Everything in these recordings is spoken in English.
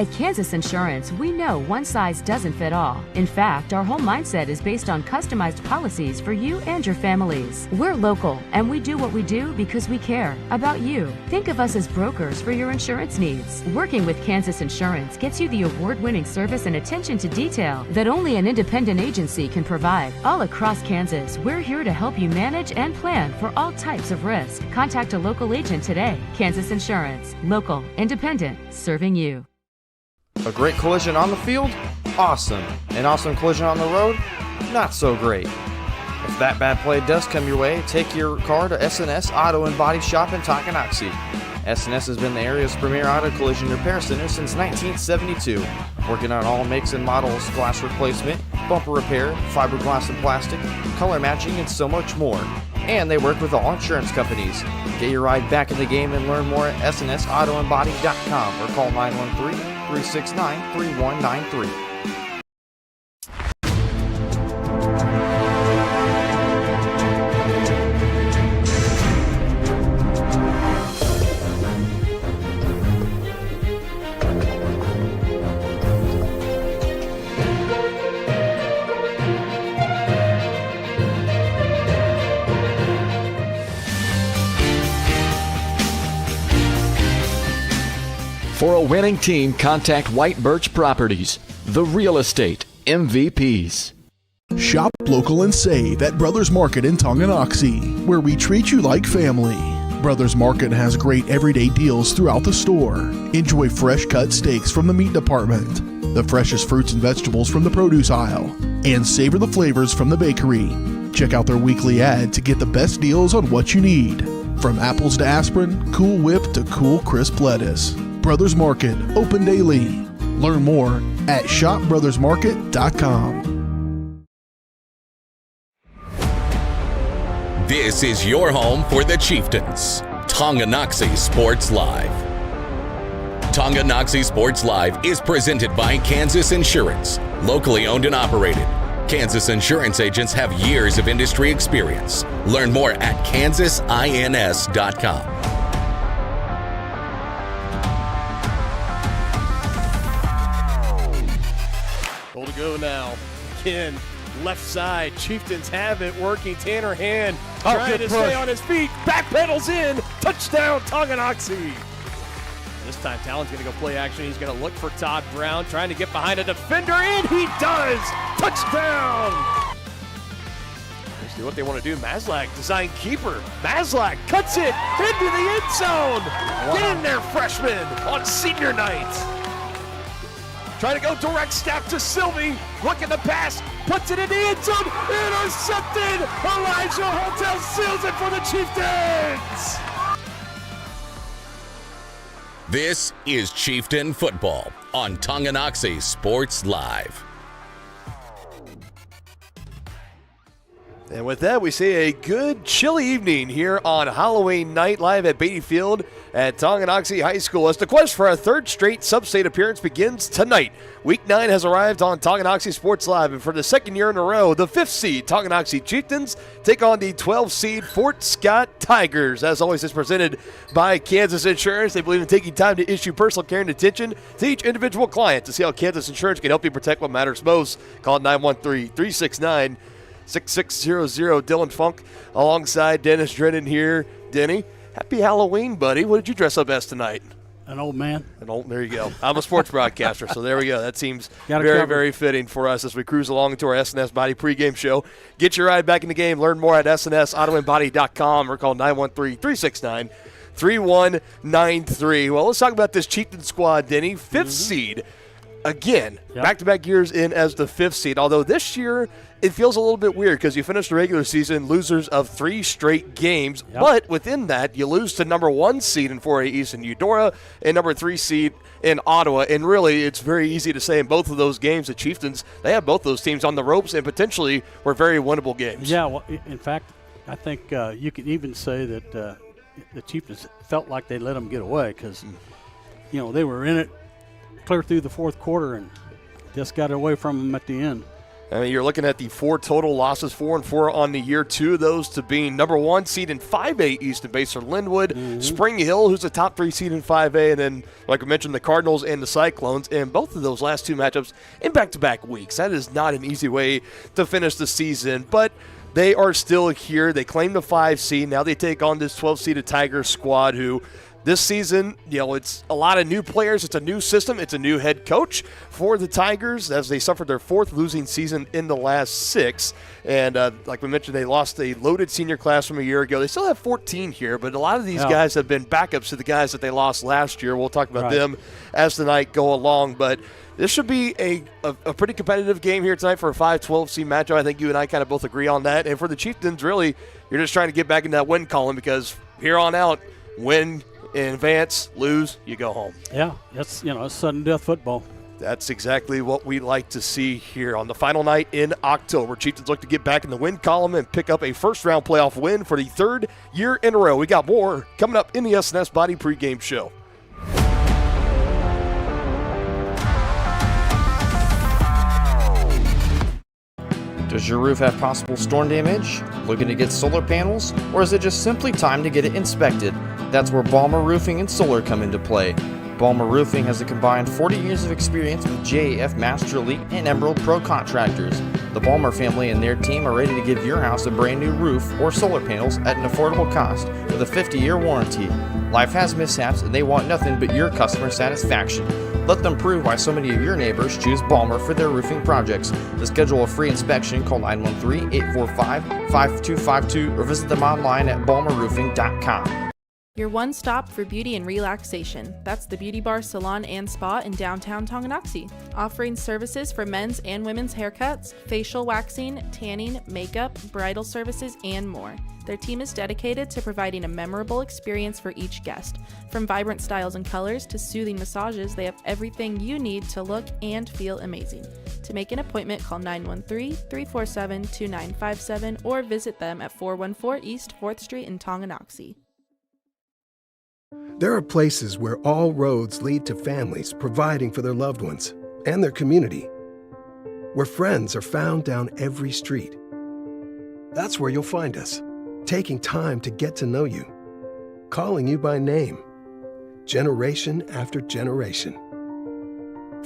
At Kansas Insurance, we know one size doesn't fit all. In fact, our whole mindset is based on customized policies for you and your families. We're local, and we do what we do because we care about you. Think of us as brokers for your insurance needs. Working with Kansas Insurance gets you the award-winning service and attention to detail that only an independent agency can provide. All across Kansas, we're here to help you manage and plan for all types of risk. Contact a local agent today. Kansas Insurance. Local, independent, serving you. A great collision on the field? Awesome. An awesome collision on the road? Not so great. If that bad play does come your way, take your car to S&S Auto and Body Shop in Tonganoxie. S&S has been the area's premier auto collision repair center since 1972, working on all makes and models, glass replacement, bumper repair, fiberglass and plastic, color matching, and so much more. And they work with all insurance companies. Get your ride back in the game and learn more at snsautoandbody.com or call 913-369-3193. For a winning team, contact White Birch Properties, the real estate MVPs. Shop local and save at Brothers Market in Tonganoxie, where we treat you like family. Brothers Market has great everyday deals throughout the store. Enjoy fresh cut steaks from the meat department, the freshest fruits and vegetables from the produce aisle, and savor the flavors from the bakery. Check out their weekly ad to get the best deals on what you need. From apples to aspirin, Cool Whip to cool crisp lettuce. Brothers Market, open daily. Learn more at shopbrothersmarket.com. This is your home for the Chieftains. Tonganoxie Sports Live. Tonganoxie Sports Live is presented by Kansas Insurance, locally owned and operated. Kansas Insurance agents have years of industry experience. Learn more at kansasins.com. Goal to go now. Again, left side. Chieftains have it working. Tanner Hand trying to stay on his feet. Back pedals in. Touchdown, Tonganoxie. This time, Talon's going to go play action. He's going to look for Todd Brown, trying to get behind a defender, and he does! Touchdown! Let's see what they want to do. Maslak, design keeper. Maslak cuts it into the end zone. Wow. Get in there, freshman, on senior night. Trying to go direct snap to Sylvie. Looking to pass. Puts it in the end zone. Intercepted. Elijah Holtel seals it for the Chieftains. This is Chieftain Football on Tonganoxie Sports Live. And with that, we say a good chilly evening here on Halloween night live at Beatty Field at Tonganoxie High School as the quest for our third straight sub-state appearance begins tonight. Week 9 has arrived on Tonganoxie Sports Live, and for the second year in a row, the 5th seed Tonganoxie Chieftains take on the 12th seed Fort Scott Tigers. As always, it's presented by Kansas Insurance. They believe in taking time to issue personal care and attention to each individual client to see how Kansas Insurance can help you protect what matters most. Call 913-369-6600. Dylan Funk alongside Dennis Drennan here. Denny, happy Halloween, buddy. What did you dress up as tonight? An old man. There you go. I'm a sports broadcaster, so there we go. That seems very, very fitting for us as we cruise along into our S&S Body pregame show. Get your ride back in the game. Learn more at snsautoandbody.com or call 913-369-3193. Well, let's talk about this Chieftain squad, Denny. 5th seed. Again, back-to-back years in as the 5th seed, although this year it feels a little bit weird because you finished the regular season losers of 3 straight games, but within that, you lose to number 1 seed in 4A East in Eudora and number 3 seed in Ottawa, and really it's very easy to say in both of those games, the Chieftains, they have both those teams on the ropes and potentially were very winnable games. Yeah, well, in fact, I think you could even say that the Chieftains felt like they let them get away because, they were in it clear through the fourth quarter and just got away from them at the end. I mean, you're looking at the 4 total losses, 4-4 on the year. 2 of those to being number 1 seed in 5A East and Baser Linwood, Spring Hill, who's the top 3 seed in 5A, and then, like I mentioned, the Cardinals and the Cyclones. And both of those last 2 matchups in back-to-back weeks. That is not an easy way to finish the season, but they are still here. They claim the 5 seed. Now they take on this 12-seeded Tigers squad who this season, it's a lot of new players. It's a new system. It's a new head coach for the Tigers as they suffered their 4th losing season in the last 6. And like we mentioned, they lost a loaded senior class from a year ago. They still have 14 here, but a lot of these guys have been backups to the guys that they lost last year. We'll talk about them as the night go along. But this should be a pretty competitive game here tonight for a 5-12 seed matchup. I think you and I kind of both agree on that. And for the Chieftains, really, you're just trying to get back in that win column because here on out, win in advance, lose, you go home. Yeah, that's, it's sudden death football. That's exactly what we like to see here on the final night in October. Chieftains look to get back in the win column and pick up a first-round playoff win for the 3rd year in a row. We got more coming up in the SNS Body pregame show. Does your roof have possible storm damage? Looking to get solar panels? Or is it just simply time to get it inspected? That's where Balmer Roofing and Solar come into play. Balmer Roofing has a combined 40 years of experience with JAF Master Elite and Emerald Pro contractors. The Balmer family and their team are ready to give your house a brand new roof or solar panels at an affordable cost with a 50-year warranty. Life has mishaps and they want nothing but your customer satisfaction. Let them prove why so many of your neighbors choose Balmer for their roofing projects. To schedule a free inspection, call 913-845-5252 or visit them online at balmerroofing.com. Your one stop for beauty and relaxation. That's the Beauty Bar Salon and Spa in downtown Tonganoxie, offering services for men's and women's haircuts, facial waxing, tanning, makeup, bridal services, and more. Their team is dedicated to providing a memorable experience for each guest. From vibrant styles and colors to soothing massages, they have everything you need to look and feel amazing. To make an appointment, call 913-347-2957 or visit them at 414 East 4th Street in Tonganoxie. There are places where all roads lead to families providing for their loved ones and their community, where friends are found down every street. That's where you'll find us, taking time to get to know you, calling you by name, generation after generation.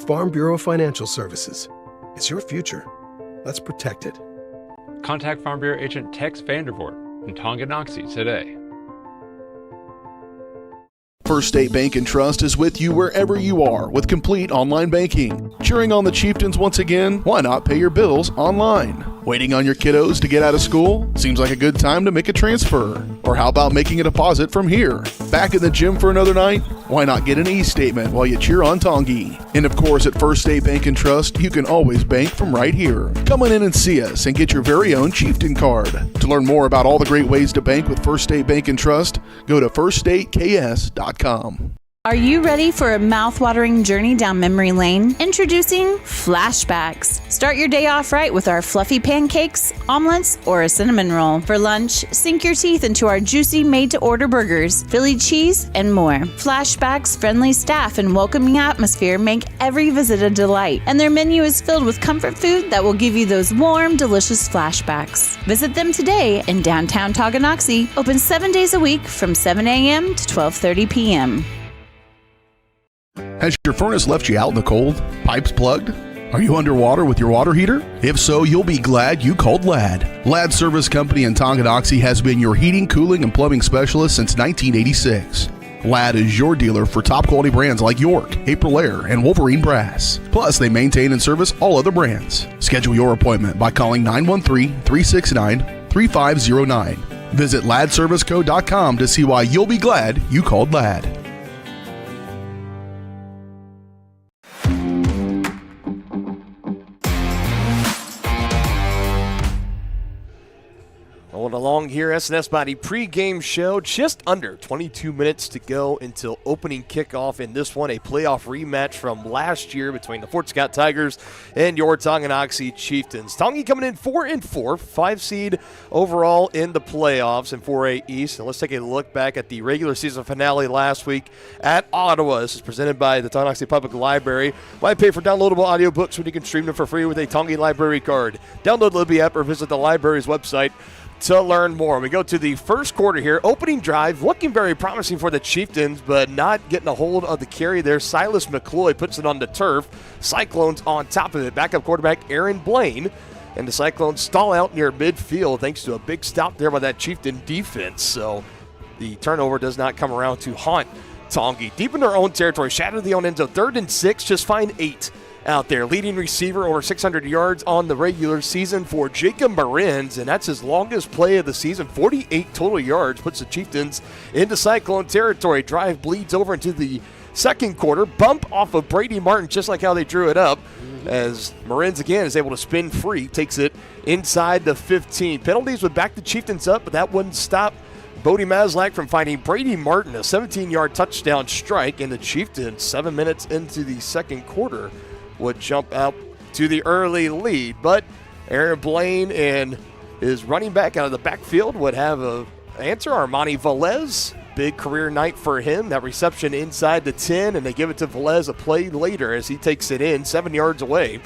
Farm Bureau Financial Services. It's your future. Let's protect it. Contact Farm Bureau agent Tex Vandervoort in Tonganoxie today. First State Bank and Trust is with you wherever you are with complete online banking. Cheering on the Chieftains once again? Why not pay your bills online? Waiting on your kiddos to get out of school? Seems like a good time to make a transfer. Or how about making a deposit from here? Back in the gym for another night? Why not get an e-statement while you cheer on Tongi? And of course, at First State Bank and Trust, you can always bank from right here. Come on in and see us and get your very own Chieftain card. To learn more about all the great ways to bank with First State Bank and Trust, go to firststateks.com. Are you ready for a mouth-watering journey down memory lane? Introducing Flashbacks. Start your day off right with our fluffy pancakes, omelets, or a cinnamon roll. For lunch, sink your teeth into our juicy made-to-order burgers, Philly cheese, and more. Flashbacks' friendly staff and welcoming atmosphere make every visit a delight, and their menu is filled with comfort food that will give you those warm, delicious flashbacks. Visit them today in downtown Tonganoxie, open 7 days a week from 7 a.m. to 12:30 p.m. Has your furnace left you out in the cold? Pipes plugged? Are you underwater with your water heater? If so, you'll be glad you called Ladd. Ladd Service Company in Tonganoxie has been your heating, cooling, and plumbing specialist since 1986. Ladd is your dealer for top quality brands like York, Aprilaire, and Wolverine Brass. Plus, they maintain and service all other brands. Schedule your appointment by calling 913-369-3509. Visit LaddServiceCo.com to see why you'll be glad you called Ladd. along here, S&S Body pregame show. Just under 22 minutes to go until opening kickoff in this one, a playoff rematch from last year between the Fort Scott Tigers and your Tonganoxie Chieftains. Tongi coming in 4-4, 5 seed overall in the playoffs in 4A East. And let's take a look back at the regular season finale last week at Ottawa. This is presented by the Tonganoxie Public Library. Why pay for downloadable audiobooks when you can stream them for free with a Tongi Library card? Download the Libby app or visit the library's website to learn more. We go to the first quarter here. Opening drive looking very promising for the Chieftains, but not getting a hold of the carry there. Silas McCloy puts it on the turf. Cyclones on top of it. Backup quarterback Aaron Blaine. And the Cyclones stall out near midfield thanks to a big stop there by that Chieftain defense. So the turnover does not come around to haunt Tongi. Deep in their own territory. Shatter the own end zone. 3rd and 6. Just find 8 out there. Leading receiver over 600 yards on the regular season for Jacob Marins, and that's his longest play of the season. 48 total yards puts the Chieftains into Cyclone territory. Drive bleeds over into the second quarter. Bump off of Brady Martin, just like how they drew it up, as Marins again is able to spin free, takes it inside the 15. Penalties would back the Chieftains up, but that wouldn't stop Bodie Maslak from finding Brady Martin a 17-yard touchdown strike, and the Chieftains 7 minutes into the second quarter would jump out to the early lead. But Aaron Blaine and his running back out of the backfield would have an answer. Armani Velez, big career night for him. That reception inside the 10, and they give it to Velez a play later as he takes it in 7 yards away.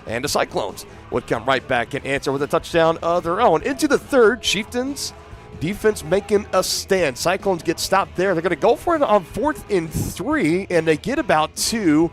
And the Cyclones would come right back and answer with a touchdown of their own. Into the third, Chieftains defense making a stand. Cyclones get stopped there. They're going to go for it on 4th and 3, and they get about 2.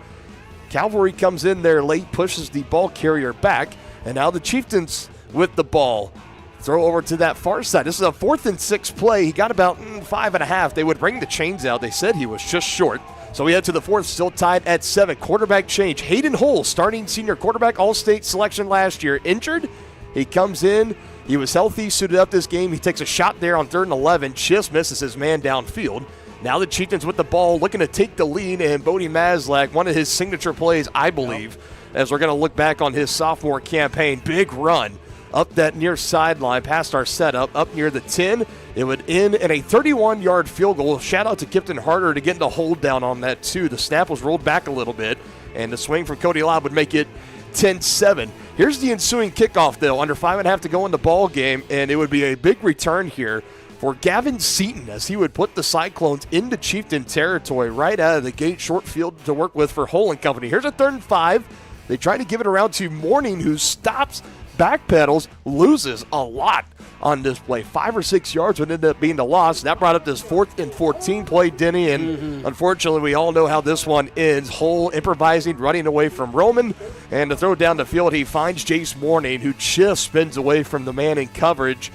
Cavalry comes in there late, pushes the ball carrier back, and now the Chieftains with the ball. Throw over to that far side. This is a 4th and 6 play. He got about 5.5. They would bring the chains out. They said he was just short. So we head to the 4th, still tied at 7. Quarterback change. Hayden Hull, starting senior quarterback, all-state selection last year. Injured. He comes in. He was healthy, suited up this game. He takes a shot there on 3rd and 11. Just misses his man downfield. Now the Chieftains with the ball, looking to take the lead, and Bodie Maslak, one of his signature plays, I believe, as we're going to look back on his sophomore campaign. Big run up that near sideline, past our setup, up near the 10. It would end in a 31-yard field goal. Shout out to Kipton Harder to get the hold down on that, too. The snap was rolled back a little bit, and the swing from Cody Lobb would make it 10-7. Here's the ensuing kickoff, though, under 5.5 to go in the ball game, and it would be a big return here for Gavin Seaton, as he would put the Cyclones into Chieftain territory right out of the gate. Short field to work with for Hull and company. Here's a 3rd and 5. They try to give it around to Morning, who stops, backpedals, loses a lot on this play. 5 or 6 yards would end up being the loss. That brought up this 4th and 14 play, Denny, and unfortunately we all know how this one ends. Hull improvising, running away from Roman, and to throw down the field, he finds Jace Morning, who just spins away from the man in coverage.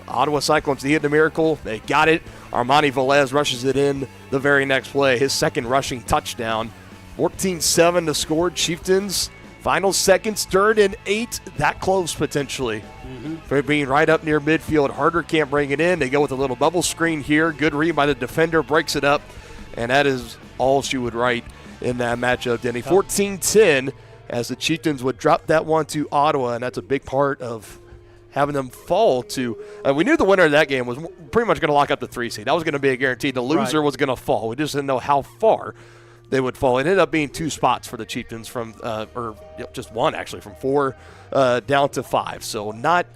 Ottawa Cyclones needed a miracle. They got it. Armani Velez rushes it in the very next play. His second rushing touchdown. 14-7 to score. Chieftains, final seconds, 3rd and 8. That close potentially. For being right up near midfield. Harder can't bring it in. They go with a little bubble screen here. Good read by the defender. Breaks it up. And that is all she would write in that matchup, Denny. 14-10 as the Chieftains would drop that one to Ottawa. And that's a big part of having them fall to we knew the winner of that game was pretty much going to lock up the 3 seed. That was going to be a guarantee. The loser was going to fall. We just didn't know how far they would fall. It ended up being 2 spots for the Chieftains from just one actually, from 4 down to 5. So not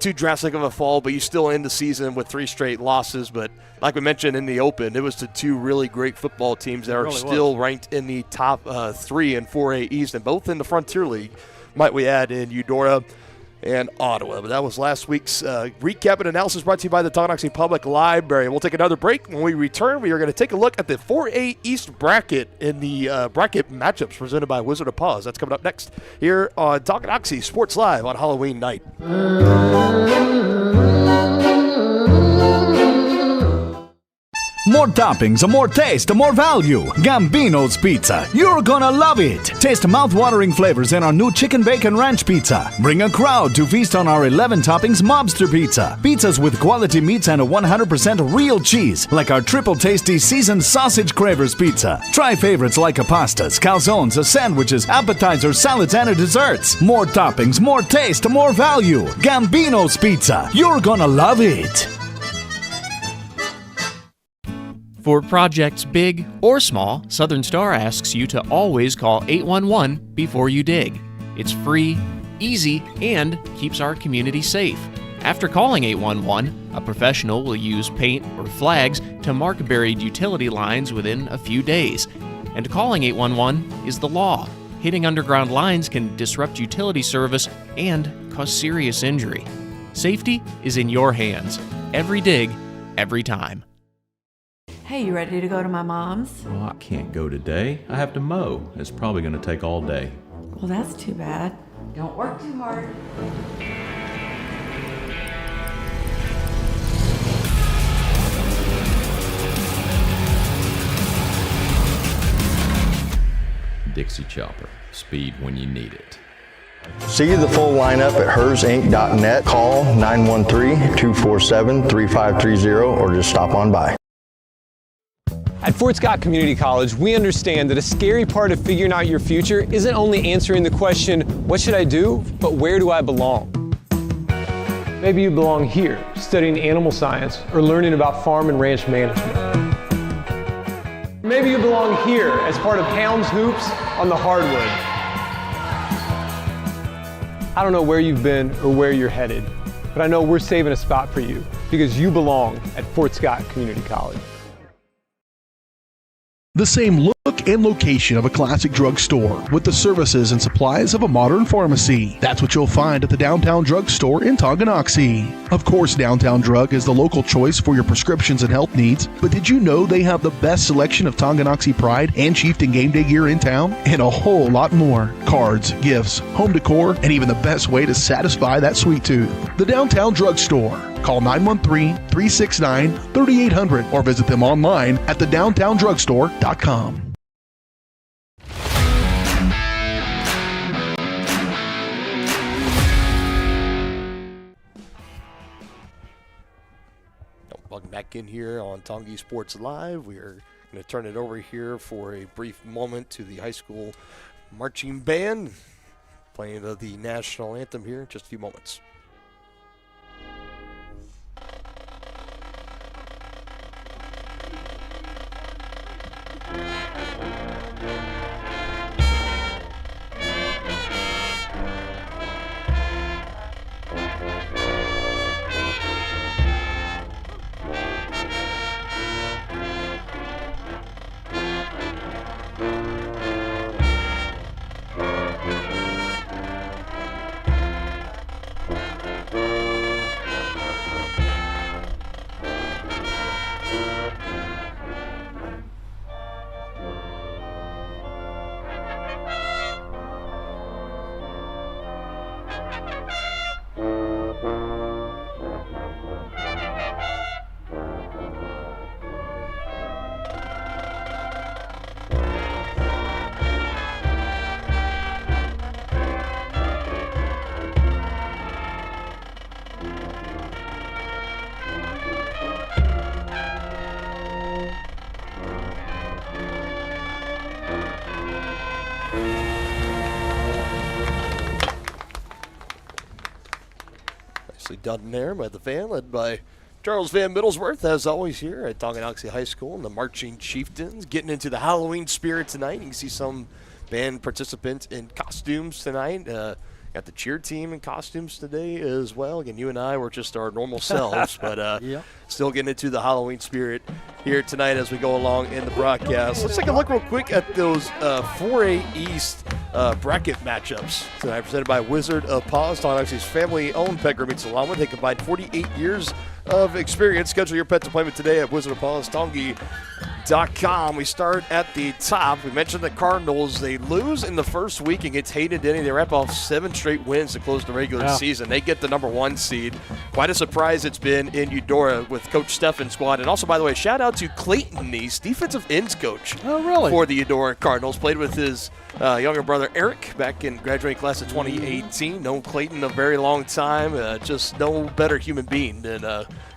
too drastic of a fall, but you still end the season with 3 straight losses. But like we mentioned in the open, it was to 2 really great football teams that are still ranked in the top 3 in 4A East, and both in the Frontier League, might we add, in Eudora and Ottawa. But that was last week's recap and analysis brought to you by the Tonganoxie Public Library. We'll take another break. When we return, we are going to take a look at the 4A East bracket in the bracket matchups presented by Wizard of Paws. That's coming up next here on Tonganoxie Sports Live on Halloween night. More toppings, more taste, more value. Gambino's Pizza. You're gonna love it. Taste mouth-watering flavors in our new chicken bacon ranch pizza. Bring a crowd to feast on our 11 toppings mobster pizza. Pizzas with quality meats and a 100% real cheese, like our triple tasty seasoned sausage cravers pizza. Try favorites like pastas, calzones, sandwiches, appetizers, salads, and desserts. More toppings, more taste, more value. Gambino's Pizza. You're gonna love it. For projects big or small, Southern Star asks you to always call 811 before you dig. It's free, easy, and keeps our community safe. After calling 811, a professional will use paint or flags to mark buried utility lines within a few days. And calling 811 is the law. Hitting underground lines can disrupt utility service and cause serious injury. Safety is in your hands. Every dig, every time. Hey, you ready to go to my mom's? Well, I can't go today. I have to mow. It's probably going to take all day. Well, that's too bad. Don't work too hard. Dixie Chopper. Speed when you need it. See the full lineup at hersinc.net. Call 913-247-3530 or just stop on by. At Fort Scott Community College, we understand that a scary part of figuring out your future isn't only answering the question, what should I do, but where do I belong? Maybe you belong here, studying animal science or learning about farm and ranch management. Maybe you belong here as part of Helms Hoops on the hardwood. I don't know where you've been or where you're headed, but I know we're saving a spot for you because you belong at Fort Scott Community College. The same look and location of a classic drugstore with the services and supplies of a modern pharmacy. That's what you'll find at the Downtown Drug Store in Tonganoxie. Of course, Downtown Drug is the local choice for your prescriptions and health needs, but did you know they have the best selection of Tonganoxie Pride and Chieftain game day gear in town? And a whole lot more. Cards, gifts, home decor, and even the best way to satisfy that sweet tooth. The Downtown Drug Store. Call 913-369-3800 or visit them online at thedowntowndrugstore.com. Welcome back in here on Tongi Sports Live. We are going to turn it over here for a brief moment to the high school marching band playing the national anthem here in just a few moments. Done there by the fan, led by Charles Van Middlesworth, as always, here at Tonganoxie High School, and the Marching Chieftains getting into the Halloween spirit tonight. You can see some band participants in costumes tonight. Got the cheer team in costumes today as well. Again, you and I were just our normal selves, but still getting into the Halloween spirit here tonight as we go along in the broadcast. Let's take a look real quick at those 4A East bracket matchups tonight, presented by Wizard of Paws, Tonganoxie's family-owned pet grooming salon. They combine 48 years of experience. Schedule your pet's appointment today at Wizard of Paws, Tongi ChieftainsHockey.com. We start at the top. We mentioned the Cardinals. They lose in the first week against Hayden Denny. They wrap off 7 straight wins to close the regular season. They get the number 1 seed. Quite a surprise it's been in Eudora with Coach Steffen's squad. And also, by the way, shout out to Clayton Neese, defensive ends coach for the Eudora Cardinals. Played with his younger brother Eric back in graduating class of 2018. Known Clayton a very long time. Just no better human being than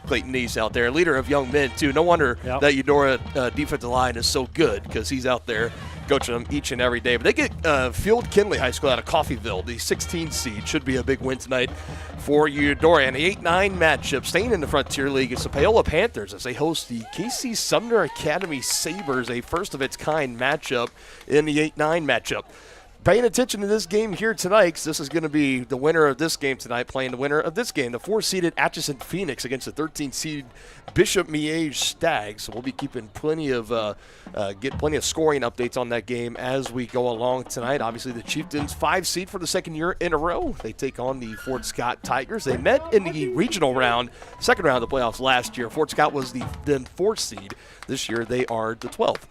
Clayton Neese out there. Leader of young men, too. No wonder that Eudora defensive line is so good, because he's out there coaching them each and every day. But they get Field Kinley High School out of Coffeyville. The 16 seed should be a big win tonight for Eudora. And the 8-9 matchup, staying in the Frontier League, it's the Paola Panthers as they host the KC Sumner Academy Sabres, a first-of-its-kind matchup in the 8-9 matchup. Paying attention to this game here tonight, because this is going to be the winner of this game tonight playing the winner of this game, the 4-seeded Atchison Phoenix against the 13-seed Bishop Miege Stags. So we'll be keeping plenty of scoring updates on that game as we go along tonight. Obviously, the Chieftains 5-seed for the second year in a row. They take on the Fort Scott Tigers. They met in the regional round, second round of the playoffs last year. Fort Scott was the then 4th seed. This year, they are the 12th.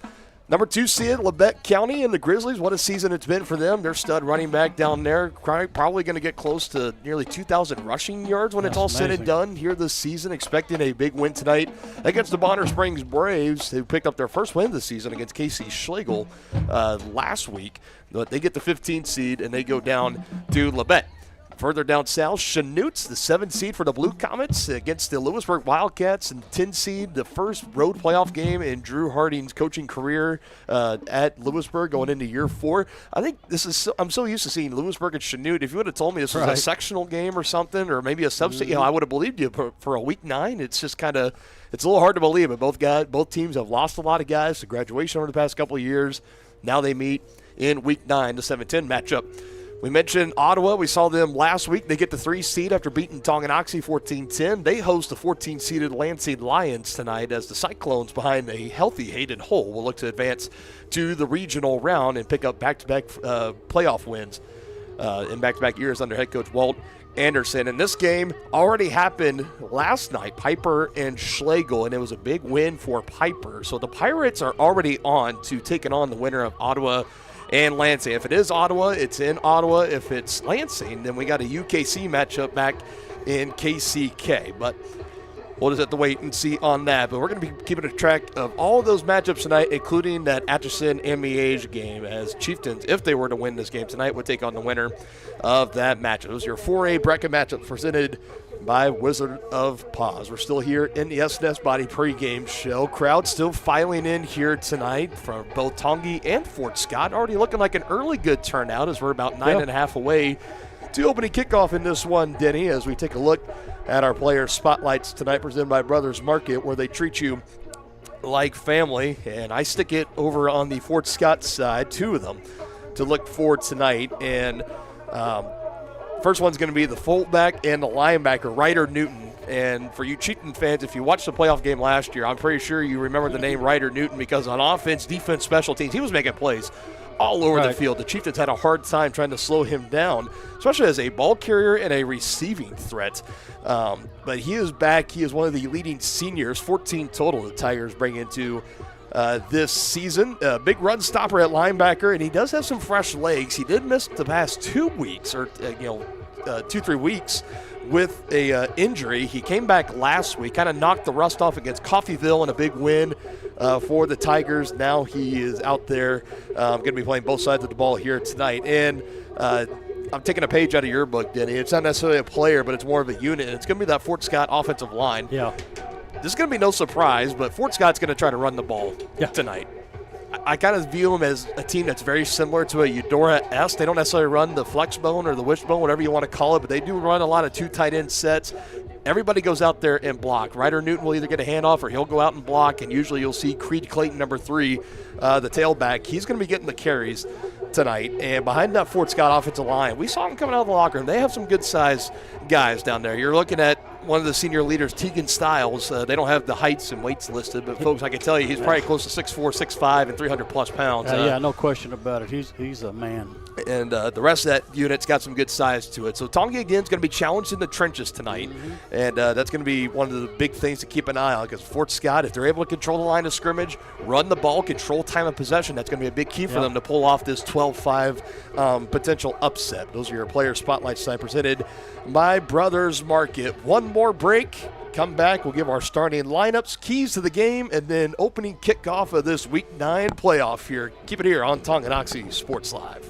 Number 2 seed, Labette County and the Grizzlies. What a season it's been for them. Their stud running back down there, probably going to get close to nearly 2,000 rushing yards when it's all said and done here this season. Expecting a big win tonight against the Bonner Springs Braves, who picked up their first win this season against KC Schlegel last week. But they get the 15th seed, and they go down to Labette. Further down south, Chanutes, the 7th seed for the Blue Comets against the Lewisburg Wildcats, and 10th seed, the first road playoff game in Drew Harding's coaching career at Lewisburg going into year 4. I think this is I'm so used to seeing Lewisburg and Chanute. If you would have told me this was a sectional game or something, or maybe a substate, I would have believed you for a week 9. It's just kind of it's a little hard to believe it. Both teams have lost a lot of guys to graduation over the past couple of years. Now they meet in week 9, the 7-10 matchup. We mentioned Ottawa. We saw them last week. They get the 3 seed after beating Tonganoxie 14-10. They host the 14-seeded Lansing Lions tonight as the Cyclones, behind a healthy Hayden Hull, will look to advance to the regional round and pick up back-to-back playoff wins in back-to-back years under head coach Walt Anderson. And this game already happened last night, Piper and Schlegel, and it was a big win for Piper. So the Pirates are already on to taking on the winner of Ottawa and Lansing. If it is Ottawa, it's in Ottawa. If it's Lansing, then we got a UKC matchup back in KCK. But we'll just have to wait and see on that. But we're going to be keeping a track of all of those matchups tonight, including that Atchison and Miege game, as Chieftains, if they were to win this game tonight, would take on the winner of that matchup. It was your 4A bracket matchup presented by Wizard of Paz. We're still here in the SNS Body pregame show. Crowd still filing in here tonight from both Tongi and Fort Scott. Already looking like an early good turnout as we're about 9.5 away to opening kickoff in this one, Denny, as we take a look at our player spotlights tonight presented by Brothers Market, where they treat you like family. And I stick it over on the Fort Scott side, 2 of them, to look for tonight. And first one's going to be the fullback and the linebacker, Ryder Newton. And for you Chieftain fans, if you watched the playoff game last year, I'm pretty sure you remember the name Ryder Newton, because on offense, defense, special teams, he was making plays all over the field. The Chieftains had a hard time trying to slow him down, especially as a ball carrier and a receiving threat. But he is back. He is one of the leading seniors, 14 total the Tigers bring into this season. Big run stopper at linebacker, and he does have some fresh legs. He did miss the past 2 weeks, or 2-3 weeks with a injury. He came back last week, kind of knocked the rust off against Coffeyville in a big win for the Tigers. Now he is out there going to be playing both sides of the ball here tonight. And I'm taking a page out of your book, Denny. It's not necessarily a player, but it's more of a unit, and it's going to be that Fort Scott offensive line. Yeah. This is going to be no surprise, but Fort Scott's going to try to run the ball tonight. I kind of view them as a team that's very similar to a Eudora S. They don't necessarily run the flex bone or the wishbone, whatever you want to call it, but they do run a lot of 2 tight end sets. Everybody goes out there and block. Ryder Newton will either get a handoff or he'll go out and block, and usually you'll see Creed Clayton, number 3, the tailback. He's going to be getting the carries tonight. And behind that Fort Scott offensive line, we saw them coming out of the locker room. They have some good-sized guys down there. You're looking at one of the senior leaders, Tegan Stiles. They don't have the heights and weights listed, but folks, I can tell you he's probably close to 6'4", 6'5", and 300-plus pounds. Yeah, no question about it. He's a man. And the rest of that unit's got some good size to it. So Tonga, again, is going to be challenged in the trenches tonight. And that's going to be one of the big things to keep an eye on, because Fort Scott, if they're able to control the line of scrimmage, run the ball, control time of possession, that's going to be a big key for them to pull off this 12-5 potential upset. Those are your player spotlights tonight, presented by Brothers Market. One more break. Come back, we'll give our starting lineups, keys to the game, and then opening kickoff of this Week 9 playoff here. Keep it here on Tonganoxie Sports Live.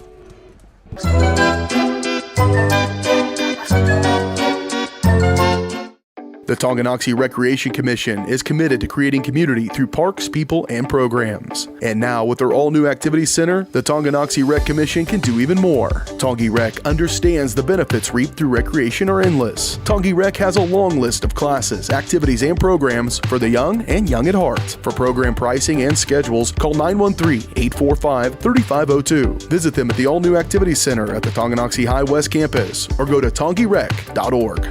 The Tonganoxie Recreation Commission is committed to creating community through parks, people, and programs. And now, with their all-new activity center, the Tonganoxie Rec Commission can do even more. Tongi Rec understands the benefits reaped through recreation are endless. Tongi Rec has a long list of classes, activities, and programs for the young and young at heart. For program pricing and schedules, call 913-845-3502. Visit them at the all-new activity center at the Tonganoxie High West campus, or go to tongirec.org.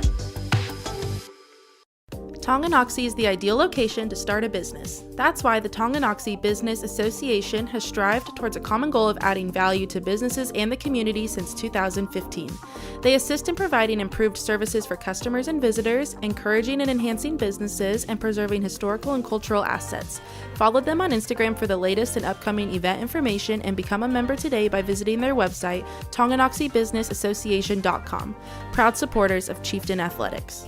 Tonganoxie is the ideal location to start a business. That's why the Tonganoxie Business Association has strived towards a common goal of adding value to businesses and the community since 2015. They assist in providing improved services for customers and visitors, encouraging and enhancing businesses, and preserving historical and cultural assets. Follow them on Instagram for the latest and upcoming event information, and become a member today by visiting their website, tonganoxiebusinessassociation.com. Proud supporters of Chieftain Athletics.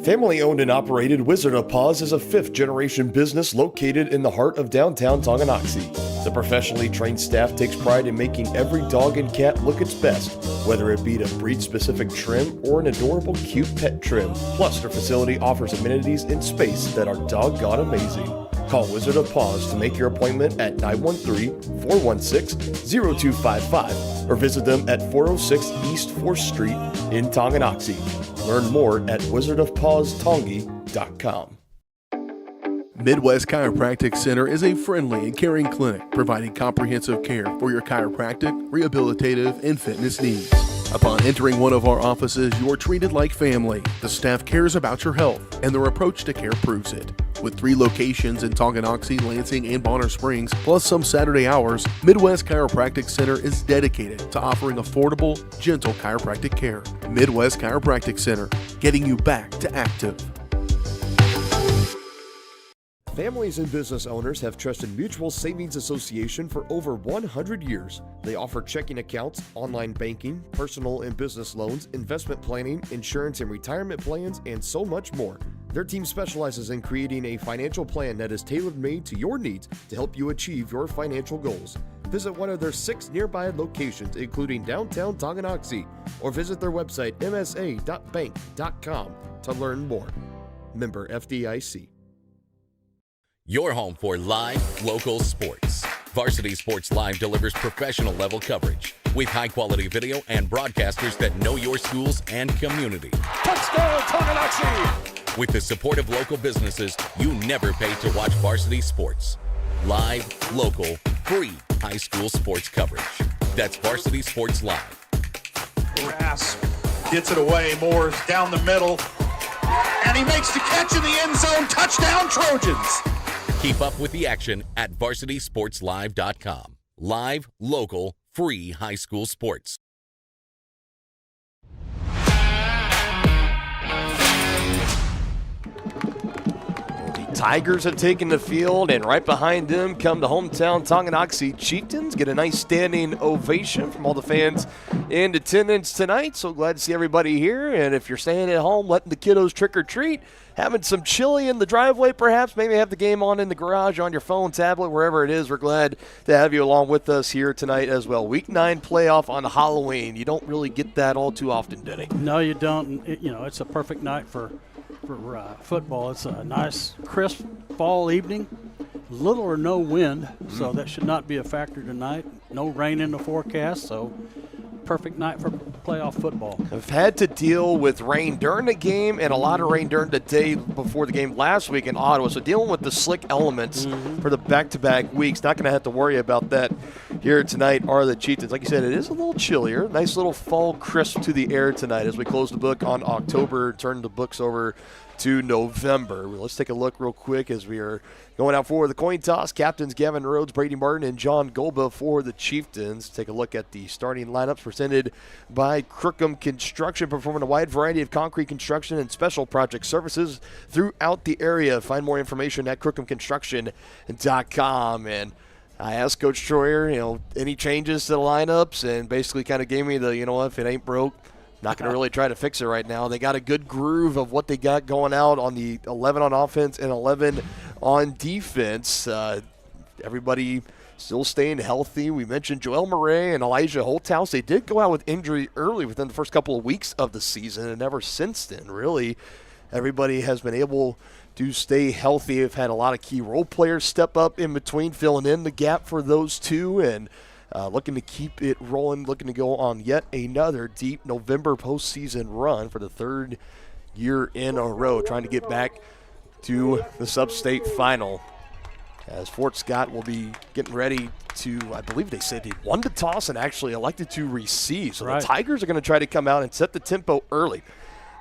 Family owned and operated Wizard of Paws is a fifth-generation business located in the heart of downtown Tonganoxie. The professionally trained staff takes pride in making every dog and cat look its best, whether it be to breed-specific trim or an adorable cute pet trim. Plus, their facility offers amenities and space that are doggone amazing. Call Wizard of Paws to make your appointment at 913-416-0255 or visit them at 406 East 4th Street in Tonganoxie. Learn more at wizardofpawstongi.com. Midwest Chiropractic Center is a friendly and caring clinic providing comprehensive care for your chiropractic, rehabilitative, and fitness needs. Upon entering one of our offices, you are treated like family. The staff cares about your health, and their approach to care proves it. With 3 locations in Tonganoxie, Lansing, and Bonner Springs, plus some Saturday hours, Midwest Chiropractic Center is dedicated to offering affordable, gentle chiropractic care. Midwest Chiropractic Center, getting you back to active. Families and business owners have trusted Mutual Savings Association for over 100 years. They offer checking accounts, online banking, personal and business loans, investment planning, insurance and retirement plans, and so much more. Their team specializes in creating a financial plan that is tailor-made to your needs to help you achieve your financial goals. Visit one of their 6 nearby locations, including downtown Tonganoxie, or visit their website, msa.bank.com, to learn more. Member FDIC. Your home for live, local sports. Varsity Sports Live delivers professional level coverage with high-quality video and broadcasters that know your schools and community. Touchdown, Tonganoxie! With the support of local businesses, you never pay to watch varsity sports. Live, local, free high school sports coverage. That's Varsity Sports Live. Grass gets it away. Moore's down the middle. And he makes the catch in the end zone. Touchdown, Trojans! Keep up with the action at varsitysportslive.com. Live, local, free high school sports. The Tigers have taken the field, and right behind them come the hometown Tonganoxie Chieftains. Get a nice standing ovation from all the fans in attendance tonight. So glad to see everybody here. And if you're staying at home, letting the kiddos trick or treat, having some chili in the driveway perhaps, maybe have the game on in the garage, on your phone, tablet, wherever it is. We're glad to have you along with us here tonight as well. Week 9 playoff on Halloween. You don't really get that all too often, Denny. No, you don't. It's a perfect night for football. It's a nice, crisp fall evening. Little or no wind, so that should not be a factor tonight. No rain in the forecast, so perfect night for playoff football. I've had to deal with rain during the game and a lot of rain during the day before the game last week in Ottawa. So dealing with the slick elements for the back-to-back weeks. Not going to have to worry about that here tonight are the Chieftains. Like you said, it is a little chillier. Nice little fall crisp to the air tonight as we close the book on October, turn the books over to November. Let's take a look real quick as we are going out for the coin toss. Captains Gavin Rhodes, Brady Martin, and John Golba for the Chieftains. Take a look at the starting lineups presented by Crookham Construction, performing a wide variety of concrete construction and special project services throughout the area. Find more information at crookhamconstruction.com. And I asked Coach Troyer, any changes to the lineups, and basically kind of gave me the, if it ain't broke, not going to really try to fix it right now. They got a good groove of what they got going out on the 11 on offense and 11 on defense. Everybody still staying healthy. We mentioned Joel Murray and Elijah Holthouse. They did go out with injury early within the first couple of weeks of the season, and ever since then, really, everybody has been able to stay healthy. They've had a lot of key role players step up in between, filling in the gap for those two, and looking to keep it rolling, looking to go on yet another deep November postseason run for the third year in a row, trying to get back to the sub-state final. As Fort Scott will be getting ready to, I believe they said he won the toss and actually elected to receive. So the Tigers are going to try to come out and set the tempo early.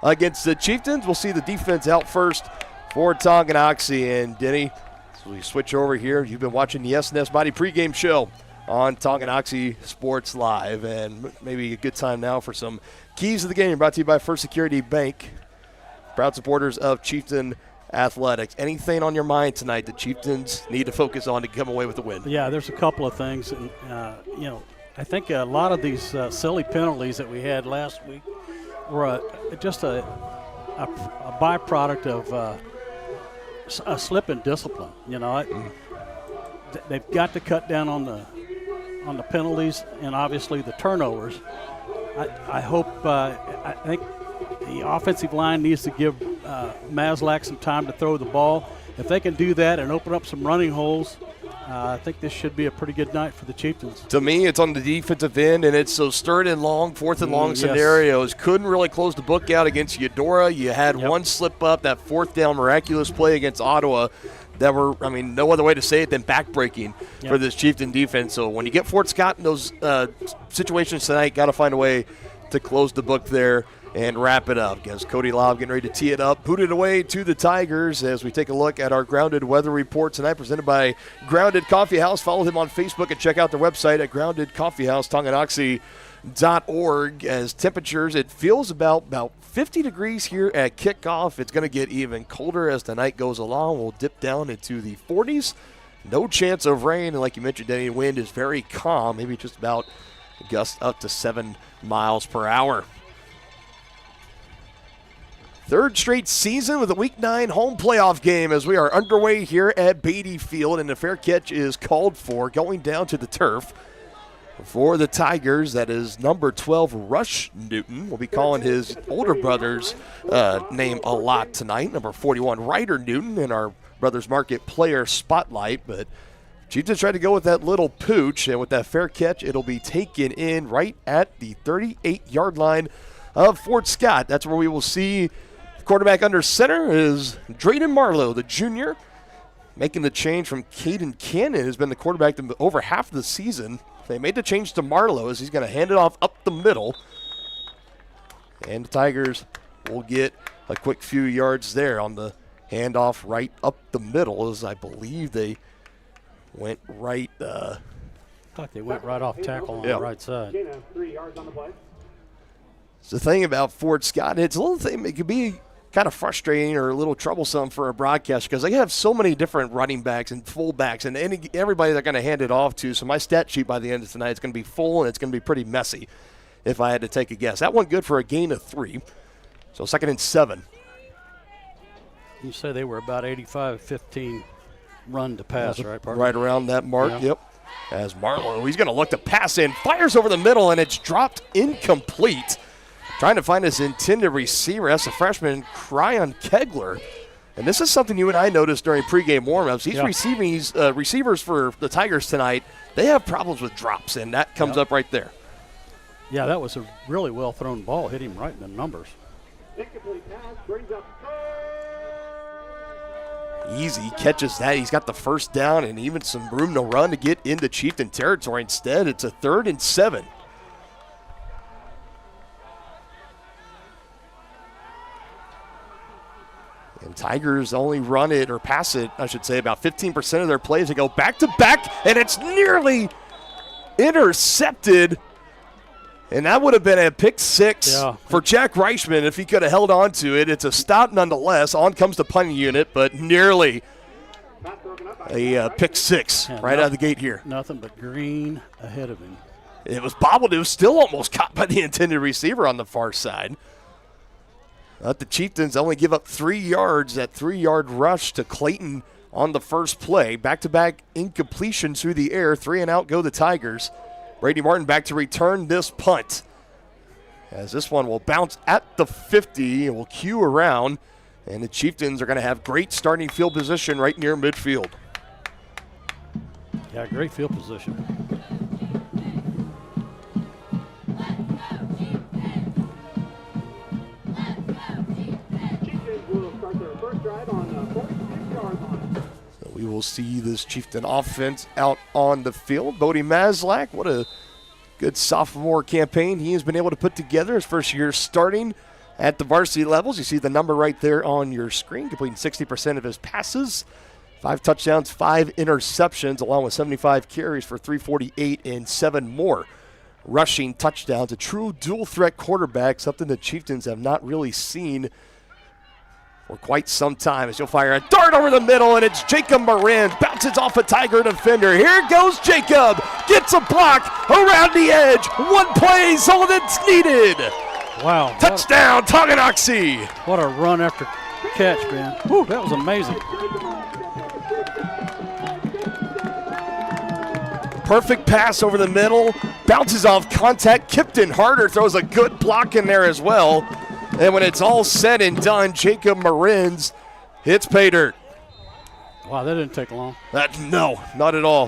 Against the Chieftains, we'll see the defense out first for Tonganoxie. And Denny, as we switch over here, you've been watching the SNS Body pregame show on Tonganoxie Sports Live, and maybe a good time now for some keys of the game brought to you by First Security Bank, proud supporters of Chieftain Athletics. Anything on your mind tonight that Chieftains need to focus on to come away with the win? Yeah, there's a couple of things. And, I think a lot of these silly penalties that we had last week were just a byproduct of a slip in discipline. They've got to cut down on the penalties and obviously the turnovers. I think the offensive line needs to give Maslak some time to throw the ball. If they can do that and open up some running holes, I think this should be a pretty good night for the Chieftains. To me, it's on the defensive end, and it's those third and long, fourth and long scenarios. Couldn't really close the book out against Eudora. You had one slip up, that fourth down miraculous play against Ottawa that were, no other way to say it than backbreaking for this Chieftain defense. So when you get Fort Scott in those situations tonight, got to find a way to close the book there and wrap it up. As Cody Lobb getting ready to tee it up, boot it away to the Tigers as we take a look at our Grounded Weather Report tonight, presented by Grounded Coffee House. Follow them on Facebook and check out their website at groundedcoffeehouse.Tonganoxie.org. As temperatures, it feels about 50 degrees here at kickoff. It's going to get even colder as the night goes along. We'll dip down into the 40s. No chance of rain, and like you mentioned, Denny, wind is very calm, maybe just about a gust up to 7 miles per hour. Third straight season with a Week 9 home playoff game as we are underway here at Beatty Field, and a fair catch is called for going down to the turf. For the Tigers, that is number 12, Rush Newton. We'll be calling his older brother's name a lot tonight. Number 41, Ryder Newton, in our Brothers Market player spotlight. But Chieftains tried to go with that little pooch, and with that fair catch, it'll be taken in right at the 38-yard line of Fort Scott. That's where we will see quarterback under center is Drayden Marlowe, the junior, making the change from Caden Cannon, who's been the quarterback over half of the season. They made the change to Marlowe as he's going to hand it off up the middle. And the Tigers will get a quick few yards there on the handoff right up the middle, as I believe they went right. I thought they went right off tackle on the right side. 3 yards on the play. It's the thing about Fort Scott. It's a little thing. It could be kind of frustrating or a little troublesome for a broadcaster because they have so many different running backs and fullbacks and everybody they're going to hand it off to. So my stat sheet by the end of tonight is going to be full, and it's going to be pretty messy if I had to take a guess. That one good for a gain of 3. So 2nd and 7. You say they were about 85-15 run to pass, right, Parker? Right around that mark, yep. As Marlowe, he's going to look to pass in, fires over the middle, and it's dropped incomplete. Trying to find his intended receiver. That's the freshman, Cryon Kegler. And this is something you and I noticed during pregame warmups. These receivers for the Tigers tonight, they have problems with drops, and that comes up right there. Yeah, that was a really well thrown ball. Hit him right in the numbers. Easy catches that. He's got the first down and even some room to run to get into Chieftain territory. Instead, it's a 3rd and 7. And Tigers only run it, or pass it, I should say, about 15% of their plays. They go back to back, and it's nearly intercepted. And that would have been a pick 6 for Jack Reichman if he could have held on to it. It's a stop nonetheless. On comes the punting unit, but nearly a pick 6 right out of the gate here. Nothing but green ahead of him. It was bobbled. It was still almost caught by the intended receiver on the far side. But the Chieftains only give up 3 yards, that 3-yard rush to Clayton on the first play. Back-to-back incompletions through the air. 3 and out go the Tigers. Brady Martin back to return this punt. As this one will bounce at the 50 and will cue around. And the Chieftains are going to have great starting field position right near midfield. Yeah, great field position. So we will see this Chieftain offense out on the field. Bodie Maslak, what a good sophomore campaign he has been able to put together. His first year starting at the varsity levels. You see the number right there on your screen, completing 60% of his passes. 5 touchdowns, 5 interceptions, along with 75 carries for 348 and 7 more rushing touchdowns. A true dual-threat quarterback, something the Chieftains have not really seen for quite some time. As you'll fire a dart over the middle, and it's Jacob Moran. Bounces off a Tiger defender. Here goes Jacob. Gets a block around the edge. 1 play is all that's needed. Wow. Touchdown, Tonganoxie. What a run after catch, man. Whew, that was amazing. Perfect pass over the middle. Bounces off contact. Kipton Harder throws a good block in there as well. And when it's all said and done, Jacob Marins hits pay dirt. Wow, that didn't take long. No, not at all.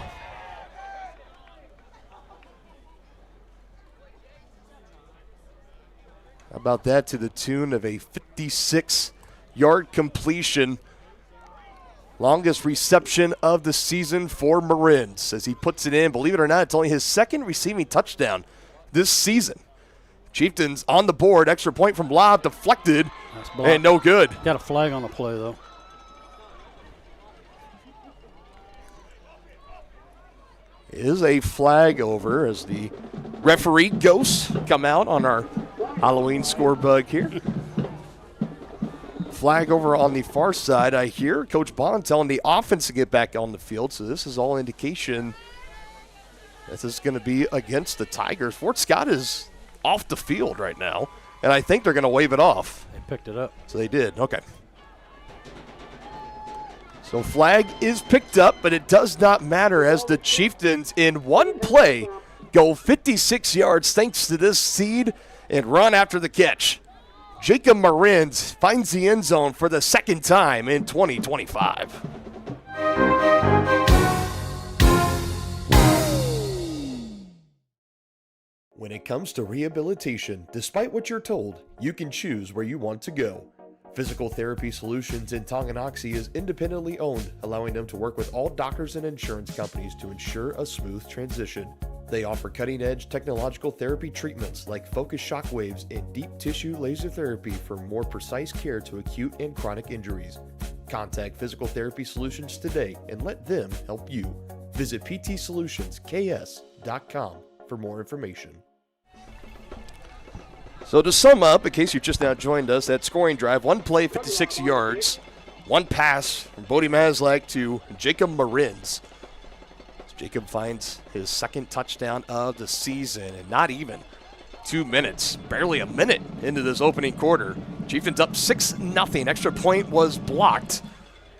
How about that, to the tune of a 56-yard completion. Longest reception of the season for Marins as he puts it in. Believe it or not, it's only his 2nd receiving touchdown this season. Chieftains on the board. Extra point from Lob, deflected, and no good. Got a flag on the play, though. Is a flag over as the referee ghosts come out on our Halloween scorebug here. Flag over on the far side. I hear Coach Bond telling the offense to get back on the field, so this is all indication that this is going to be against the Tigers. Fort Scott is off the field right now, and I think they're going to wave it off. They picked it up. So they did. Okay. So flag is picked up, but it does not matter as the Chieftains in 1 play go 56 yards thanks to this seed and run after the catch. Jacob Marins finds the end zone for the 2nd time in 2025. When it comes to rehabilitation, despite what you're told, you can choose where you want to go. Physical Therapy Solutions in Tonganoxie is independently owned, allowing them to work with all doctors and insurance companies to ensure a smooth transition. They offer cutting-edge technological therapy treatments like focused shock waves and deep tissue laser therapy for more precise care to acute and chronic injuries. Contact Physical Therapy Solutions today and let them help you. Visit ptsolutions.ks.com for more information. So to sum up, in case you've just now joined us, that scoring drive, 1 play, 56 yards, 1 pass from Bodie Maslak to Jacob Marins. Jacob finds his 2nd touchdown of the season, and not even 2 minutes, barely a minute into this opening quarter. Chieftains up 6-0. Extra point was blocked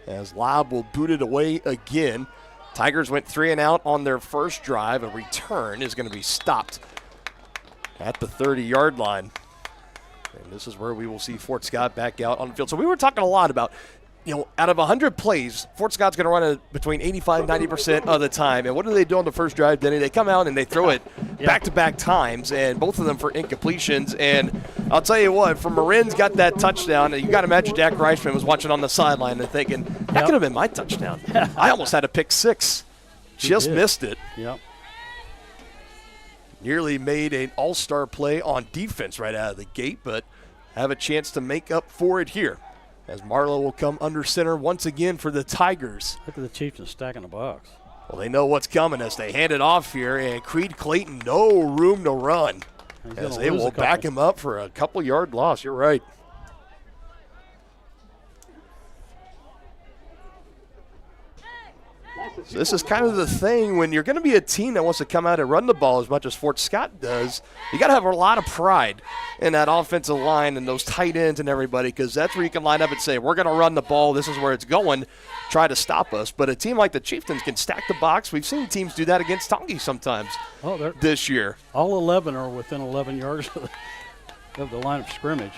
as Lob will boot it away again. Tigers went 3 and out on their first drive. A return is going to be stopped at the 30-yard line. And this is where we will see Fort Scott back out on the field. So we were talking a lot about out of 100 plays, Fort Scott's going to run it between 85-90% of the time. And what do they do on the first drive, Denny? They come out and they throw it back-to-back times, and both of them for incompletions. And I'll tell you what, for Marin's got that touchdown, and you got to imagine Jack Reisman was watching on the sideline and thinking, that could have been my touchdown. I almost had a pick six. Just missed it. Yep. Nearly made an all-star play on defense right out of the gate, but have a chance to make up for it here, as Marlowe will come under center once again for the Tigers. Look at the Chieftains stacking the box. Well, they know what's coming as they hand it off here, and Creed Clayton, no room to run, as they will back him up for a couple-yard loss. You're right. So this is kind of the thing when you're going to be a team that wants to come out and run the ball as much as Fort Scott does. You got to have a lot of pride in that offensive line and those tight ends and everybody, because that's where you can line up and say, we're going to run the ball. This is where it's going. Try to stop us. But a team like the Chieftains can stack the box. We've seen teams do that against Tongi sometimes this year. All 11 are within 11 yards of the line of scrimmage.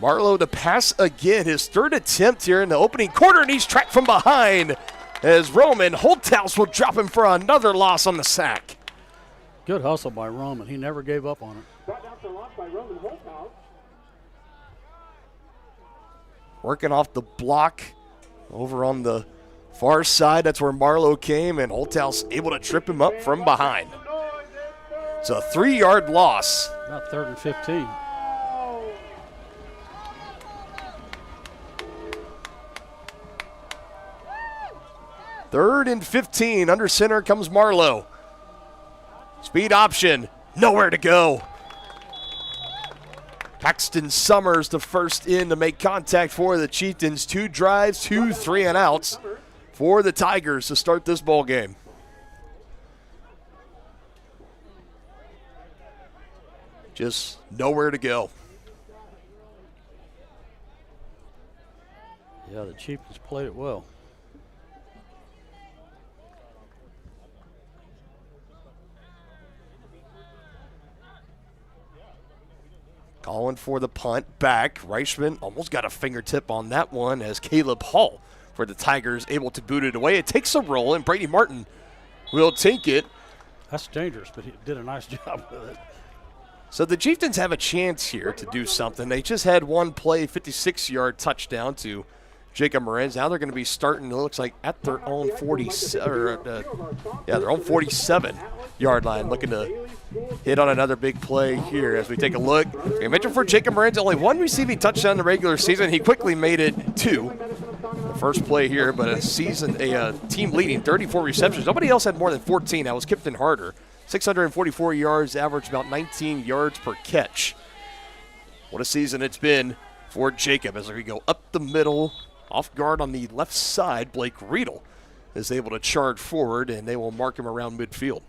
Marlowe to pass again, his third attempt here in the opening quarter, and he's tracked from behind as Roman Holthouse will drop him for another loss on the sack. Good hustle by Roman. He never gave up on it. Working off the block over on the far side. That's where Marlowe came, and Holthouse able to trip him up from behind. It's a 3-yard loss. About 3rd and 15. Third and 15. Under center comes Marlowe. Speed option. Nowhere to go. Paxton Summers, the first in to make contact for the Chieftains. 2 drives, 2 3-and-outs for the Tigers to start this ball game. Just nowhere to go. Yeah, the Chieftains played it well. Calling for the punt back. Reichman almost got a fingertip on that one as Caleb Hall for the Tigers able to boot it away. It takes a roll, and Brady Martin will take it. That's dangerous, but he did a nice job with it. So the Chieftains have a chance here to do something. They just had one play, 56-yard touchdown to Jacob Morenz. Now they're going to be starting, it looks like, at their own 47-yard line, looking to hit on another big play here as we take a look. I mentioned for Jacob Morenz, only one receiving touchdown in the regular season. He quickly made it 2. The first play here, but a team leading 34 receptions. Nobody else had more than 14. That was Kipton Harder. 644 yards, average about 19 yards per catch. What a season it's been for Jacob as we go up the middle. Off guard on the left side, Blake Riedel is able to charge forward, and they will mark him around midfield.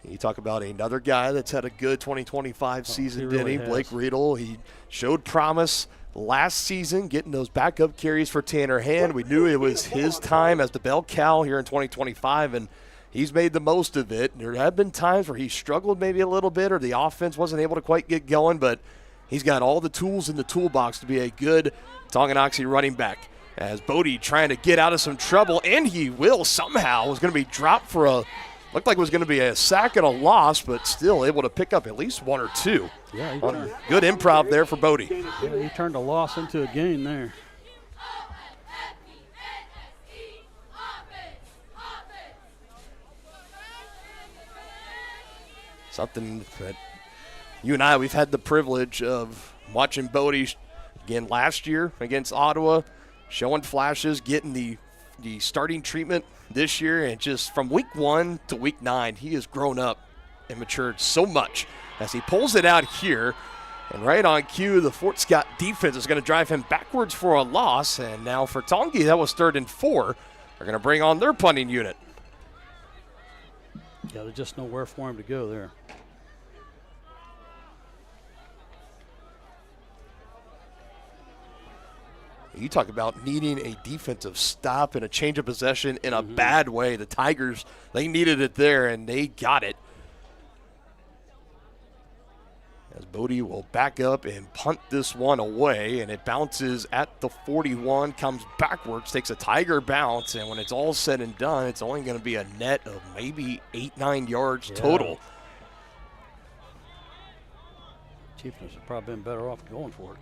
You talk about another guy that's had a good 2025 season, really Blake Riedel. He showed promise last season, getting those backup carries for Tanner Hand. We knew it was his time as the bell cow here in 2025, and he's made the most of it. There have been times where he struggled maybe a little bit or the offense wasn't able to quite get going, but he's got all the tools in the toolbox to be a good Tonganoxie running back. As Bodie trying to get out of some trouble, and he will somehow. Was going to be dropped for looked like it was going to be a sack and a loss, but still able to pick up at least 1 or 2. Yeah, good improv there for Bodie. Yeah, he turned a loss into a gain there. Something that you and I, we've had the privilege of watching Bodie again last year against Ottawa, showing flashes, getting the starting treatment this year, and just from week 1 to week 9, he has grown up and matured so much as he pulls it out here. And right on cue, the Fort Scott defense is going to drive him backwards for a loss. And now for Tongi, that was 3rd and 4. They're going to bring on their punting unit. Yeah, there's just nowhere for him to go there. You talk about needing a defensive stop and a change of possession in a bad way. The Tigers, they needed it there, and they got it. as Bodie will back up and punt this one away, and it bounces at the 41, comes backwards, takes a Tiger bounce, and when it's all said and done, it's only going to be a net of maybe 8-9 yards total. Chieftains have probably been better off going for it.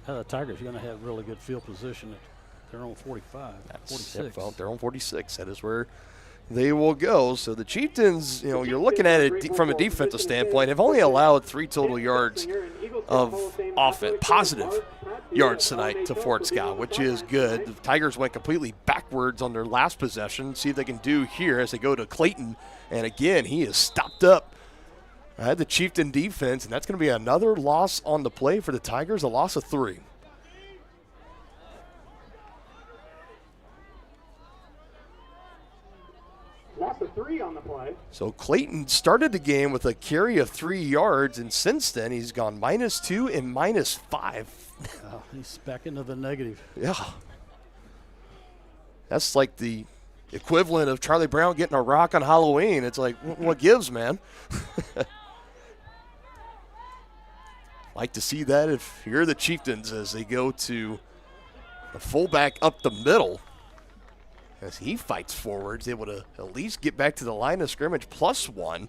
The Tigers are going to have really good field position at their own 45, 46. Well, their own 46. That is where they will go. So the Chieftains, you're looking at it from a defensive standpoint, have only allowed 3 total yards of offense, positive yards tonight to Fort Scott, which is good. The Tigers went completely backwards on their last possession. See if they can do here as they go to Clayton. And again, he is stopped up the Chieftain defense, and that's going to be another loss on the play for the Tigers, a loss of 3. Loss of 3 on the play. So Clayton started the game with a carry of 3 yards, and since then he's gone -2 and -5. Oh, he's back into the negative. Yeah. That's like the equivalent of Charlie Brown getting a rock on Halloween. It's like, what gives, man? Like to see that if you're the Chieftains as they go to the fullback up the middle. As he fights forwards, able to at least get back to the line of scrimmage +1.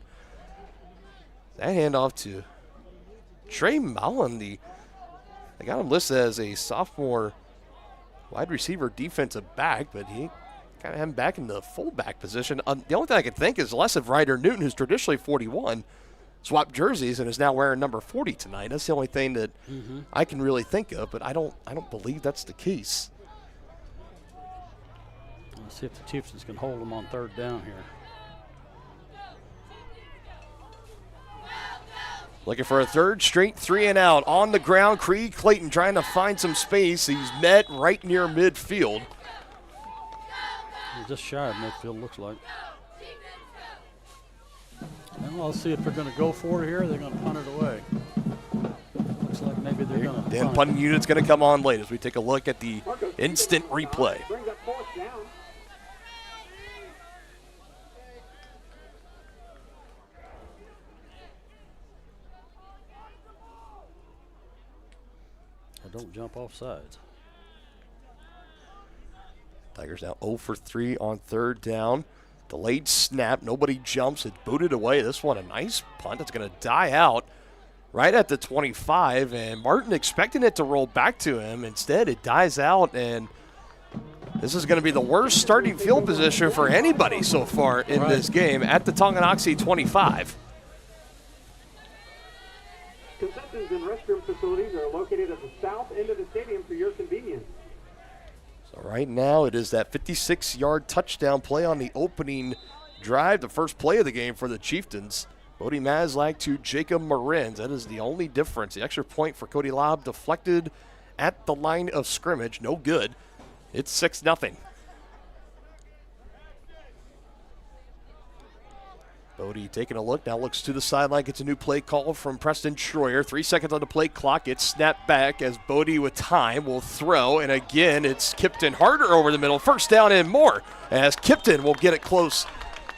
That handoff to Trey Mullen. They got him listed as a sophomore wide receiver defensive back, but he kind of had him back in the fullback position. The only thing I can think is less of Ryder Newton, who's traditionally 41, swapped jerseys and is now wearing number 40 tonight. That's the only thing that I can really think of, but I don't believe that's the case. Let's see if the Chieftains can hold them on 3rd down here. Looking for a 3rd straight 3-and-out on the ground. Creed Clayton trying to find some space. He's met right near midfield. He's just shy of midfield, looks like. And we'll see if they're going to go for it here or they're going to punt it away. Looks like maybe they're going to punt. Punting unit's going to come on late as we take a look at the instant replay. Brings up 4th down. Don't jump off sides. Tigers now 0 for 3 on 3rd down. Delayed snap. Nobody jumps. It's booted away. This one a nice punt. It's going to die out right at the 25. And Martin expecting it to roll back to him. Instead, it dies out. And this is going to be the worst starting field position for anybody so far in this game at the Tonganoxie 25. Concessions and restroom facilities are located at the south end of the stadium for your convenience. So right now it is that 56-yard touchdown play on the opening drive, the first play of the game for the Chieftains. Bodie Maslak to Jacob Marins. That is the only difference. The extra point for Cody Lobb deflected at the line of scrimmage. No good. It's 6-0. Bodie taking a look, now looks to the sideline, gets a new play call from Preston Schroyer. 3 seconds on the play clock, it's snapped back as Bodie with time will throw, and again it's Kipton harder over the middle. 1st down and more as Kipton will get it close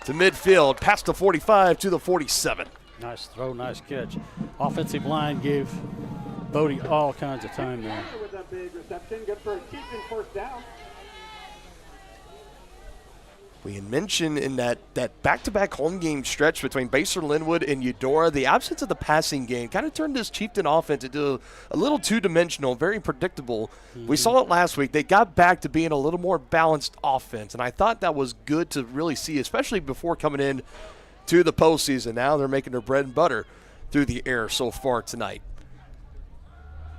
to midfield, past the 45 to the 47. Nice throw, nice catch. Offensive line gave Bodie all kinds of time there. With a big reception, good for a Chieftain 1st down. We had mentioned in that back-to-back home game stretch between Basler Linwood and Eudora, the absence of the passing game kind of turned this Chieftain offense into a little two-dimensional, very predictable. We saw it last week. They got back to being a little more balanced offense, and I thought that was good to really see, especially before coming in to the postseason. Now they're making their bread and butter through the air so far tonight.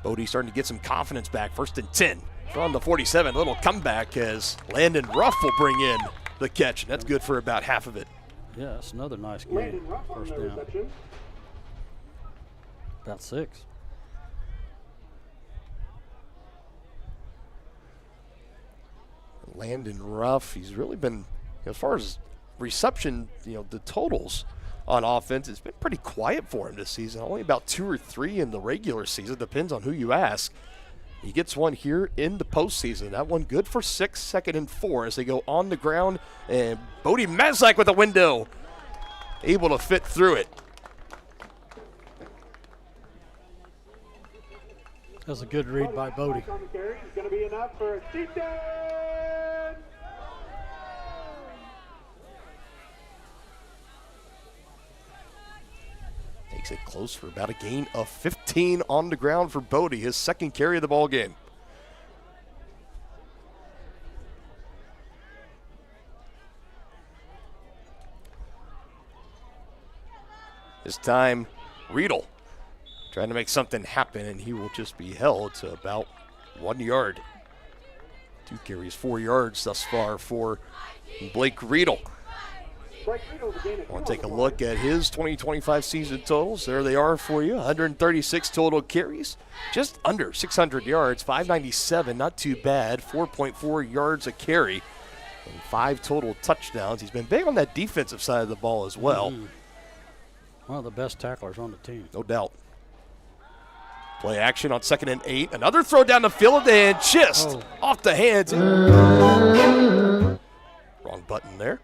Bodie starting to get some confidence back. 1st and 10 from the 47. Little comeback as Landon Ruff will bring in the catch, and that's good for about half of it. Yeah, that's another nice game. 1st down. About 6. Landon Ruff, he's really been, as far as reception, the totals on offense, it's been pretty quiet for him this season. Only about 2 or 3 in the regular season, depends on who you ask. He gets one here in the postseason. That one good for 6, 2nd and 4 as they go on the ground. And Bodie Maslak with a window. able to fit through it. That's a good read by Bodie. Going to be enough for a Chieftains. Takes it close for about a gain of 15 on the ground for Bodie, his second carry of the ball game. This time, Riedel trying to make something happen, and he will just be held to about 1 yard. 2 carries, 4 yards thus far for Blake Riedel. I want to take a look at his 2025 season totals. There they are for you. 136 total carries, just under 600 yards, 597, not too bad, 4.4 yards a carry, and 5 total touchdowns. He's been big on that defensive side of the ball as well. One of the best tacklers on the team. No doubt. Play action on 2nd and 8. Another throw down the field and just off the hands. Wrong button there.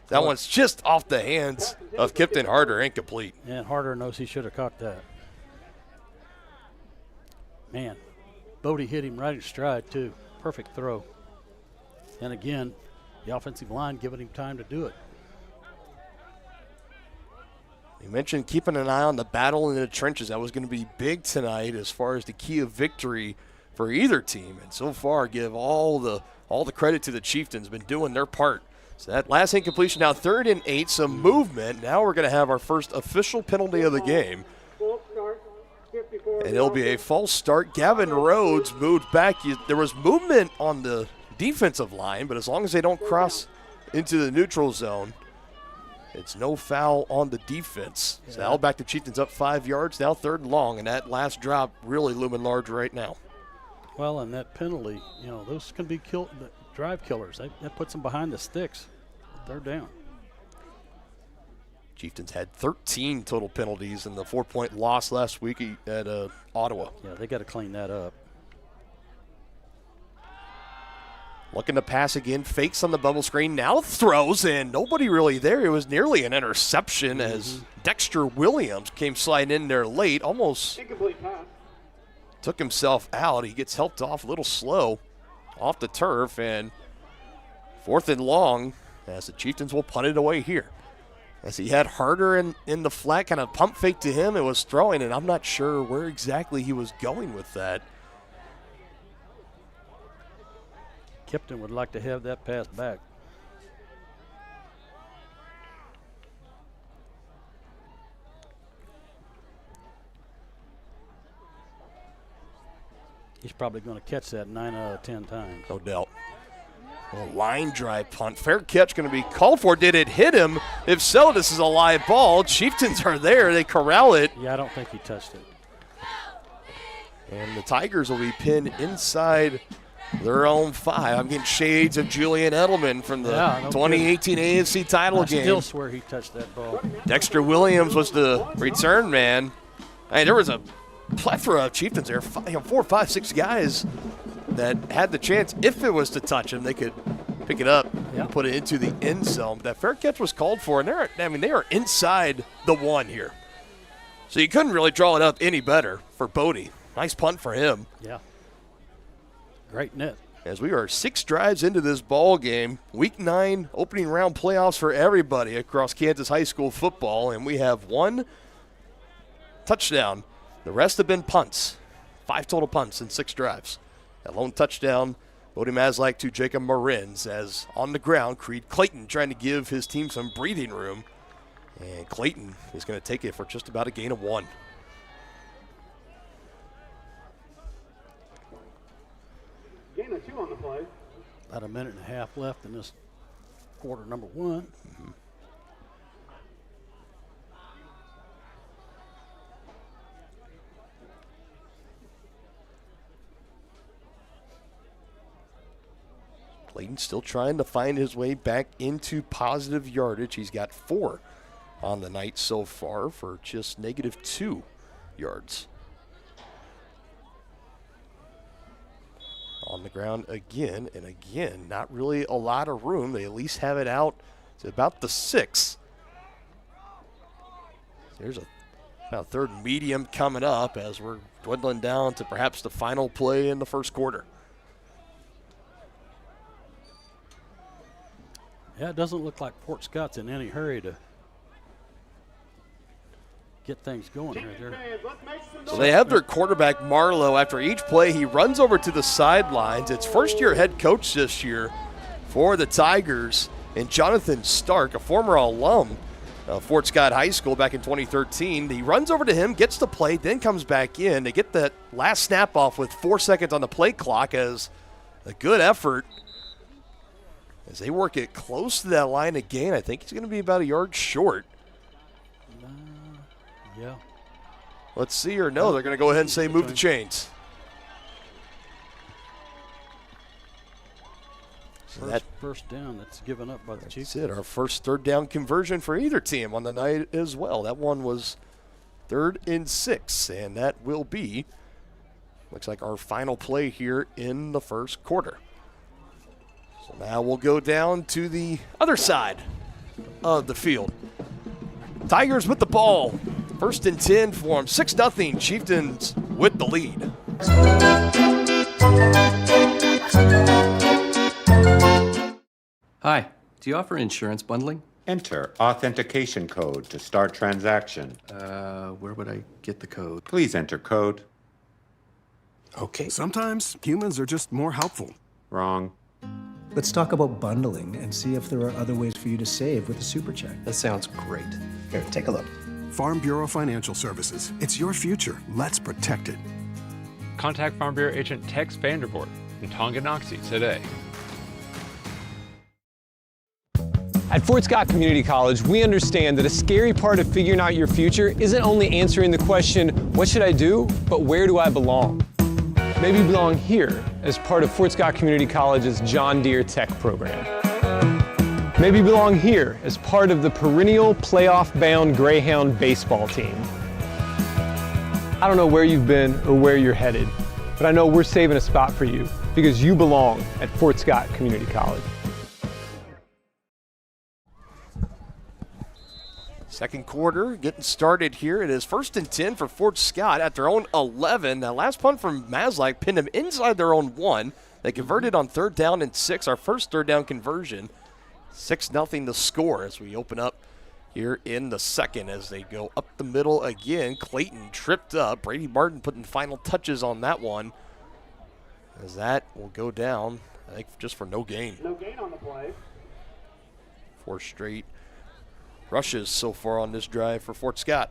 That one's just off the hands of Kipton Harder, incomplete. Yeah, Harder knows he should have caught that. Man, Bodie hit him right in stride, too. Perfect throw. And again, the offensive line giving him time to do it. You mentioned keeping an eye on the battle in the trenches. That was going to be big tonight as far as the key of victory for either team. And so far, give all the credit to the Chieftains. Been doing their part. So that last incompletion, now 3rd and 8, some movement. Now we're going to have our first official penalty of the game. And it'll be a false start. Gavin Rhodes moved back. There was movement on the defensive line, but as long as they don't cross into the neutral zone, it's no foul on the defense. So now back to Chieftains up 5 yards, now 3rd and long, and that last drop really looming large right now. Well, and that penalty, those can be drive killers. That puts them behind the sticks. They're down. Chieftains had 13 total penalties in the 4-point loss last week at Ottawa. Yeah, they got to clean that up. Looking to pass again, fakes on the bubble screen, now throws, and nobody really there. It was nearly an interception as Dexter Williams came sliding in there late, almost took himself out. He gets helped off a little slow off the turf, and 4th and long as the Chieftains will punt it away here. As he had Harder in the flat, kind of pump fake to him, it was throwing, and I'm not sure where exactly he was going with that. Kipton would like to have that pass back. He's probably going to catch that 9 out of 10 times. No doubt. A line drive punt. Fair catch going to be called for. Did it hit him? If so, this is a live ball. Chieftains are there. They corral it. Yeah, I don't think he touched it. And the Tigers will be pinned inside their own 5. I'm getting shades of Julian Edelman from the 2018 AFC title game. I still swear he touched that ball. Dexter Williams was the return man. I mean, there was a plethora of Chieftains there, 4, 5, 6 guys that had the chance. If it was to touch him, they could pick it up and put it into the end zone. But that fair catch was called for, and they are inside the 1 here. So you couldn't really draw it up any better for Bodie. Nice punt for him. Yeah. Great net. As we are 6 drives into this ball game, Week 9 opening round playoffs for everybody across Kansas high school football, and we have 1 touchdown. The rest have been punts. 5 total punts in 6 drives. That lone touchdown, Bodie Maslak to Jacob Marins, as on the ground, Creed Clayton trying to give his team some breathing room, and Clayton is going to take it for just about a gain of 1. Gain of 2 on the play. About a minute and a half left in this quarter number 1. Clayton still trying to find his way back into positive yardage. He's got 4 on the night so far for just -2 yards. On the ground again and again. Not really a lot of room. They at least have it out to about the 6. Here's a third medium coming up as we're dwindling down to perhaps the final play in the first quarter. Yeah, it doesn't look like Fort Scott's in any hurry to get things going right there. So they have their quarterback, Marlowe. After each play, he runs over to the sidelines. It's first-year head coach this year for the Tigers, and Jonathan Stark, a former alum of Fort Scott High School back in 2013. He runs over to him, gets the play, then comes back in. They get that last snap off with 4 seconds on the play clock as a good effort as they work it close to that line again. I think he's going to be about a yard short. Yeah. Let's see or no. They're going to go ahead and say move the chains. So first down that's given up by the Chiefs. That's it. Our first third down conversion for either team on the night as well. That one was 3rd and 6, and that will be, looks like our final play here in the first quarter. So now we'll go down to the other side of the field. Tigers with the ball. 1st and 10 for them. 6-0. Chieftains with the lead. Hi, do you offer insurance bundling? Enter authentication code to start transaction. Where would I get the code? Please enter code. Okay. Sometimes humans are just more helpful. Wrong. Let's talk about bundling and see if there are other ways for you to save with a super check. That sounds great. Here, take a look. Farm Bureau Financial Services. It's your future. Let's protect it. Contact Farm Bureau agent Tex Vandervoort in Tonganoxie today. At Fort Scott Community College, we understand that a scary part of figuring out your future isn't only answering the question, what should I do, but where do I belong? Maybe you belong here as part of Fort Scott Community College's John Deere Tech program. Maybe you belong here as part of the perennial playoff-bound Greyhound baseball team. I don't know where you've been or where you're headed, but I know we're saving a spot for you because you belong at Fort Scott Community College. Second quarter getting started here. It is 1st and 10 for Fort Scott at their own 11. That last punt from Maslak pinned them inside their own 1. They converted on 3rd down and 6, our first 3rd down conversion. 6-0 the score as we open up here in the second as they go up the middle again. Clayton tripped up. Brady Martin putting final touches on that one as that will go down, I think, just for no gain. No gain on the play. 4 straight rushes so far on this drive for Fort Scott.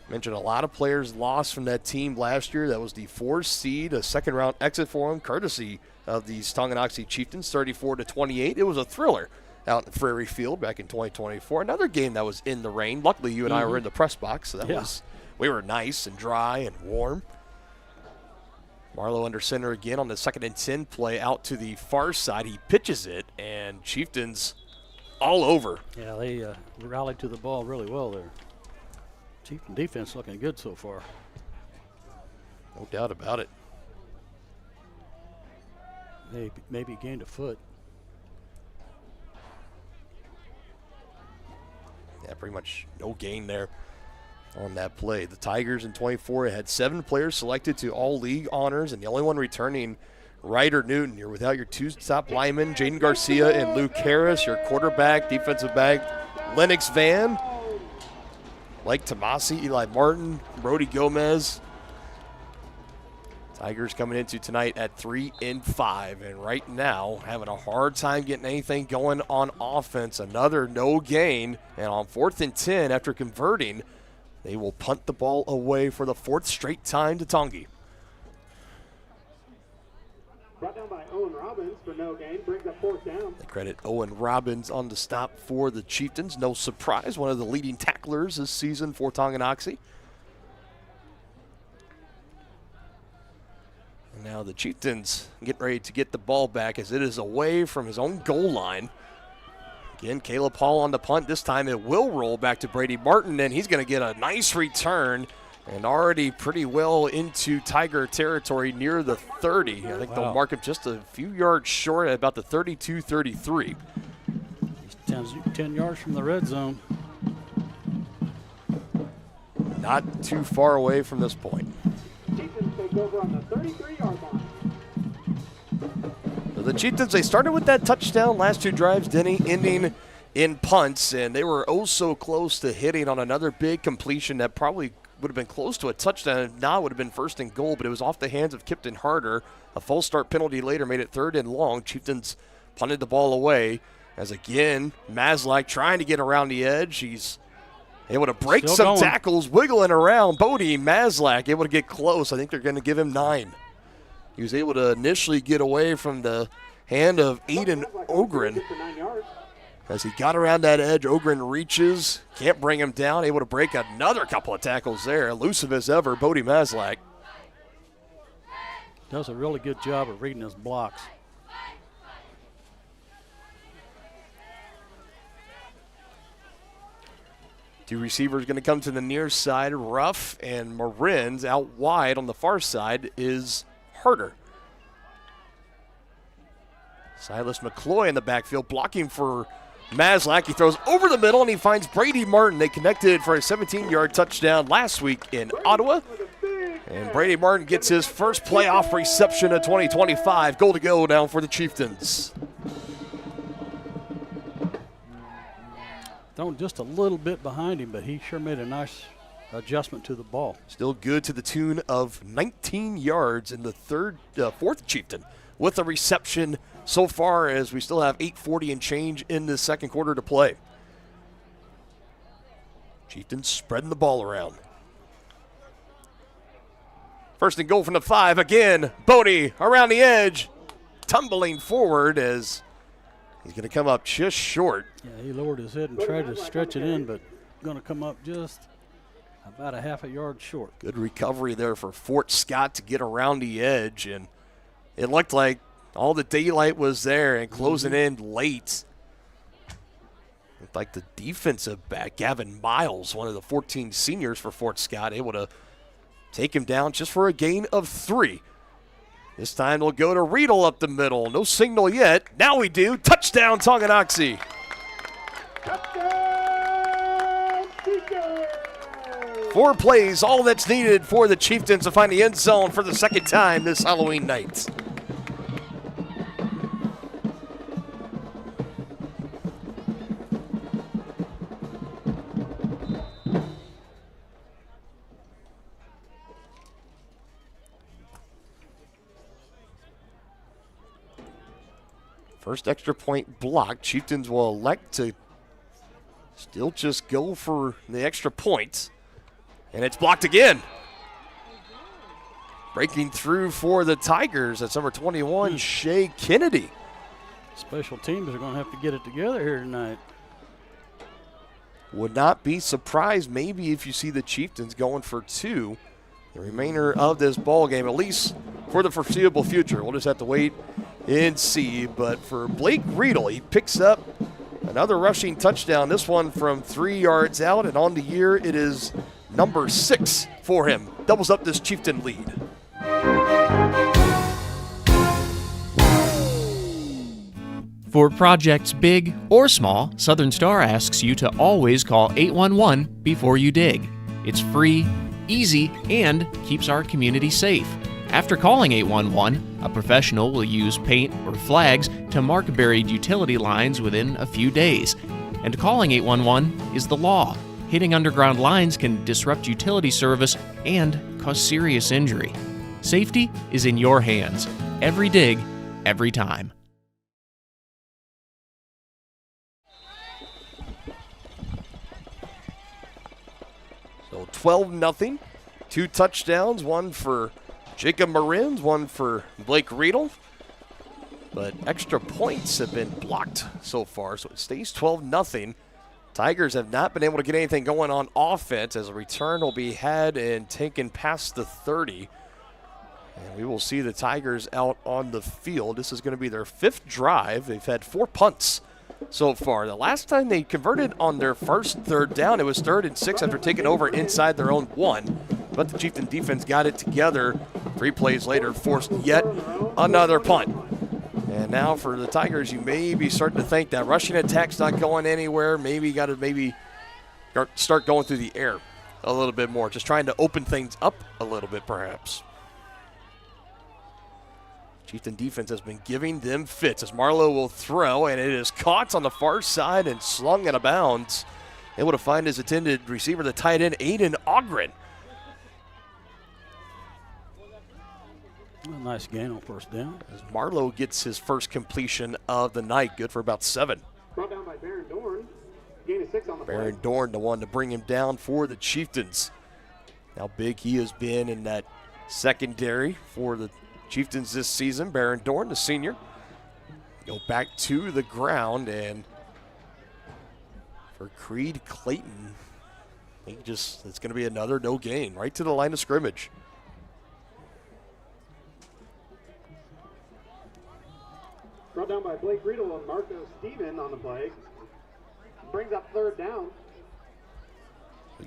Mentioned a lot of players lost from that team last year. That was the 4th seed, a second-round exit for them, courtesy of these Tonganoxie Chieftains, 34-28. It was a thriller out in Prairie Field back in 2024. Another game that was in the rain. Luckily, you and I were in the press box, so we were nice and dry and warm. Marlowe under center again on the 2nd and 10 play out to the far side. He pitches it, and Chieftains all over. Yeah, they rallied to the ball really well there. Chieftain defense looking good so far. No doubt about it. They maybe gained a foot. Yeah, pretty much no gain there on that play. The Tigers in 24 had 7 players selected to all-league honors, and the only one returning, Ryder Newton. You're without your 2 top linemen, Jaden Garcia and Luke Harris, your quarterback, defensive back, Lennox Van, Mike Tomasi, Eli Martin, Brody Gomez. Tigers coming into tonight at 3-5, and right now having a hard time getting anything going on offense. Another no gain, and on 4th and 10 after converting, they will punt the ball away for the 4th straight time to Tongi. Brought down by Owen Robbins for no gain, brings up 4th down. They credit Owen Robbins on the stop for the Chieftains. No surprise, one of the leading tacklers this season for Tonganoxie. And now the Chieftains getting ready to get the ball back as it is away from his own goal line. Again, Caleb Hall on the punt. This time it will roll back to Brady Martin, and he's going to get a nice return and already pretty well into Tiger territory near the 30. I think they'll mark him just a few yards short at about the 32-33. He's 10 yards from the red zone. not too far away from this point. Chieftains take over on the 33-yard line. So the Chieftains, they started with that touchdown last two drives, ending in punts, and they were oh so close to hitting on another big completion that probably would have been close to a touchdown. If not, would have been first and goal, but it was off the hands of Kipton Harder. A false start penalty later made it 3rd and long. Chieftains punted the ball away as, again, Maslak trying to get around the edge. He's able to break Still some going. tackles, wiggling around. Bodie Maslak able to get close. I think they're going to give him 9. He was able to initially get away from the hand of Aiden Ogren. As he got around that edge, Ogren reaches, can't bring him down, able to break another couple of tackles there. Elusive as ever, Bodie Maslak. Does a really good job of reading his blocks. Two receivers going to come to the near side. Ruff and Marin's out wide on the far side is Harder. Silas McCloy in the backfield blocking for Maslak. He throws over the middle and he finds Brady Martin. They connected for a 17-yard touchdown last week in Ottawa. And Brady Martin gets his first playoff reception of 2025. Goal to go now for the Chieftains. Thrown just a little bit behind him, but he sure made a nice adjustment to the ball. Still good to the tune of 19 yards in the fourth Chieftain with a reception so far, as we still have 8:40 and change in the second quarter to play. Chieftains spreading the ball around. First and goal from the 5 again. Bodie around the edge, tumbling forward as he's going to come up just short. Yeah, he lowered his head and tried to stretch it in, but going to come up just about a half a yard short. Good recovery there for Fort Scott to get around the edge, and it looked like all the daylight was there and closing in late. Looked like the defensive back, Gavin Miles, one of the 14 seniors for Fort Scott, able to take him down just for a gain of 3. This time they'll go to Riedel up the middle. No signal yet. Now we do. Touchdown, Tonganoxie. Touchdown, Chieftains! 4 plays, all that's needed for the Chieftains to find the end zone for the second time this Halloween night. First extra point blocked. Chieftains will elect to still just go for the extra point. And it's blocked again. Breaking through for the Tigers. That's number 21, Shea Kennedy. Special teams are going to have to get it together here tonight. Would not be surprised maybe if you see the Chieftains going for 2 the remainder of this ball game, at least for the foreseeable future. We'll just have to wait and see. But for Blake Riedel, he picks up another rushing touchdown, this one from 3 yards out, and on the year it is number 6 for him. Doubles up this Chieftain lead. For projects big or small, Southern Star asks you to always call 811 before you dig. It's free, easy, and keeps our community safe. After calling 811, a professional will use paint or flags to mark buried utility lines within a few days. And calling 811 is the law. Hitting underground lines can disrupt utility service and cause serious injury. Safety is in your hands. Every dig, every time. So 12-0, 2 touchdowns, one for Jacob Marins, one for Blake Riedel. But extra points have been blocked so far, so it stays 12-0. Tigers have not been able to get anything going on offense, as a return will be had and taken past the 30. And we will see the Tigers out on the field. This is going to be their 5th drive. They've had 4 punts so far. The last time they converted on their first 3rd down, it was 3rd and 6 after taking over inside their own 1. But the Chieftain defense got it together. 3 plays later, forced yet another punt. And now for the Tigers, you may be starting to think that rushing attack's not going anywhere. Maybe got to start going through the air a little bit more, just trying to open things up a little bit perhaps. Chieftain defense has been giving them fits as Marlowe will throw, and it is caught on the far side and slung out of bounds. Able to find his intended receiver, the tight end, Aiden Ogren. A nice gain on first down. As Marlowe gets his first completion of the night, good for about 7. Brought down by Baron Dorn. Gain of 6 on the play. Baron Dorn, the one to bring him down for the Chieftains. How big he has been in that secondary for the Chieftains this season. Baron Dorn, the senior, go back to the ground, and for Creed Clayton, it's going to be another no gain right to the line of scrimmage. Brought down by Blake Riedel and Marco Steven on the play. Brings up 3rd down.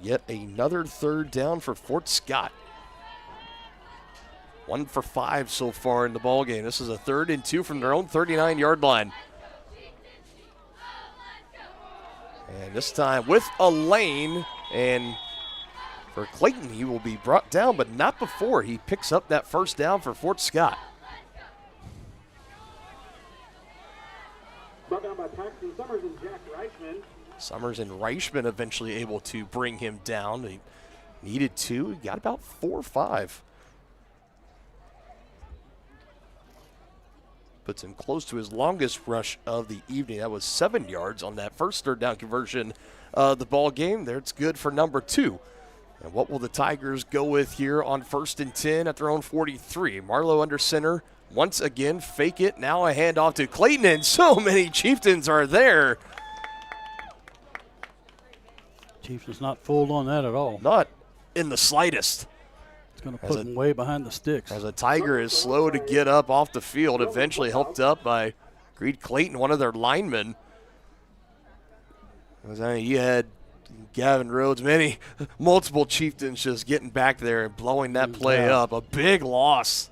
Yet another 3rd down for Fort Scott. 1 for 5 so far in the ball game. This is a 3rd and 2 from their own 39-yard line. And this time with a lane, and for Clayton, he will be brought down, but not before he picks up that 1st down for Fort Scott. Brought down by Paxton Summers and Jack Reichman. Summers and Reichman eventually able to bring him down. He needed 2. He got about 4 or 5. Puts him close to his longest rush of the evening. That was 7 yards on that first 3rd down conversion of the ball game. There, it's good for number 2. And what will the Tigers go with here on 1st and 10 at their own 43? Marlowe under center. Once again, fake it. Now a handoff to Clayton, and so many Chieftains are there. Chieftains not fooled on that at all. Not in the slightest. It's going to put him way behind the sticks. As a Tiger is slow to get up off the field, eventually helped up by Creed Clayton, one of their linemen. He had Gavin Rhodes, multiple Chieftains just getting back there and blowing that play up. A big loss.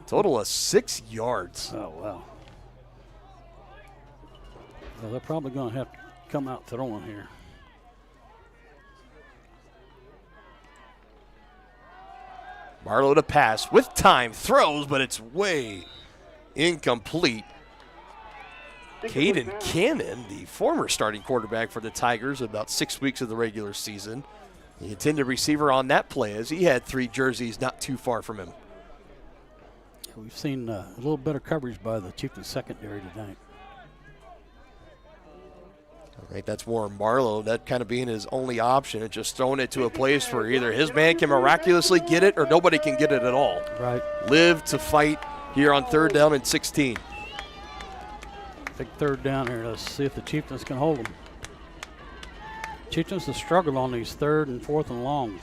Total of 6 yards. Oh, wow. Well, they're probably going to have to come out throwing here. Marlowe to pass with time, throws, but it's way incomplete. Caden Cannon, the former starting quarterback for the Tigers, about 6 weeks of the regular season. The intended receiver on that play, as he had 3 jerseys not too far from him. We've seen a little better coverage by the Chieftains secondary tonight. All right, that's more Marlowe, that kind of being his only option, and just throwing it to a place where either his man can miraculously get it or nobody can get it at all. Right. Live to fight here on 3rd down and 16. Big 3rd down here. Let's see if the Chieftains can hold them. Chieftains have struggled on these 3rd and 4th and longs.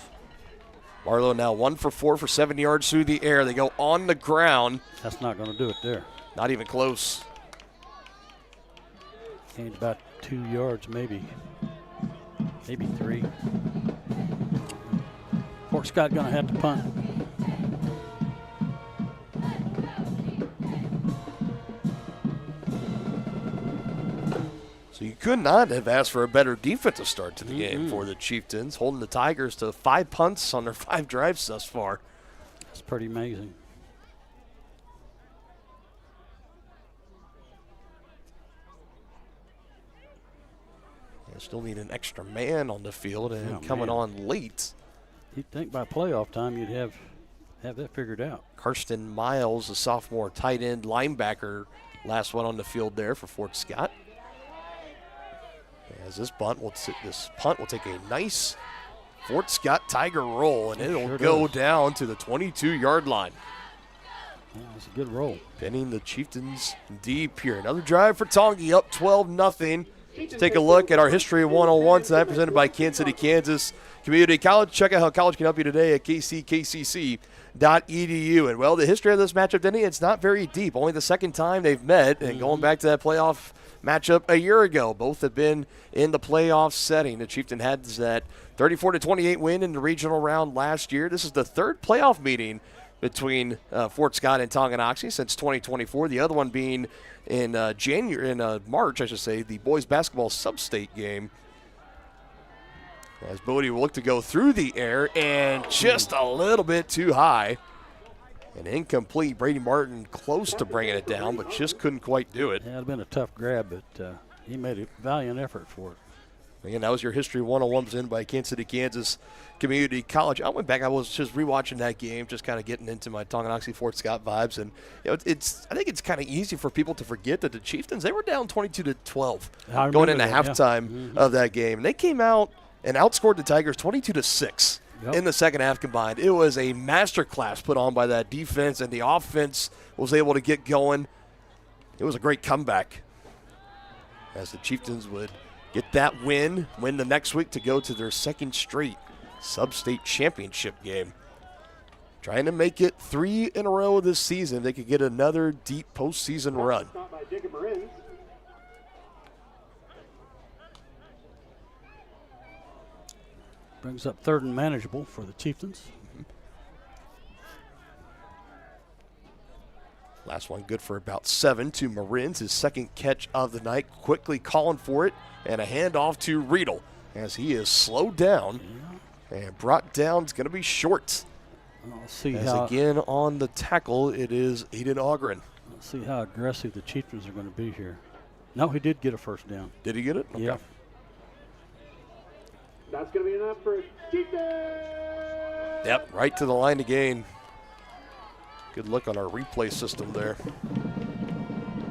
Marlowe now 1 for 4 for 7 yards through the air. They go on the ground. That's not going to do it there. Not even close. Gained about 2 yards, maybe 3. Fort Scott going to have to punt. So you could not have asked for a better defensive start to the game for the Chieftains, holding the Tigers to 5 punts on their 5 drives thus far. That's pretty amazing. They still need an extra man on the field, and coming on late. You'd think by playoff time you'd have that figured out. Karsten Miles, a sophomore tight end linebacker, last one on the field there for Fort Scott. As this punt will take a nice Fort Scott Tiger roll, and it'll go down to the 22-yard line. Yeah, that's a good roll. Pinning the Chieftains deep here. Another drive for Tongi, up 12-0. Let's take a look at our History 101 tonight, presented by Kansas City, Kansas Community College. Check out how college can help you today at kckcc.edu. And, well, the history of this matchup, Denny, it's not very deep. Only the second time they've met, and going back to that playoff matchup a year ago. Both have been in the playoff setting. The Chieftain had that 34-28 win in the regional round last year. This is the 3rd playoff meeting between Fort Scott and Tonganoxie since 2024. The other one being in March, I should say, the boys basketball sub-state game. As Bodie will look to go through the air and just a little bit too high. An incomplete. Brady Martin close to bringing it down, but just couldn't quite do it. Yeah, it would have been a tough grab, but he made a valiant effort for it. Again, that was your History 101 presented by Kansas City, Kansas Community College. I went back. I was just rewatching that game, just kind of getting into my Tonganoxie Fort Scott vibes. And I think it's kind of easy for people to forget that the Chieftains, they were down 22-12 going into halftime of that game. And they came out and outscored the Tigers 22-6 in the second half combined. It was a masterclass put on by that defense, and the offense was able to get going. It was a great comeback as the Chieftains would get that win the next week to go to their second straight sub-state championship game. Trying to make it 3 in a row this season. They could get another deep postseason run. Brings up 3rd and manageable for the Chieftains. Last one good for about 7 to Marin's, his second catch of the night. Quickly calling for it, and a handoff to Riedel as he is slowed down and brought down. It's going to be short. Again on the tackle, it is Aiden Ogren. Let's see how aggressive the Chieftains are going to be here. No, he did get a first down. Did he get it? Okay. Yeah. That's going to be enough for Chieftains. Yep, right to the line to gain. Good look on our replay system there.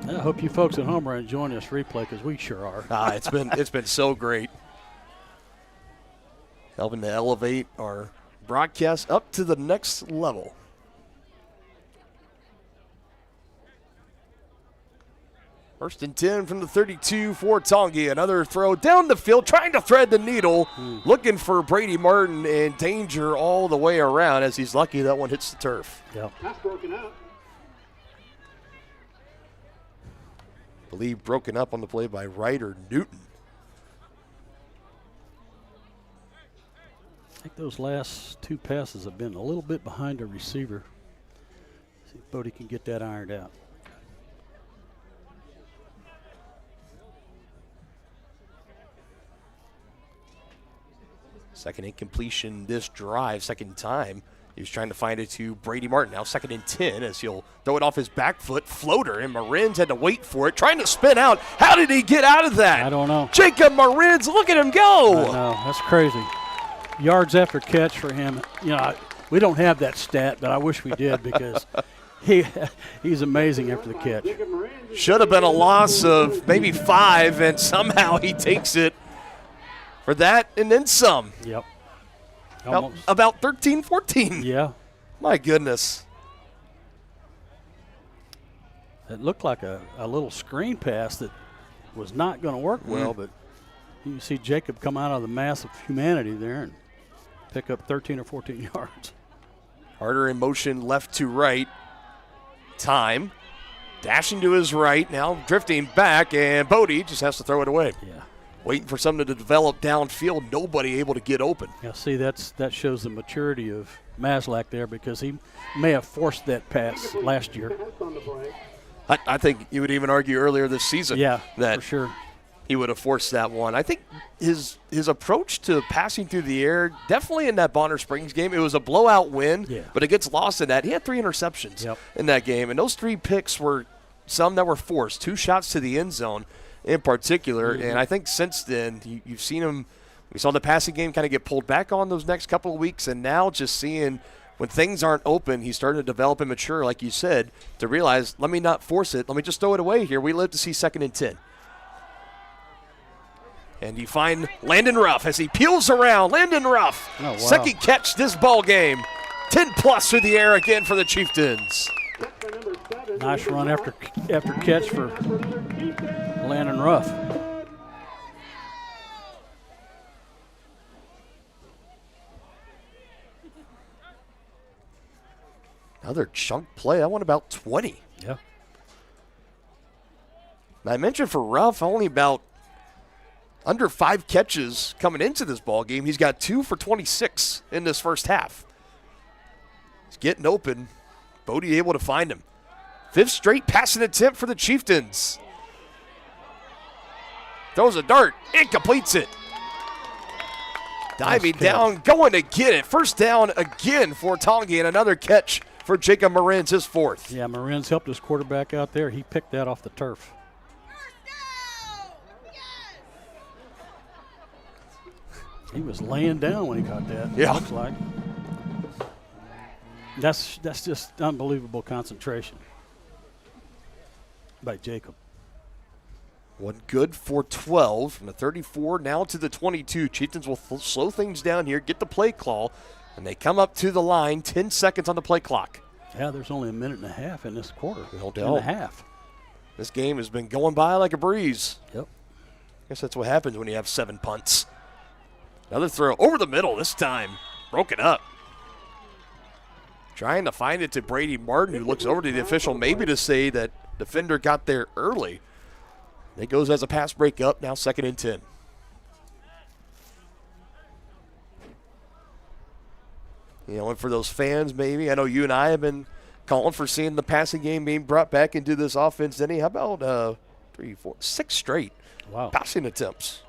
I hope you folks at home are enjoying this replay because we sure are. It's been so great. Helping to elevate our broadcast up to the next level. First and 10 from the 32 for Tongi. Another throw down the field, trying to thread the needle. Looking for Brady Martin in danger all the way around as he's lucky that one hits the turf. Yep. That's broken up. Believe broken up on the play by Ryder Newton. I think those last 2 passes have been a little bit behind the receiver. See if Bodie can get that ironed out. Second incompletion this drive, second time. He was trying to find it to Brady Martin. Now 2nd and 10 as he'll throw it off his back foot. Floater, and Marin's had to wait for it, trying to spin out. How did he get out of that? I don't know. Jacob Marin's, look at him go. I know, that's crazy. Yards after catch for him. You know, we don't have that stat, but I wish we did because he's amazing after the catch. Should have been a loss of maybe 5, and somehow he takes it for that and then some. Yep. About 13, 14. Yeah. My goodness. It looked like a little screen pass that was not going to work well, but you see Jacob come out of the mass of humanity there and pick up 13 or 14 yards. Harder in motion left to right. Time. Dashing to his right, now drifting back, and Bodie just has to throw it away. Yeah. Waiting for something to develop downfield, nobody able to get open. Yeah, see, that shows the maturity of Maslak there because he may have forced that pass last year. I think you would even argue earlier this season that for sure he would have forced that one. I think his approach to passing through the air, definitely in that Bonner Springs game, it was a blowout win, but it gets lost in that. He had 3 interceptions in that game, and those 3 picks were some that were forced, 2 shots to the end zone in particular, and I think since then you've seen him. We saw the passing game kind of get pulled back on those next couple of weeks, and now just seeing when things aren't open, he's starting to develop and mature, like you said, to realize, let me not force it, let me just throw it away here. We live to see 2nd and 10. And you find Landon Ruff as he peels around. Landon Ruff, second catch this ball game. 10+ through the air again for the Chieftains. Nice run after catch for Landon Ruff. Another chunk play. I want about 20. Yeah. I mentioned for Ruff, only about under 5 catches coming into this ball game. He's got 2 for 26 in this first half. He's getting open. Bodie able to find him. 5th straight passing attempt for the Chieftains. Throws a dart and completes it. Diving down, going to get it. First down again for Tongi, and another catch for Jacob Marins, his fourth. Yeah, Marins helped his quarterback out there. He picked that off the turf. He was laying down when he got that. Yeah. Looks like. That's just unbelievable concentration by Jacob. One good for 12 from the 34 now to the 22. Chieftains will slow things down here, get the play call, and they come up to the line. 10 seconds on the play clock. Yeah, there's only a minute and a half in this quarter. No doubt. And a half. This game has been going by like a breeze. Yep. I guess that's what happens when you have 7 punts. Another throw over the middle this time. Broken up. Trying to find it to Brady Martin, who looks over to the official maybe to say that defender got there early. It goes as a pass breakup, now 2nd and 10. You know, and for those fans maybe, I know you and I have been calling for seeing the passing game being brought back into this offense. Denny, how about 3, 4, 6 straight passing attempts?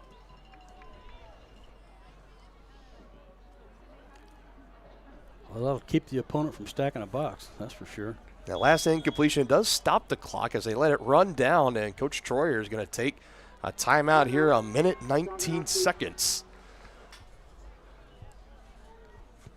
Well, that'll keep the opponent from stacking a box, that's for sure. That last incompletion does stop the clock as they let it run down, and Coach Troyer is going to take a timeout here, 1:19 seconds.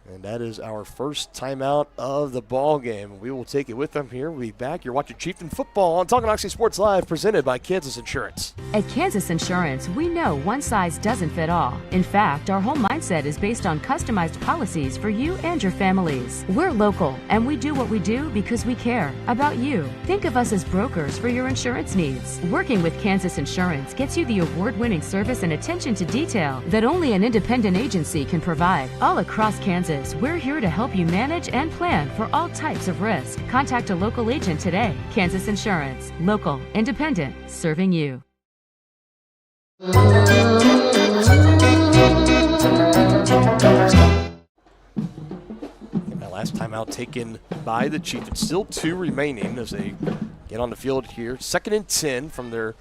And that is our first timeout of the ball game. We will take it with them here. We'll be back. You're watching Chieftain Football on Tonganoxie Sports Live, presented by Kansas Insurance. At Kansas Insurance, we know one size doesn't fit all. In fact, our whole mindset is based on customized policies for you and your families. We're local, and we do what we do because we care about you. Think of us as brokers for your insurance needs. Working with Kansas Insurance gets you the award-winning service and attention to detail that only an independent agency can provide. All across Kansas, we're here to help you manage and plan for all types of risk. Contact a local agent today. Kansas Insurance. Local, independent, serving you. That last timeout taken by the Chiefs. Still 2 remaining as they get on the field here. 2nd and 10 from the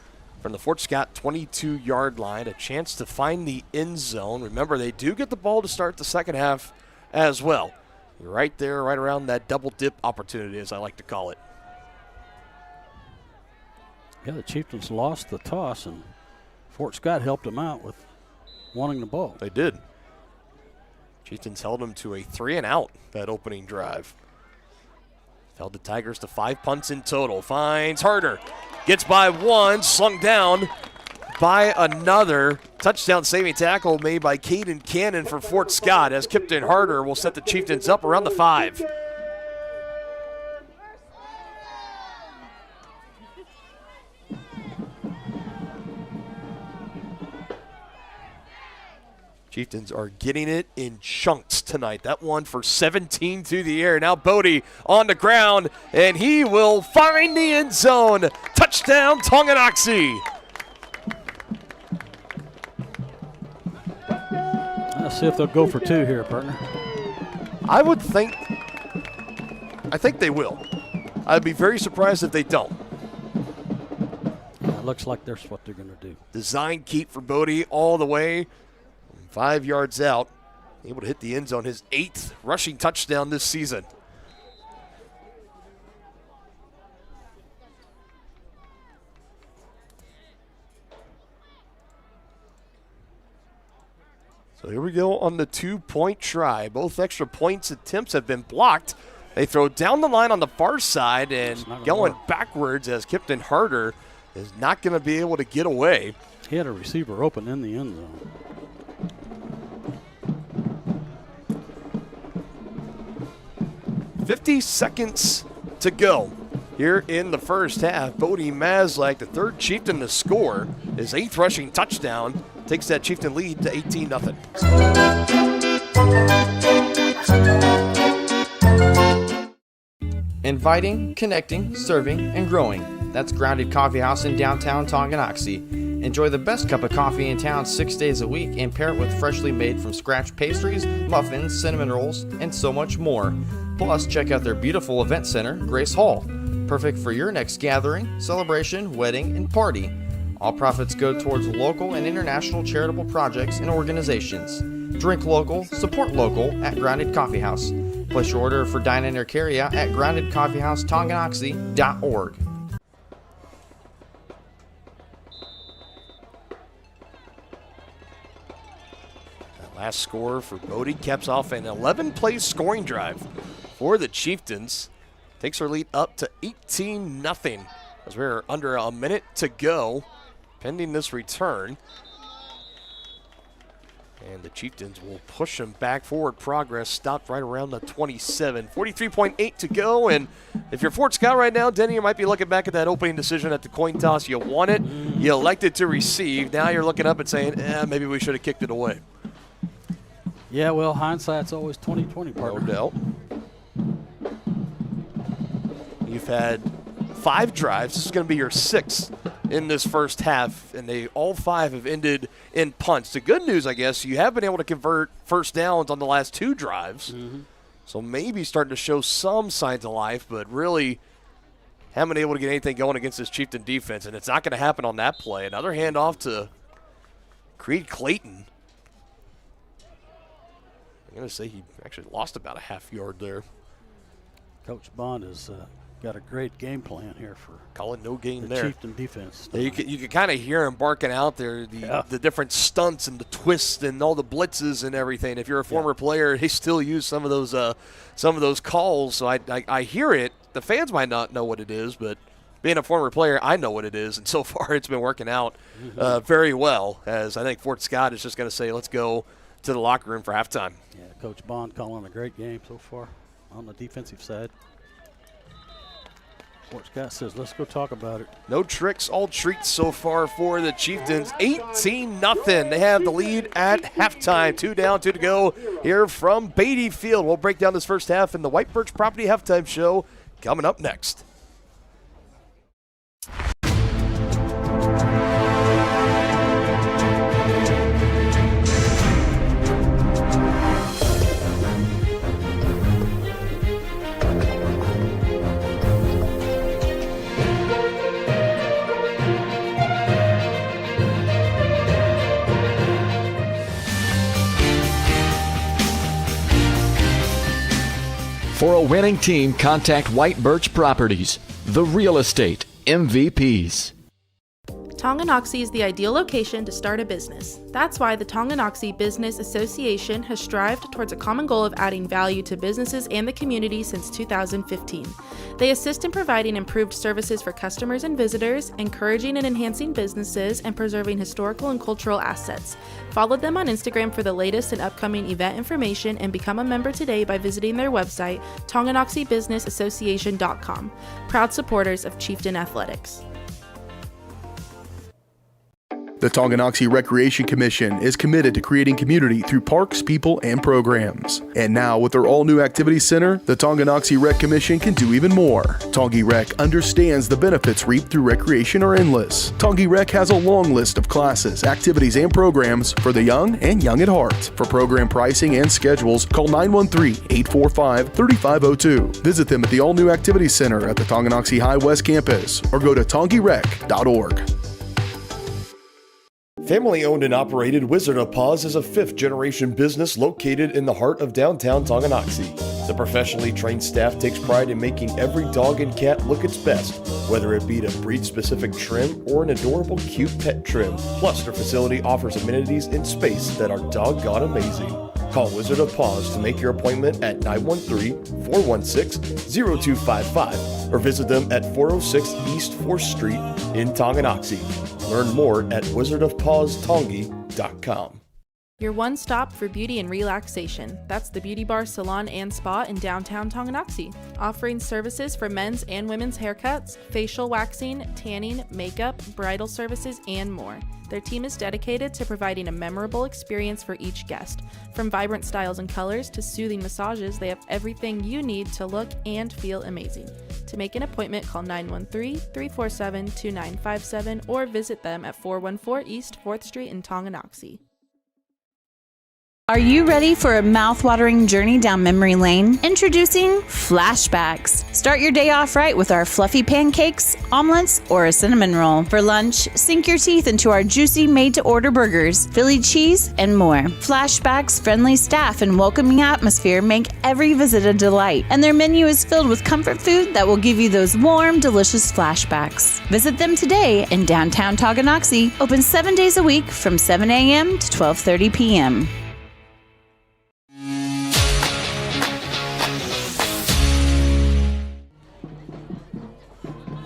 Fort Scott 22-yard line. A chance to find the end zone. Remember, they do get the ball to start the second half as well. You're right there, right around that double dip opportunity, as I like to call it. Yeah, the Chieftains lost the toss, and Fort Scott helped them out with wanting the ball. They did. Chieftains held them to a 3-and-out that opening drive. Held the Tigers to 5 punts in total. Finds Harder. Gets by one, slung down by another. Touchdown saving tackle made by Caden Cannon for Fort Scott as Kipton Harder will set the Chieftains up around the 5. Chieftains are getting it in chunks tonight. That one for 17 through the air. Now Bodie on the ground, and he will find the end zone. Touchdown, Tonganoxie. Let's see if they'll go for 2 here, partner. I think they will. I'd be very surprised if they don't. Yeah, it looks like that's what they're going to do. Design keep for Bodie all the way. 5 yards out. Able to hit the end zone. His 8th rushing touchdown this season. So here we go on the 2-point try. Both extra points attempts have been blocked. They throw down the line on the far side and going backwards as Kipton Harder is not going to be able to get away. He had a receiver open in the end zone. .50 seconds to go here in the first half. Bodie Maslak, the 3rd Chieftain to score, his 8th rushing touchdown, takes that Chieftain lead to 18-0. Inviting, connecting, serving, and growing. That's Grounded Coffee House in downtown Tonganoxie. Enjoy the best cup of coffee in town 6 days a week and pair it with freshly made from scratch pastries, muffins, cinnamon rolls, and so much more. Plus, check out their beautiful event center, Grace Hall. Perfect for your next gathering, celebration, wedding, and party. All profits go towards local and international charitable projects and organizations. Drink local, support local at Grounded Coffee House. Place your order for dine-in or carry-out at groundedcoffeehouse.tonganoxie.org. That last score for Bodie caps off an 11-play scoring drive for the Chieftains. Takes their lead up to 18-0 as we're under a minute to go pending this return. And the Chieftains will push them back forward. Progress stopped right around the 27. 43.8 to go. And if you're Fort Scott right now, Denny, you might be looking back at that opening decision at the coin toss. You won it. You elected to receive. Now you're looking up and saying, maybe we should have kicked it away. Yeah, well, hindsight's always 20/20, partner. No doubt. You've had 5 drives. This is going to be your 6th in this first half, and all 5 have ended in punts. The good news, I guess, you have been able to convert first downs on the last 2 drives, so maybe starting to show some signs of life, but really haven't been able to get anything going against this Chieftain defense, and it's not going to happen on that play. Another handoff to Creed Clayton. I'm going to say he actually lost about a half yard there. Coach Bond has got a great game plan here for calling no gain the there. Chieftain defense. Yeah, you can kind of hear him barking out there, the different stunts and the twists and all the blitzes and everything. If you're a former player, they still use some of those calls. So I hear it. The fans might not know what it is, but being a former player, I know what it is. And so far, it's been working out very well. As I think Fort Scott is just going to say, let's go to the locker room for halftime. Yeah, Coach Bond calling a great game so far on the defensive side. Fort Scott says, let's go talk about it. No tricks, all treats so far for the Chieftains. 18-0. They have the lead at halftime. 2 down, 2 to go here from Beatty Field. We'll break down this first half in the White Birch Property Halftime Show coming up next. For a winning team, contact White Birch Properties, the real estate MVPs. Tonganoxie is the ideal location to start a business. That's why the Tonganoxie Business Association has strived towards a common goal of adding value to businesses and the community since 2015. They assist in providing improved services for customers and visitors, encouraging and enhancing businesses, and preserving historical and cultural assets. Follow them on Instagram for the latest and upcoming event information and become a member today by visiting their website, TonganoxieBusinessAssociation.com. Proud supporters of Chieftain Athletics. The Tonganoxie Recreation Commission is committed to creating community through parks, people, and programs. And now, with their all-new activity center, the Tonganoxie Rec Commission can do even more. Tongi Rec understands the benefits reaped through recreation are endless. Tongi Rec has a long list of classes, activities, and programs for the young and young at heart. For program pricing and schedules, call 913-845-3502. Visit them at the all-new activity center at the Tonganoxie High West Campus or go to tongirec.org. Family-owned and operated Wizard of Paws is a 5th-generation business located in the heart of downtown Tonganoxie. The professionally trained staff takes pride in making every dog and cat look its best, whether it be to breed-specific trim or an adorable cute pet trim. Plus, their facility offers amenities in space that are doggone amazing. Call Wizard of Paws to make your appointment at 913-416-0255 or visit them at 406 East 4th Street in Tonganoxie. Learn more at wizardofpawstongi.com. Your one stop for beauty and relaxation. That's the Beauty Bar Salon and Spa in downtown Tonganoxie, offering services for men's and women's haircuts, facial waxing, tanning, makeup, bridal services, and more. Their team is dedicated to providing a memorable experience for each guest. From vibrant styles and colors to soothing massages, they have everything you need to look and feel amazing. To make an appointment, call 913-347-2957 or visit them at 414 East 4th Street in Tonganoxie. Are you ready for a mouth-watering journey down memory lane? Introducing Flashbacks. Start your day off right with our fluffy pancakes, omelets, or a cinnamon roll. For lunch, sink your teeth into our juicy made-to-order burgers, Philly cheese, and more. Flashbacks' friendly staff and welcoming atmosphere make every visit a delight, and their menu is filled with comfort food that will give you those warm, delicious flashbacks. Visit them today in downtown Tonganoxie, open 7 days a week from 7 a.m. to 12:30 p.m.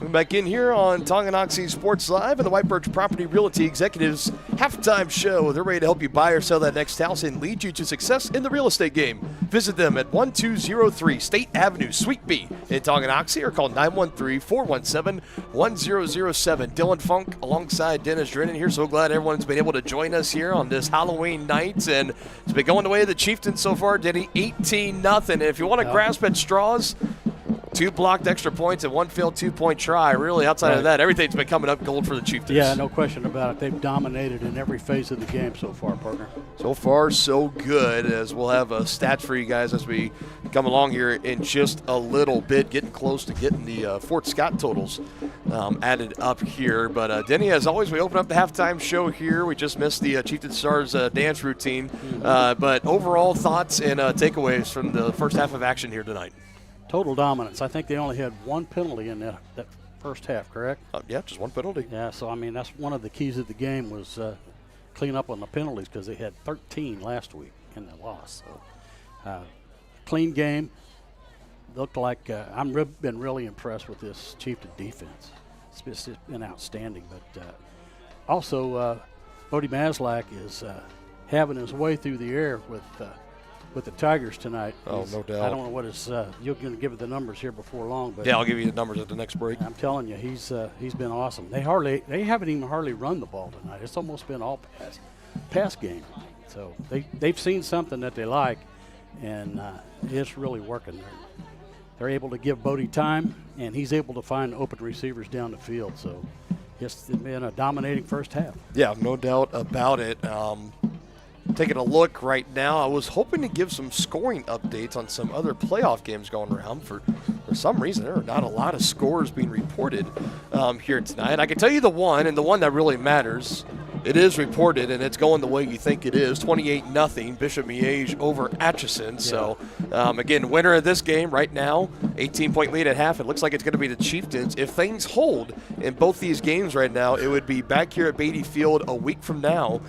Back in here on Tonganoxie Sports Live and the White Birch Property Realty Executives Halftime Show. They're ready to help you buy or sell that next house and lead you to success in the real estate game. Visit them at 1203 State Avenue, Suite B in Tonganoxie, or call 913-417-1007. Dylan Funk alongside Dennis Drennan here. So glad everyone's been able to join us here on this Halloween night. And it's been going the way of the Chieftains so far, Denny, 18-0. If you want to grasp at straws, 2 blocked extra points and 1 failed 2-point try. Really, outside of that, everything's been coming up gold for the Chieftains. Yeah, no question about it. They've dominated in every phase of the game so far, partner. So far, so good, as we'll have stats for you guys as we come along here in just a little bit, getting close to getting the Fort Scott totals added up here. But, Denny, as always, we open up the halftime show here. We just missed the Chieftain Stars dance routine. But overall thoughts and takeaways from the first half of action here tonight. Total dominance. I think they only had 1 penalty in that first half, correct? Yeah, just 1 penalty. Yeah, so, I mean, that's one of the keys of the game was clean up on the penalties because they had 13 last week in the loss. So, clean game. Looked like I've been really impressed with this Chieftain defense. It's been outstanding. But also, Bodie Maslach is having his way through the air with the Tigers tonight. Oh, no doubt. I don't know what his you're going to give it the numbers here before long, but yeah, I'll give you the numbers at the next break. I'm telling you, he's been awesome. They haven't even hardly run the ball tonight. It's almost been all pass game. So they've seen something that they like, and it's really working. They're able to give Bodie time, and he's able to find open receivers down the field. So it's been a dominating first half. Yeah, no doubt about it. Taking a look right now, I was hoping to give some scoring updates on some other playoff games going around. For some reason, there are not a lot of scores being reported here tonight. I can tell you the one that really matters. It is reported, and it's going the way you think it is. 28-0, Bishop Miege over Atchison. Yeah. So, again, winner of this game right now, 18-point lead at half. It looks like it's going to be the Chieftains. If things hold in both these games right now, it would be back here at Beatty Field a week from now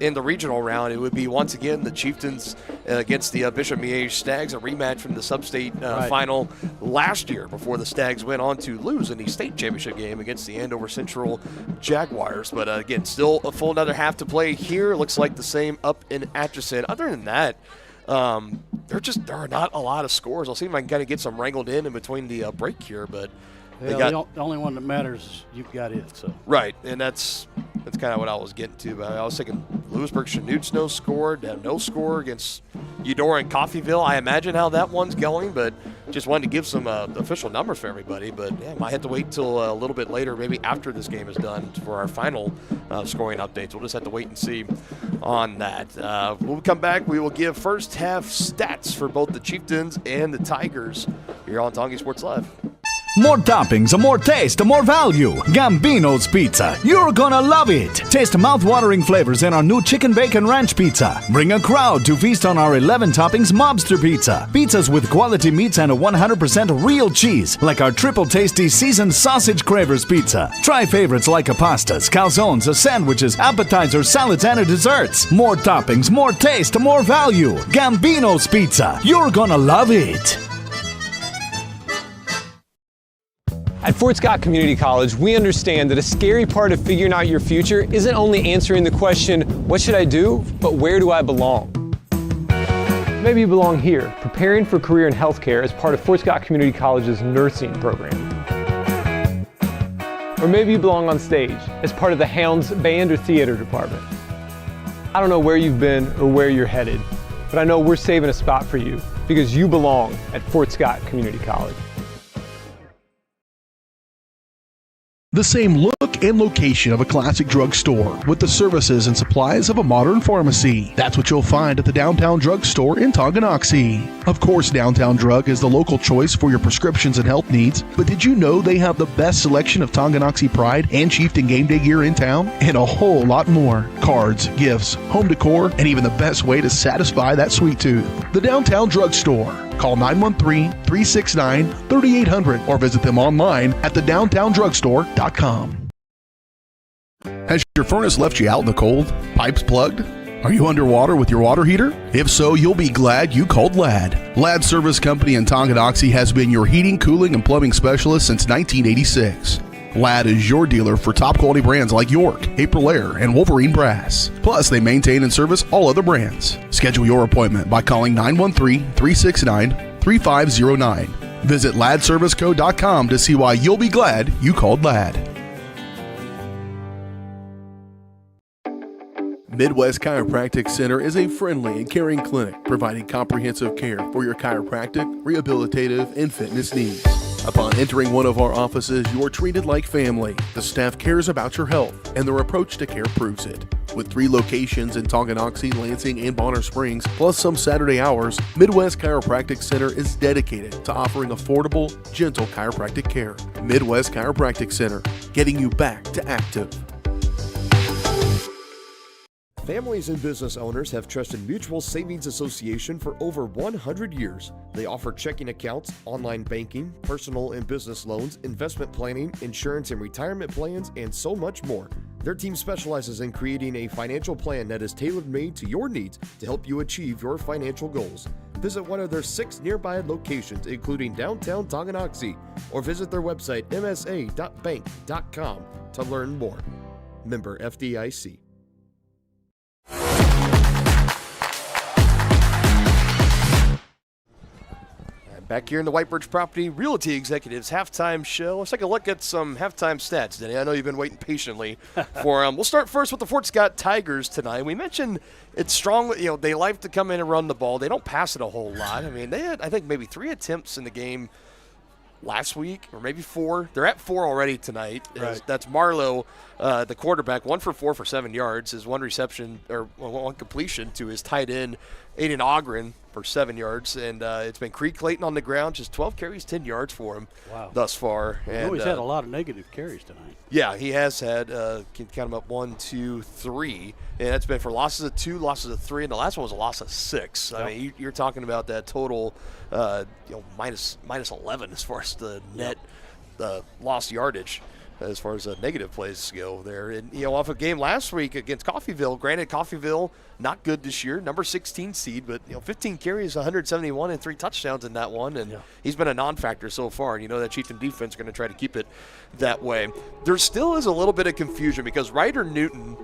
in the regional round. It would be, once again, the Chieftains against the Bishop Miege Stags, a rematch from the sub-state final last year before the Stags went on to lose in the state championship game against the Andover Central Jaguars. But, again, still a full another half to play here. Looks like the same up in Atchison. Other than that, there are not a lot of scores. I'll see if I can kind of get some wrangled in between the break here, but the only one that matters is you've got it. So right, and that's kind of what I was getting to. But I was thinking Lewisburg-Chanutes no score, no score against Eudora and Coffeyville. I imagine how that one's going, but just wanted to give some official numbers for everybody. But yeah, might have to wait till a little bit later, maybe after this game is done, for our final scoring updates. We'll just have to wait and see on that. When we come back, we will give first half stats for both the Chieftains and the Tigers here on Tongi Sports Live. More toppings, more taste, more value. Gambino's Pizza. You're gonna love it. Taste mouth-watering flavors in our new chicken bacon ranch pizza. Bring a crowd to feast on our 11 toppings mobster pizza. Pizzas with quality meats and a 100% real cheese, like our triple tasty seasoned sausage cravers pizza. Try favorites like pastas, calzones, sandwiches, appetizers, salads, and desserts. More toppings, more taste, more value. Gambino's Pizza. You're gonna love it. At Fort Scott Community College, we understand that a scary part of figuring out your future isn't only answering the question, what should I do, but where do I belong? Maybe you belong here, preparing for a career in healthcare as part of Fort Scott Community College's nursing program. Or maybe you belong on stage as part of the Hounds Band or Theater Department. I don't know where you've been or where you're headed, but I know we're saving a spot for you because you belong at Fort Scott Community College. The same look and location of a classic drugstore with the services and supplies of a modern pharmacy. That's what you'll find at the Downtown Drug Store in Tonganoxie. Of course, Downtown Drug is the local choice for your prescriptions and health needs, but did you know they have the best selection of Tonganoxie Pride and Chieftain game day gear in town? And a whole lot more. Cards, gifts, home decor, and even the best way to satisfy that sweet tooth. The Downtown Drug Store. Call 913-369-3800 or visit them online at thedowntowndrugstore.com. Has your furnace left you out in the cold? Pipes plugged? Are you underwater with your water heater? If so, you'll be glad you called Ladd. Ladd Service Company in Tonganoxie has been your heating, cooling, and plumbing specialist since 1986. Ladd is your dealer for top quality brands like York, Aprilaire, and Wolverine Brass. Plus, they maintain and service all other brands. Schedule your appointment by calling 913-369-3509. Visit LaddServiceCo.com to see why you'll be glad you called Ladd. Midwest Chiropractic Center is a friendly and caring clinic providing comprehensive care for your chiropractic, rehabilitative, and fitness needs. Upon entering one of our offices, you are treated like family. The staff cares about your health, and their approach to care proves it. With 3 locations in Tonganoxie, Lansing, and Bonner Springs, plus some Saturday hours, Midwest Chiropractic Center is dedicated to offering affordable, gentle chiropractic care. Midwest Chiropractic Center, getting you back to active. Families and business owners have trusted Mutual Savings Association for over 100 years. They offer checking accounts, online banking, personal and business loans, investment planning, insurance and retirement plans, and so much more. Their team specializes in creating a financial plan that is tailor-made to your needs to help you achieve your financial goals. Visit one of their 6 nearby locations, including downtown Tonganoxie, or visit their website msa.bank.com to learn more. Member FDIC. Back here in the White Birch Property Realty Executives halftime show. Let's take a look at some halftime stats, Denny. I know you've been waiting patiently for them. We'll start first with the Fort Scott Tigers tonight. We mentioned it's strong. You know, they like to come in and run the ball. They don't pass it a whole lot. I mean, they had, I think, maybe 3 attempts in the game last week, or maybe 4. They're at 4 already tonight. Right. That's Marlowe, the quarterback, 1 for 4 for 7 yards. His 1 reception, or 1 completion to his tight end, Aiden Ogren, for 7 yards. And it's been Creek Clayton on the ground, just 12 carries, 10 yards for him thus far. And he's had a lot of negative carries tonight. Yeah, he has had, can count them up, 1, 2, 3. And that's been for losses of 2, losses of 3, and the last one was a loss of 6. Yep. I mean, you're talking about that total, minus 11 as far as the net lost yardage, as far as negative plays go there. And, off a game last week against Coffeyville, granted Coffeyville not good this year, number 16 seed, but 15 carries, 171, and 3 touchdowns in that one, and he's been a non-factor so far. And you know that Chieftain defense is going to try to keep it that way. There still is a little bit of confusion because Ryder Newton,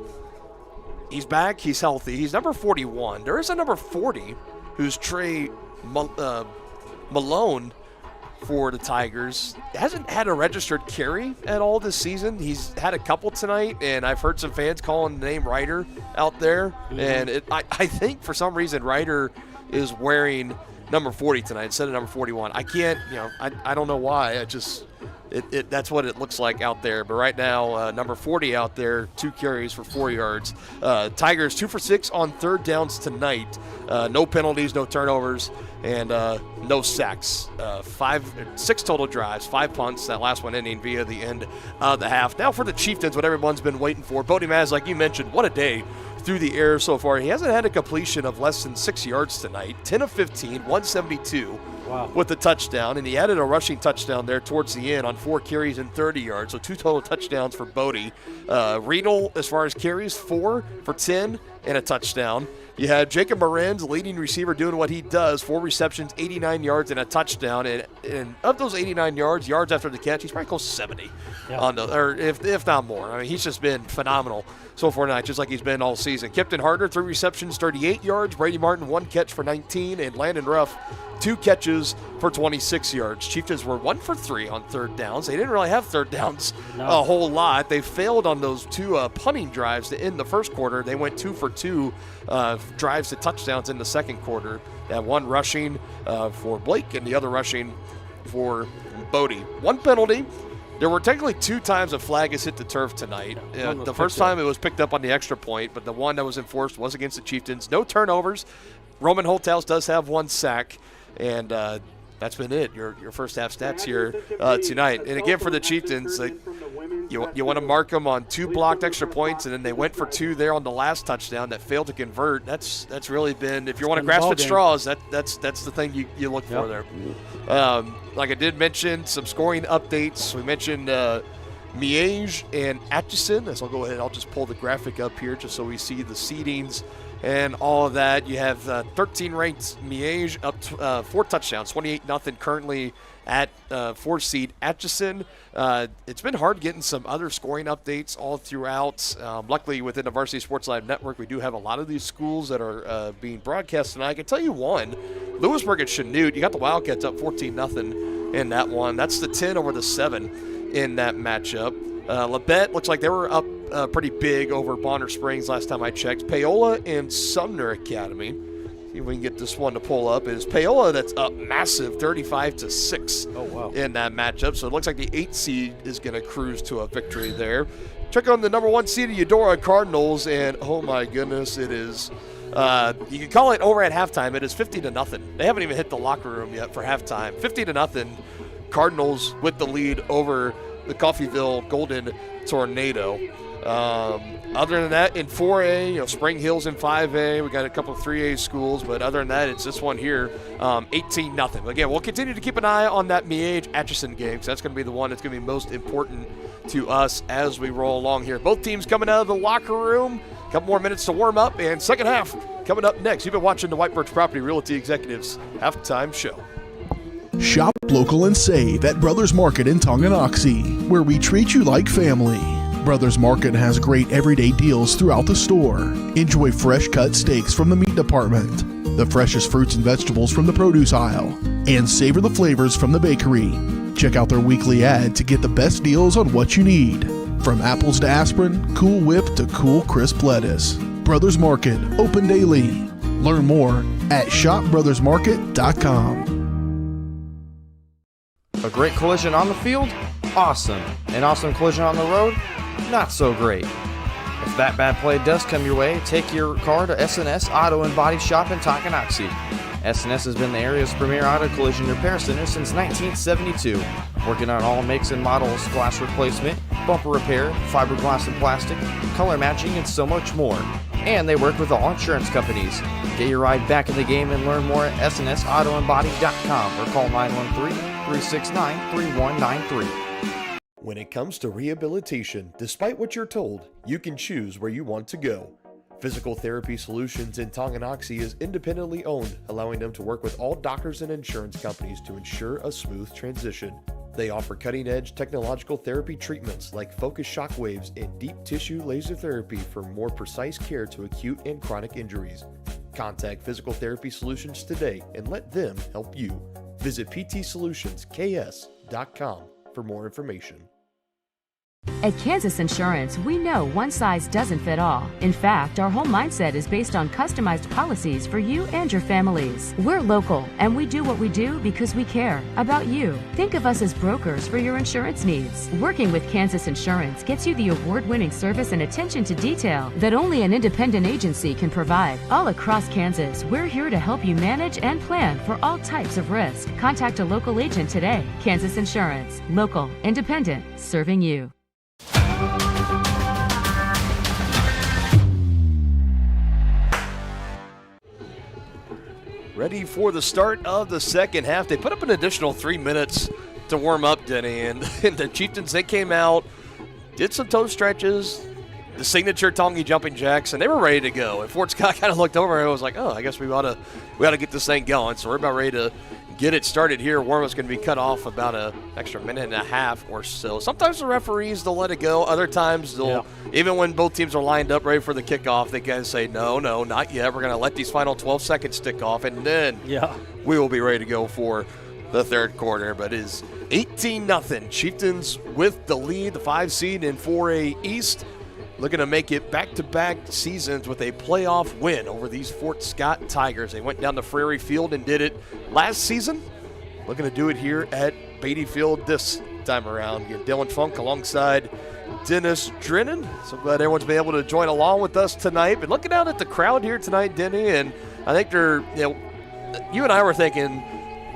he's back, he's healthy, he's number 41. There is a number 40 who's Trey Malone for the Tigers. Hasn't had a registered carry at all this season. He's had a couple tonight, and I've heard some fans calling the name Ryder out there. Mm-hmm. And I think for some reason Ryder is wearing number 40 tonight instead of number 41. I can't, I don't know why. That's what it looks like out there. But right now, number 40 out there, 2 carries for 4 yards. Tigers 2 for 6 on 3rd downs tonight. No penalties, no turnovers, and no sacks. 6 total drives, 5 punts, that last one ending via the end of the half. Now for the Chieftains, what everyone's been waiting for. Bodie Maz, like you mentioned, what a day through the air so far. He hasn't had a completion of less than 6 yards tonight. 10 of 15, 172. Wow. With the touchdown, and he added a rushing touchdown there towards the end on 4 carries and 30 yards, so 2 total touchdowns for Bodie. Riedel, as far as carries, 4 for 10 and a touchdown. You have Jacob Moran's leading receiver doing what he does, 4 receptions, 89 yards and a touchdown, and of those 89 yards after the catch, he's probably close to 70, or if not more. I mean, he's just been phenomenal so far tonight, just like he's been all season. Kipton Harder, 3 receptions, 38 yards. Brady Martin, 1 catch for 19, and Landon Ruff, 2 catches for 26 yards. Chieftains were 1 for 3 on 3rd downs. They didn't really have 3rd downs a whole lot. They failed on those 2 punting drives to end the first quarter. They went 2 for 2 drives to touchdowns in the second quarter. They had 1 rushing for Blake and the other rushing for Bodie. 1 penalty There were technically 2 times a flag has hit the turf tonight. The first time it was picked up on the extra point, but the one that was enforced was against the Chieftains. No turnovers. Roman Holthouse does have 1 sack, and that's been it. Your first half stats here tonight. And again, for the Chieftains, you want to mark them on 2 blocked extra points, and then they went for 2 there on the last touchdown that failed to convert. That's really been, if you want to grasp at straws, that's the thing you look for there. Like I did mention, some scoring updates. We mentioned Miege and Atchison. As I'll go ahead, I'll just pull the graphic up here just so we see the seedings and all of that. You have 13 ranked Miege up 4 touchdowns, 28-0 currently at 4 seed Atchison. It's been hard getting some other scoring updates all throughout. Luckily, within the Varsity Sports Live network, we do have a lot of these schools that are being broadcast tonight. I can tell you one, Lewisburg and Chanute. You got the Wildcats up 14-0 in that one. That's the 10 over the 7 in that matchup. Labette looks like they were up pretty big over Bonner Springs last time I checked. Paola and Sumner Academy. See if we can get this one to pull up. It is Paola that's up massive, 35-6 in that matchup. So it looks like the 8 seed is going to cruise to a victory there. Check on the number 1 seed, Eudora Cardinals, and oh my goodness, it is. You can call it over at halftime. It is 50-0. They haven't even hit the locker room yet for halftime. 50-0. Cardinals with the lead over the Coffeyville Golden Tornado. Other than that, in 4A, Spring Hill's in 5A. We got a couple of 3A schools, but other than that, it's this one here, 18-0. Again, we'll continue to keep an eye on that Miege-Atchison game, because that's going to be the one that's going to be most important to us as we roll along here. Both teams coming out of the locker room. A couple more minutes to warm up, and second half coming up next. You've been watching the White Birch Property Realty Executives Halftime Show. Shop local and save at Brothers Market in Tonganoxie, where we treat you like family. Brothers Market has great everyday deals throughout the store. Enjoy fresh cut steaks from the meat department, the freshest fruits and vegetables from the produce aisle, and savor the flavors from the bakery. Check out their weekly ad to get the best deals on what you need. From apples to aspirin, Cool Whip to cool crisp lettuce. Brothers Market, open daily. Learn more at shopbrothersmarket.com. A great collision on the field? Awesome. An awesome collision on the road? Not so great. If that bad play does come your way, take your car to SNS Auto and Body Shop in Tonganoxie. SNS has been the area's premier auto collision repair center since 1972, working on all makes and models, glass replacement, bumper repair, fiberglass and plastic, color matching, and so much more. And they work with all insurance companies. Get your ride back in the game and learn more at snsautoandbody.com or call 913-369-3193. When it comes to rehabilitation, despite what you're told, you can choose where you want to go. Physical Therapy Solutions in Tonganoxie is independently owned, allowing them to work with all doctors and insurance companies to ensure a smooth transition. They offer cutting-edge technological therapy treatments like focused shock waves and deep tissue laser therapy for more precise care to acute and chronic injuries. Contact Physical Therapy Solutions today and let them help you. Visit ptsolutionsks.com for more information. At Kansas Insurance, we know one size doesn't fit all. In fact, our whole mindset is based on customized policies for you and your families. We're local, and we do what we do because we care about you. Think of us as brokers for your insurance needs. Working with Kansas Insurance gets you the award-winning service and attention to detail that only an independent agency can provide. All across Kansas, we're here to help you manage and plan for all types of risk. Contact a local agent today. Kansas Insurance. Local, independent, serving you. Ready for the start of the second half. They put up an additional 3 minutes to warm up, Denny, and the Chieftains, they came out, did some toe stretches, the signature Tongi jumping jacks, and they were ready to go. And Fort Scott kind of looked over and was like, oh, I guess we ought to get this thing going. So we're about ready to get it started here. Warm-up's going to be cut off about an extra minute and a half or so. Sometimes the referees, they'll let it go. Other times they'll, even when both teams are lined up ready for the kickoff, they kind of say, no, not yet. We're going to let these final 12 seconds stick off, and then we will be ready to go for the third quarter. But it is 18-0. Chieftains with the lead, the 5 seed in 4A East, looking to make it back-to-back seasons with a playoff win over these Fort Scott Tigers. They went down to Frary Field and did it last season. Looking to do it here at Beatty Field this time around. Again, Dylan Funk alongside Dennis Drennan. So glad everyone's been able to join along with us tonight. But looking out at the crowd here tonight, Denny, and I think you and I were thinking,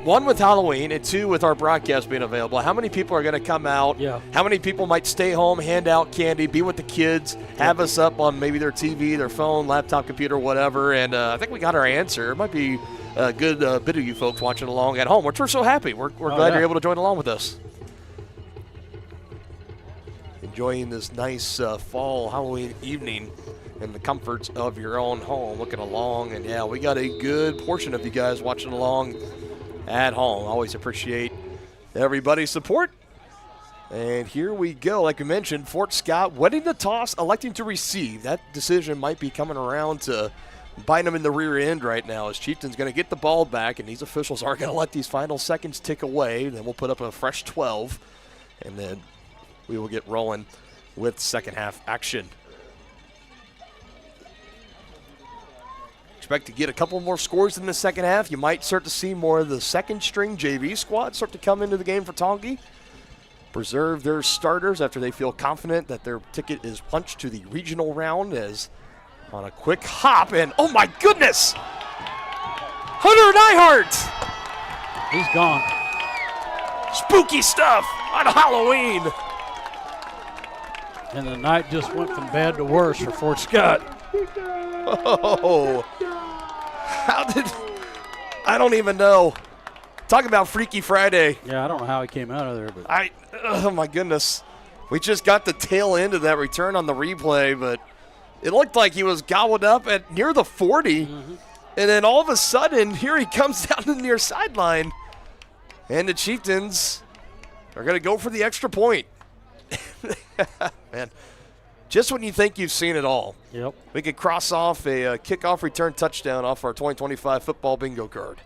one, with Halloween, and two, with our broadcast being available, how many people are going to come out? Yeah. How many people might stay home, hand out candy, be with the kids, have us up on maybe their TV, their phone, laptop, computer, whatever? And I think we got our answer. It might be a good bit of you folks watching along at home, which we're so happy. We're glad you're able to join along with us. Enjoying this nice fall Halloween evening in the comforts of your own home, looking along. And, yeah, we got a good portion of you guys watching along at home. Always appreciate everybody's support. And here we go. Like we mentioned, Fort Scott winning the toss, electing to receive. That decision might be coming around to bite them in the rear end right now, as Chieftains going to get the ball back, and these officials are going to let these final seconds tick away. Then we'll put up a fresh 12, and then we will get rolling with second half action. Expect to get a couple more scores in the second half. You might start to see more of the second string JV squad start to come into the game for Tongi. Preserve their starters after they feel confident that their ticket is punched to the regional round, as on a quick hop, and oh my goodness! Hunter Nyhart! He's gone. Spooky stuff on Halloween. And the night just went from bad to worse for Fort Scott. Oh, I don't even know. Talk about Freaky Friday. Yeah, I don't know how he came out of there, but oh my goodness. We just got the tail end of that return on the replay, but it looked like he was gobbled up at near the 40. Mm-hmm. And then all of a sudden, here he comes down the near sideline. And the Chieftains are going to go for the extra point. Man, just when you think you've seen it all. Yep. We could cross off a kickoff return touchdown off our 2025 football bingo card.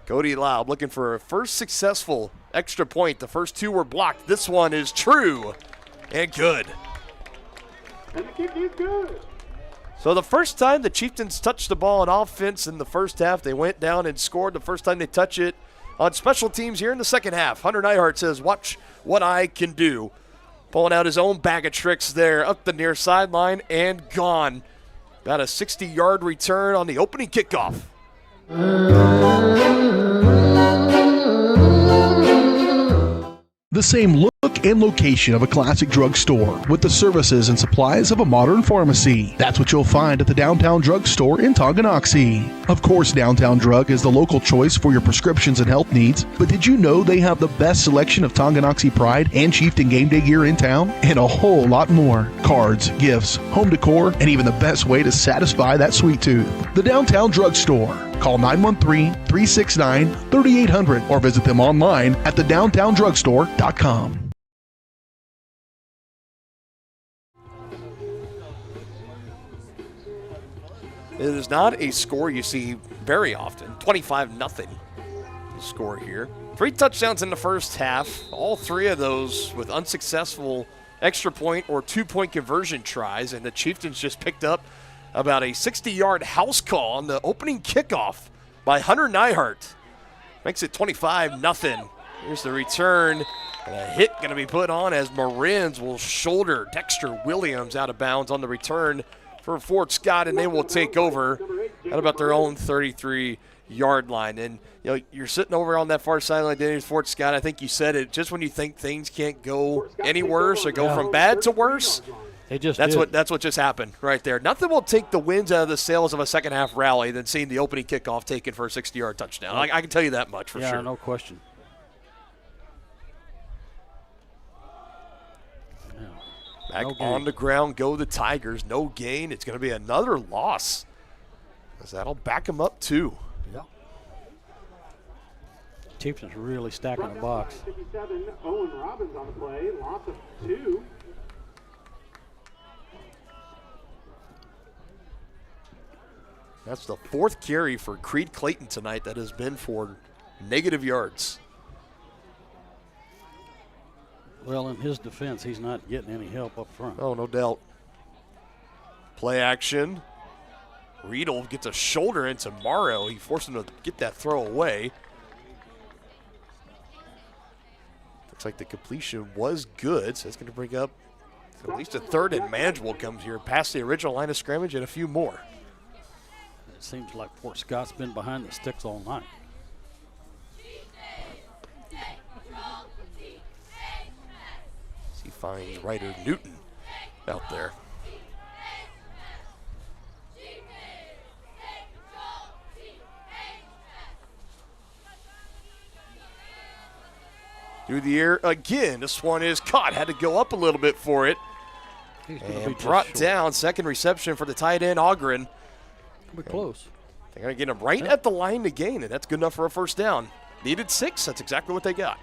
Cody Laub looking for a first successful extra point. The first two were blocked. This one is true and good. And the kick is good. So the first time the Chieftains touched the ball on offense in the first half, they went down and scored. The first time they touch it on special teams here in the second half. Hunter Nyhart says, watch what I can do. Pulling out his own bag of tricks there up the near sideline and gone. About a 60-yard return on the opening kickoff. The same look and location of a classic drugstore with the services and supplies of a modern pharmacy. That's what you'll find at the Downtown Drug Store in Tonganoxie. Of course, Downtown Drug is the local choice for your prescriptions and health needs, but did you know they have the best selection of Tonganoxie Pride and Chieftain game day gear in town? And a whole lot more. Cards, gifts, home decor, and even the best way to satisfy that sweet tooth. The Downtown Drug Store. Call 913-369-3800 or visit them online at thedowntowndrugstore.com. It is not a score you see very often. 25-0 score here. 3 touchdowns in the first half. All 3 of those with unsuccessful extra point or 2-point conversion tries. And the Chieftains just picked up about a 60-yard house call on the opening kickoff by Hunter Nyhart. Makes it 25-0. Here's the return. And a hit going to be put on as Marins will shoulder Dexter Williams out of bounds on the return for Fort Scott, and they will take over at about their own 33-yard line. And you know, you're sitting over on that far sideline, Denny, Fort Scott. I think you said it. Just when you think things can't go any worse or go from bad to worse, that's what just happened right there. Nothing will take the winds out of the sails of a second half rally than seeing the opening kickoff taken for a 60-yard touchdown. I can tell you that much for sure. Yeah, no question. Back on the ground go the Tigers. No gain. It's going to be another loss, as that'll back them up too. Yeah. Chieftains really stacking the box. 57, Owen Robbins on the play. Loss of 2. That's the 4th carry for Creed Clayton tonight that has been for negative yards. Well, in his defense, he's not getting any help up front. Oh, no doubt. Play action. Riedel gets a shoulder into Morrow. He forced him to get that throw away. like the completion was good, so it's going to bring up at least a third and manageable comes here past the original line of scrimmage and a few more. It seems like Fort Scott's been behind the sticks all night. He finds Ryder Newton out there. Through the air again. This one is caught. Had to go up a little bit for it. And brought down. Second reception for the tight end, Ogren. Be close. They're going to get him right at the line to gain, and that's good enough for a first down. Needed 6. That's exactly what they got.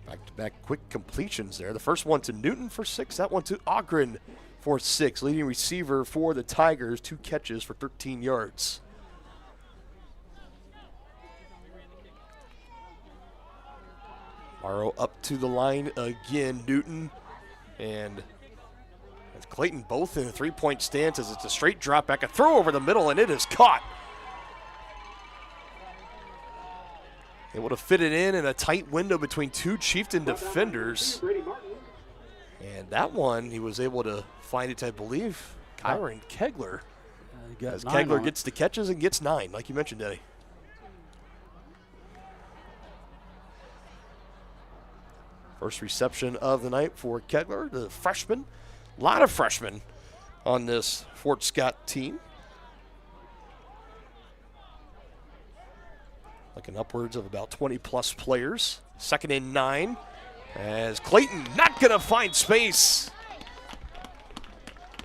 Back-to-back quick completions there. The first one to Newton for 6. That one to Ogren for 6. Leading receiver for the Tigers. 2 catches for 13 yards. Morrow up to the line again. Newton and Clayton both in a 3-point stance as it's a straight drop back. A throw over the middle, and it is caught. Able to fit it in a tight window between 2 Chieftain defenders. And that one, he was able to find it, I believe, Kyron Kegler. As Kegler gets the catches and gets 9, like you mentioned, Eddie. First reception of the night for Kegler, the freshman. A lot of freshmen on this Fort Scott team. Looking upwards of about 20-plus players. 2nd and 9 as Clayton not going to find space.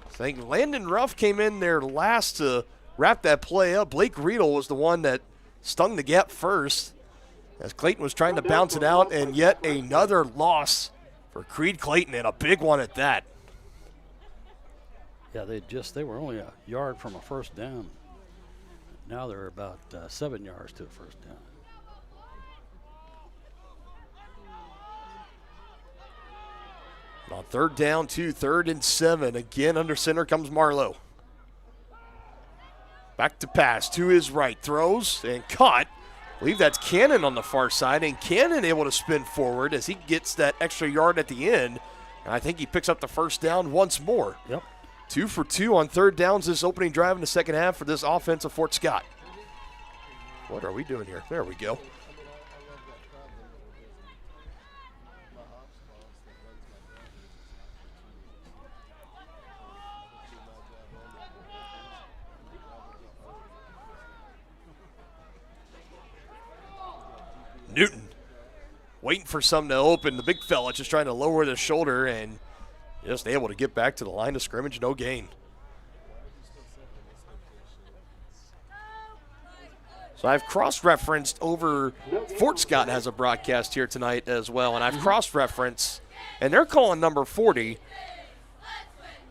I think Landon Ruff came in there last to wrap that play up. Blake Riedel was the one that stung the gap first as Clayton was trying to bounce it out, and yet another loss for Creed Clayton, and a big one at that. Yeah, they were only a yard from a first down. Now they're about 7 yards to a first down. On 3rd down, 3rd and 7. Again, under center comes Marlowe. Back to pass to his right. Throws and caught. I believe that's Cannon on the far side, and Cannon able to spin forward as he gets that extra yard at the end. And I think he picks up the first down once more. Yep. 2 for 2 on 3rd downs this opening drive in the second half for this offense of Fort Scott. What are we doing here? There we go. Newton waiting for something to open. The big fella just trying to lower the shoulder and just able to get back to the line of scrimmage. No gain. So I've cross-referenced over. Fort Scott has a broadcast here tonight as well, and I've cross-referenced, and they're calling number 40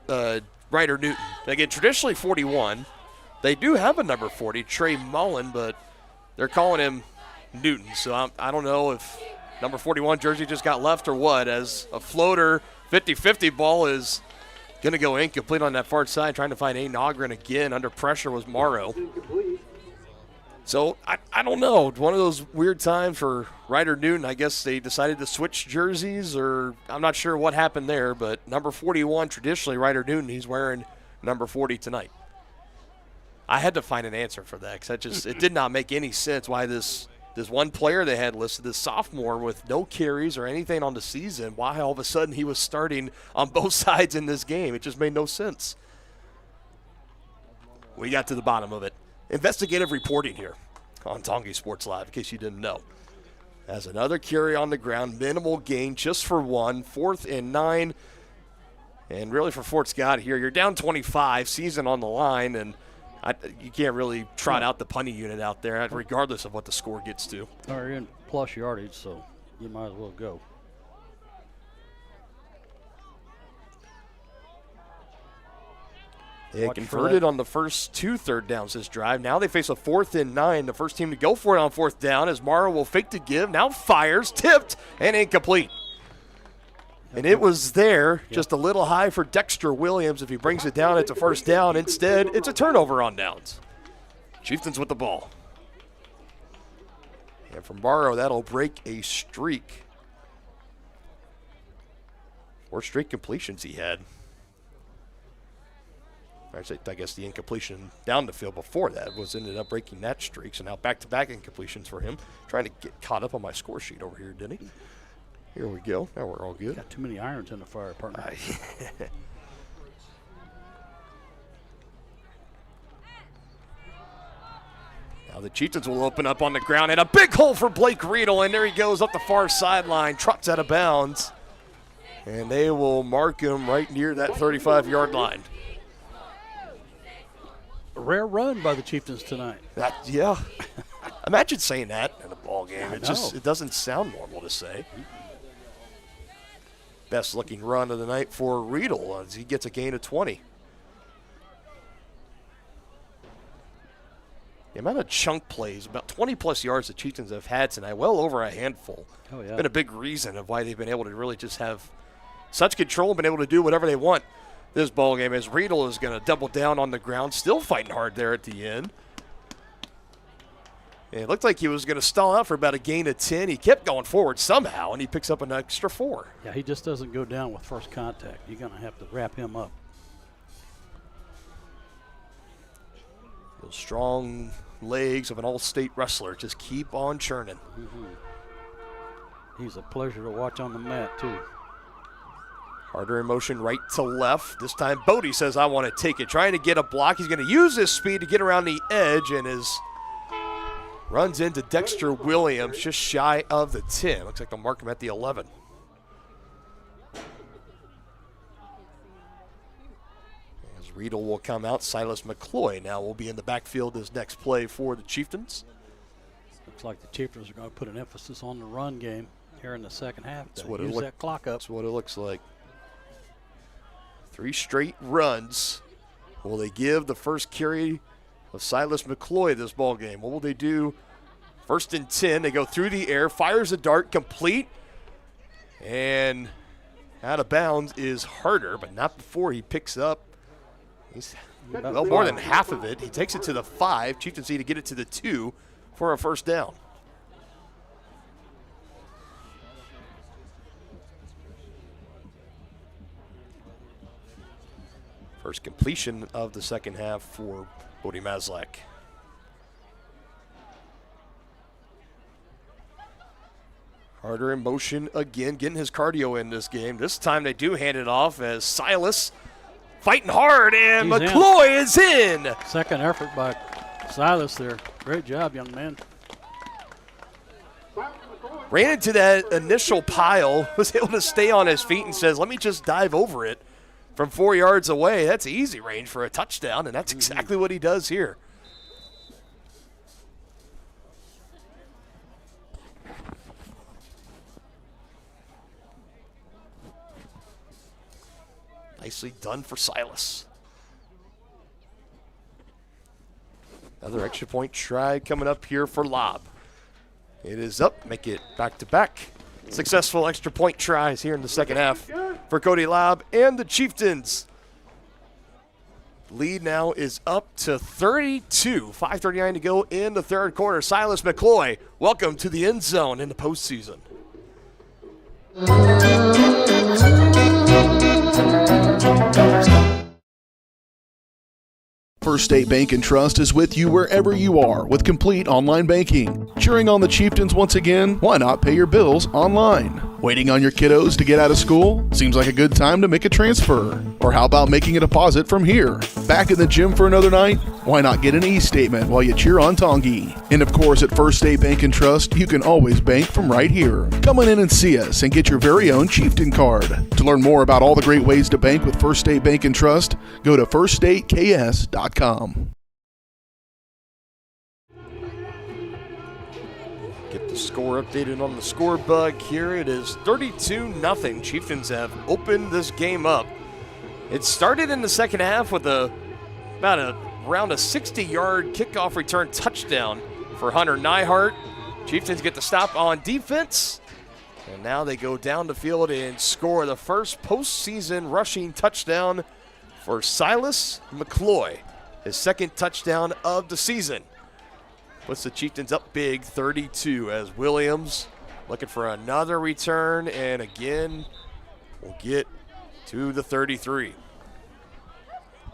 Ryder Newton. Again, traditionally 41. They do have a number 40, Trey Mullen, but they're calling him Newton. So I don't know if number 41 jersey just got left or what, as a floater 50-50 ball is going to go incomplete on that far side. Trying to find Aiden Ogren again. Under pressure was Morrow. So I don't know. One of those weird times for Ryder Newton. I guess they decided to switch jerseys, or I'm not sure what happened there. But number 41, traditionally Ryder Newton, he's wearing number 40 tonight. I had to find an answer for that because it did not make any sense why this one player they had listed, this sophomore with no carries or anything on the season, why all of a sudden he was starting on both sides in this game. It just made no sense. We got to the bottom of it. Investigative reporting here on Tongi Sports Live, in case you didn't know. As another carry on the ground, minimal gain just for 1, 4th and 9. And really for Fort Scott here, you're down 25, season on the line, and you can't really trot out the punting unit out there, regardless of what the score gets to. You're in plus yardage, so you might as well go. They had converted on the first 2 3rd downs this drive. Now they face a 4th and 9. The first team to go for it on 4th down as Morrow will fake to give. Now fires, tipped, and incomplete. And it was there, just a little high for Dexter Williams. If he brings it down, it's a first down. Instead, it's a turnover on downs. Chieftains with the ball. And from Morrow, that'll break a streak. 4 straight completions he had. I guess the incompletion down the field before that ended up breaking that streak. So now back-to-back incompletions for him. Trying to get caught up on my score sheet over here, didn't he? Here we go. Now we're all good. Got too many irons in the fire, partner. Now the Chieftains will open up on the ground, and a big hole for Blake Riedel, and there he goes up the far sideline, trots out of bounds, and they will mark him right near that 35-yard line. A rare run by the Chieftains tonight. Yeah. Imagine saying that in a ball game. It doesn't sound normal to say. Best looking run of the night for Riedel as he gets a gain of 20. The amount of chunk plays, about 20-plus yards the Chieftains have had tonight, well over a handful. Oh, yeah. Been a big reason of why they've been able to really just have such control and been able to do whatever they want this ball game, as Riedel is going to double down on the ground, still fighting hard there at the end. And it looked like he was going to stall out for about a gain of 10. He kept going forward somehow, and he picks up an extra 4. Yeah, he just doesn't go down with first contact. You're going to have to wrap him up. Those strong legs of an all-state wrestler just keep on churning. He's a pleasure to watch on the mat, too. Harder in motion right to left. This time Bodie says, I want to take it. Trying to get a block. He's going to use his speed to get around the edge and runs into Dexter Williams just shy of the 10. Looks like they'll mark him at the 11. As Riedel will come out, Silas McCloy now will be in the backfield this next play for the Chieftains. Looks like the Chieftains are going to put an emphasis on the run game here in the second half. Use that clock up. That's what it looks like. 3 straight runs. Will they give the first carry of Silas McCloy this ball game? What will they do? 1st and 10. They go through the air, fires a dart, complete, and out of bounds is Harder, but not before he picks up. He's well more than half of it. He takes it to the 5. Chieftains need to get it to the 2 for a first down. First completion of the second half for Bodie Maslak. Harder in motion again, getting his cardio in this game. This time they do hand it off as Silas fighting hard, and McCloy is in. Second effort by Silas there. Great job, young man. Ran into that initial pile, was able to stay on his feet and says, let me just dive over it. From 4 yards away, that's easy range for a touchdown, and that's exactly what he does here. Nicely done for Silas. Another extra point try coming up here for Lobb. It is up, make it back-to-back. Successful extra point tries here in the second half for Cody Lobb and the Chieftains. Lead now is up to 32. 5:39 to go in the third quarter. Silas McCloy, welcome to the end zone in the postseason. First State Bank and Trust is with you wherever you are with complete online banking. Cheering on the Chieftains once again? Why not pay your bills online? Waiting on your kiddos to get out of school? Seems like a good time to make a transfer. Or how about making a deposit from here? Back in the gym for another night? Why not get an e-statement while you cheer on Tongi? And of course, at First State Bank and Trust, you can always bank from right here. Come on in and see us and get your very own Chieftain card. To learn more about all the great ways to bank with First State Bank and Trust, go to firststateks.com. Get the score updated on the score bug here. It is 32-0. Chieftains have opened this game up. It started in the second half with around a 60-yard kickoff return touchdown for Hunter Neihart. Chieftains get the stop on defense, And now they go down the field and score the first postseason rushing touchdown for Silas McCloy, his second touchdown of the season. Puts the Chieftains up big, 32, as Williams looking for another return, and again, we'll get to the 33.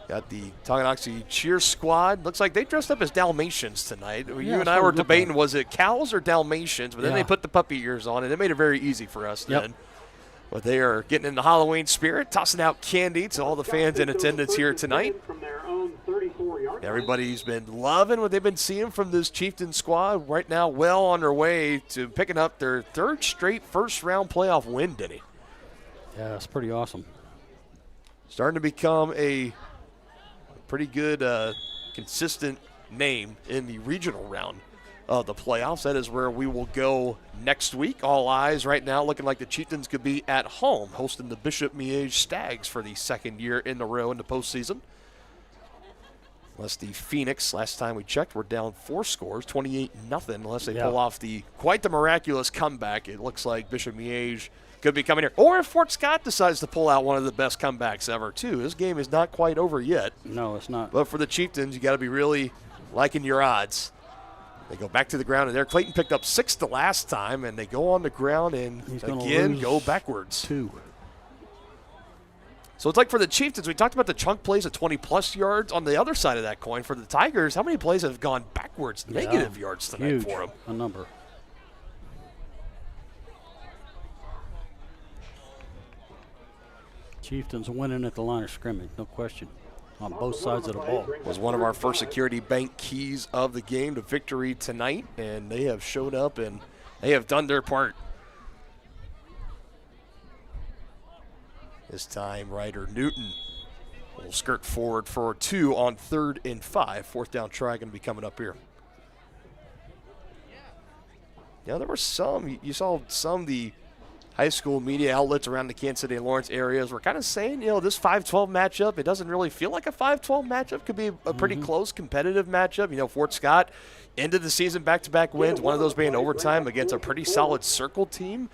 Got the Tonganoxie cheer squad. Looks like they dressed up as Dalmatians tonight. Yeah, you and I were debating, was it cows or Dalmatians? But then they put the puppy ears on, and it made it very easy for us then. But they are getting in the Halloween spirit, tossing out candy to all the fans in attendance here tonight. Everybody's been loving what they've been seeing from this Chieftain squad. Right now, well on their way to picking up their third straight first-round playoff win, Denny. Yeah, that's pretty awesome. Starting to become a pretty good, consistent name in the regional round of the playoffs. That is where we will go next week. All eyes right now looking like the Chieftains could be at home hosting the Bishop Miege Stags for the second year in a row in the postseason. Unless the Phoenix, last time we checked, were down 4 scores, 28-0, unless they pull off quite the miraculous comeback. It looks like Bishop Miege could be coming here. Or if Fort Scott decides to pull out one of the best comebacks ever, too. This game is not quite over yet. No, it's not. But for the Chieftains, you got to be really liking your odds. They go back to the ground, and there Clayton picked up 6 the last time, and they go on the ground and again go backwards. 2. So it's like for the Chieftains, we talked about the chunk plays at 20-plus yards. On the other side of that coin, for the Tigers, how many plays have gone backwards, negative yards tonight huge, for them? A number. Chieftains winning at the line of scrimmage, no question, on both sides of the ball. Was one of our first Security Bank keys of the game to victory tonight, and they have showed up and they have done their part. This time, Ryder Newton will skirt forward for 2 on 3rd and 5. 4th down try going to be coming up here. Yeah, there were some, you saw some of the high school media outlets around the Kansas City and Lawrence areas were kind of saying, this 5-12 matchup, it doesn't really feel like a 5-12 matchup. Could be a pretty close, competitive matchup. Fort Scott ended the season back-to-back wins, one of those being overtime against a pretty solid Circle team.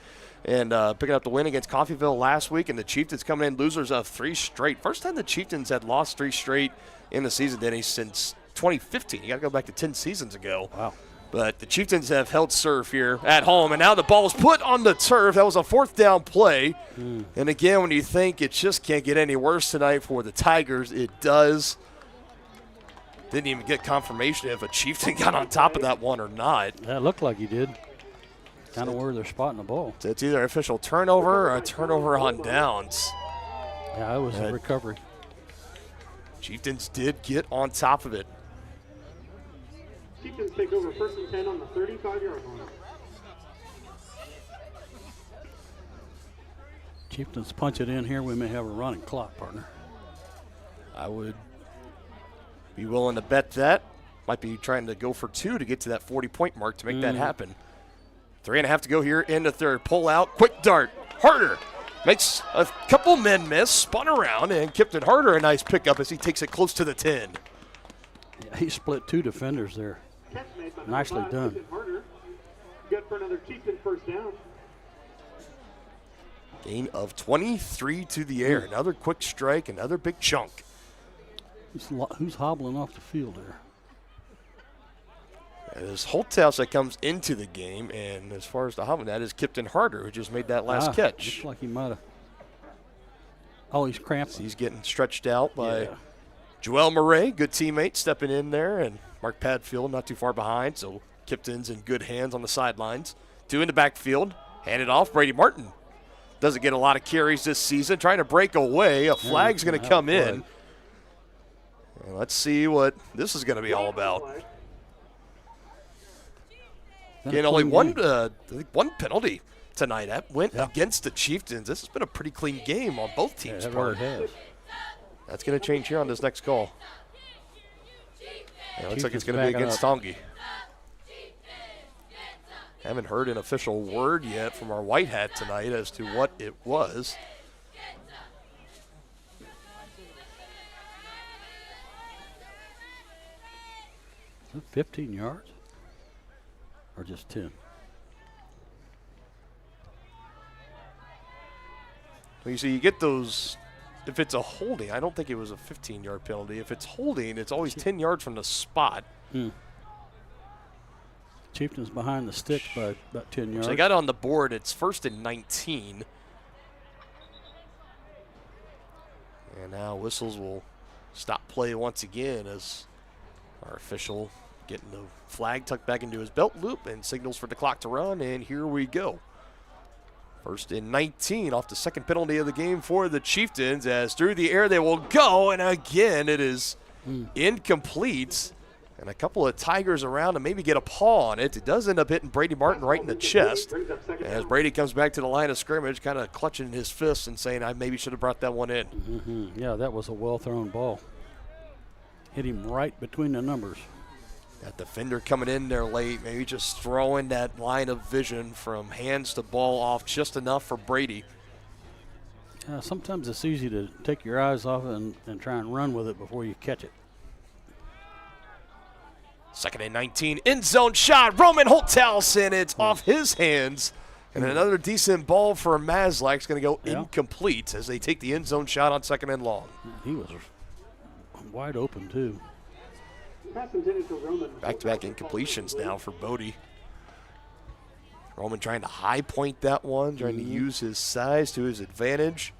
And picking up the win against Coffeyville last week, and the Chieftains coming in losers of 3 straight. First time the Chieftains had lost 3 straight in the season, Denny, since 2015. You got to go back to 10 seasons ago. Wow. But the Chieftains have held serve here at home, and now the ball is put on the turf. That was a 4th down play. And again, when you think it just can't get any worse tonight for the Tigers, it does. Didn't even get confirmation if a Chieftain got on top of that one or not. That looked like he did. Kind of where they're spotting the ball. So it's either an official turnover or a turnover on downs. Yeah, it was a recovery. Chieftains did get on top of it. Chieftains take over 1st and 10 on the 35-yard line. Chieftains punch it in here, we may have a running clock, partner. I would be willing to bet that. Might be trying to go for 2 to get to that 40-point mark to make that happen. 3.5 to go here in the 3rd. Pull out, quick dart, Harder makes a couple men miss, spun around, and Kipton Harder a nice pickup as he takes it close to the 10. Yeah, he split 2 defenders there. Nicely done. Good for another Chieftain 1st down. Gain of 23 to the air. Another quick strike, another big chunk. Who's hobbling off the field there? It is Holthouse that comes into the game, and as far as the hobbling, that is Kipton Harder, who just made that last catch. Looks like he might have. Oh, he's cramping. He's getting stretched out by Joel Murray, good teammate, stepping in there, and Mark Padfield not too far behind, so Kipton's in good hands on the sidelines. 2 in the backfield, handed off. Brady Martin doesn't get a lot of carries this season, trying to break away. A flag's going to come in. And let's see what this is going to be all about. Again, only one penalty tonight. That went against the Chieftains. This has been a pretty clean game on both teams' part. That's going to change here on this next call. It looks like it's going to be against Tongi. Haven't heard an official word yet from our white hat tonight as to what it was. Is it 15 yards? Or just 10? You see, you get those. If it's a holding, I don't think it was a 15-yard penalty. If it's holding, it's always 10 yards from the spot. Chieftains behind the sticks by about 10 yards. So they got on the board. It's 1st and 19. And now whistles will stop play once again as our official getting the flag tucked back into his belt loop and signals for the clock to run. And here we go. 1st and 19 off the second penalty of the game for the Chieftains, as through the air they will go, and again it is incomplete. And a couple of Tigers around to maybe get a paw on it. It does end up hitting Brady Martin right in the chest as Brady comes back to the line of scrimmage, kind of clutching his fists and saying, I maybe should have brought that one in. Yeah, that was a well-thrown ball. Hit him right between the numbers. That defender coming in there late, maybe just throwing that line of vision from hands to ball off just enough for Brady. Sometimes it's easy to take your eyes off it and try and run with it before you catch it. 2nd and 19, end zone shot, Roman Holthouse, and it's off his hands. And another decent ball for Maslak's going to go incomplete as they take the end zone shot on 2nd and long. He was wide open, too. Back-to-back incompletions now for Bodie. Roman trying to high point that one, trying to use his size to his advantage.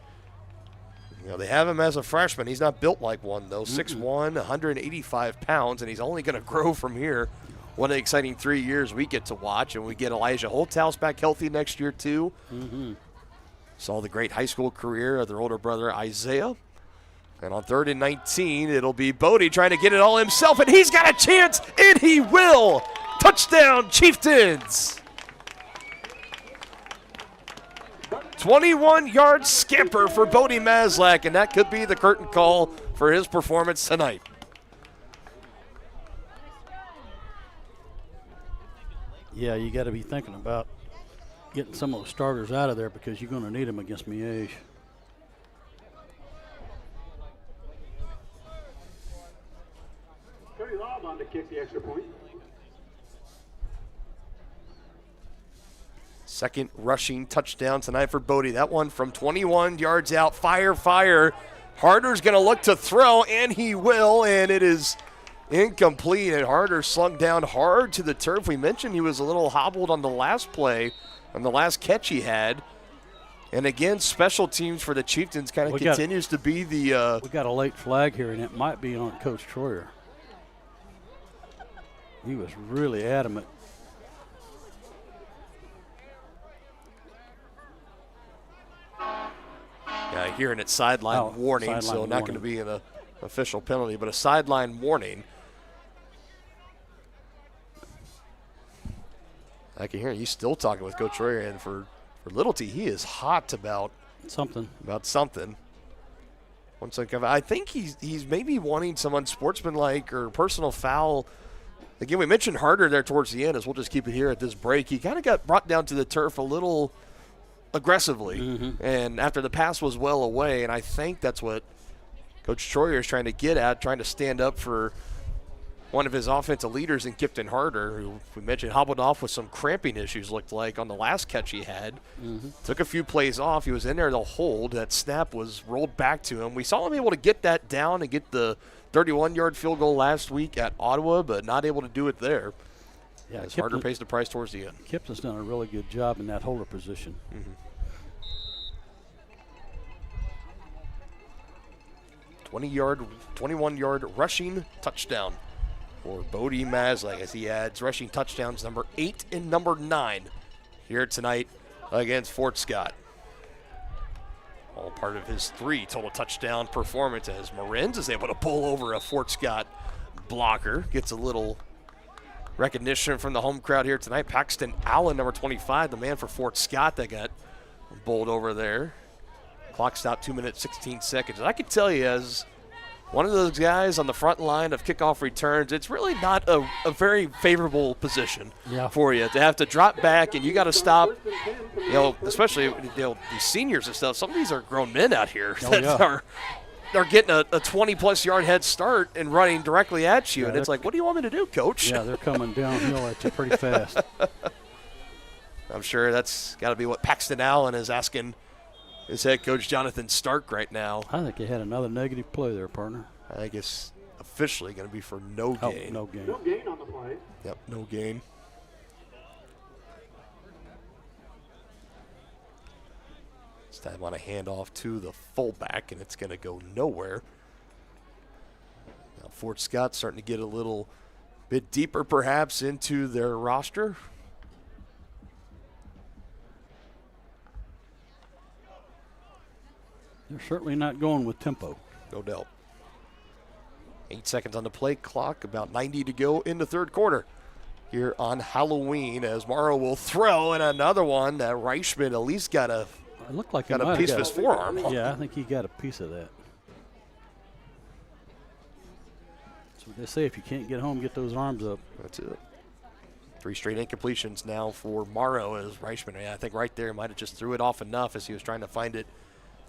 You know, they have him as a freshman. He's not built like one, though. 6'1", 185 pounds, and he's only going to grow from here. What an exciting 3 years we get to watch, and we get Elijah Holthouse back healthy next year, too. Saw the great high school career of their older brother, Isaiah. And on 3rd and 19, it'll be Bodie trying to get it all himself, and he's got a chance, and he will. Touchdown, Chieftains. 21-yard scamper for Bodie Maslak, and that could be the curtain call for his performance tonight. Yeah, you got to be thinking about getting some of those starters out of there because you're going to need them against Miege. Cody Lobb on to kick the extra point. Second rushing touchdown tonight for Bodie. That one from 21 yards out. Fire. Harder's going to look to throw, and he will, and it is incomplete. And Harder slung down hard to the turf. We mentioned he was a little hobbled on the last play, on the last catch he had. And again, special teams for the Chieftains kind of continues to be the. We got a late flag here, and it might be on Coach Troyer. He was really adamant. Yeah, hearing it sideline warning, so not going to be an official penalty, but a sideline warning. I can hear he's still talking with Coach Troyer, and for Littleton, he is hot about something. I think he's maybe wanting some unsportsmanlike or personal foul. Again, we mentioned Harder there towards the end, as we'll just keep it here at this break. He kind of got brought down to the turf a little aggressively, and after the pass was well away, and I think that's what Coach Troyer is trying to get at, trying to stand up for one of his offensive leaders in Kipton Harder, who we mentioned hobbled off with some cramping issues, looked like, on the last catch he had. Took a few plays off. He was in there to hold. That snap was rolled back to him. We saw him able to get that down and get the 31-yard field goal last week at Ottawa, but not able to do it there. Yeah, as Harder pays the price towards the end. Kipton's done a really good job in that holder position. 21-yard rushing touchdown for Bodie Maslak as he adds rushing touchdowns number 8 and number 9 here tonight against Fort Scott. All part of his 3 total touchdown performance as Marenz is able to pull over a Fort Scott blocker. Gets a little recognition from the home crowd here tonight. Paxton Allen, number 25, the man for Fort Scott that got bowled over there. Clock stopped 2 minutes, 16 seconds. And I can tell you, as one of those guys on the front line of kickoff returns, it's really not a very favorable position for you to have to drop back, and you got to stop, especially these seniors and stuff. Some of these are grown men out here that are getting a 20-plus yard head start and running directly at you. And it's like, what do you want me to do, Coach? Yeah, they're coming downhill at you pretty fast. I'm sure that's got to be what Paxton Allen is asking is head coach Jonathan Stark right now. I think he had another negative play there, partner. I think it's officially going to be for no gain. No gain. No gain on the play. Yep, no gain. This time on a handoff to the fullback, and it's going to go nowhere. Now Fort Scott starting to get a little bit deeper perhaps into their roster. They're certainly not going with tempo. No doubt. 8 seconds on the play clock, about 90 to go in the third quarter here on Halloween as Morrow will throw, and another one that Reichman at least got a piece of his forearm. Yeah, I think he got a piece of that. That's what they say, if you can't get home, get those arms up. That's it. 3 straight incompletions now for Morrow as Reichman. Yeah, I think right there might have just threw it off enough as he was trying to find it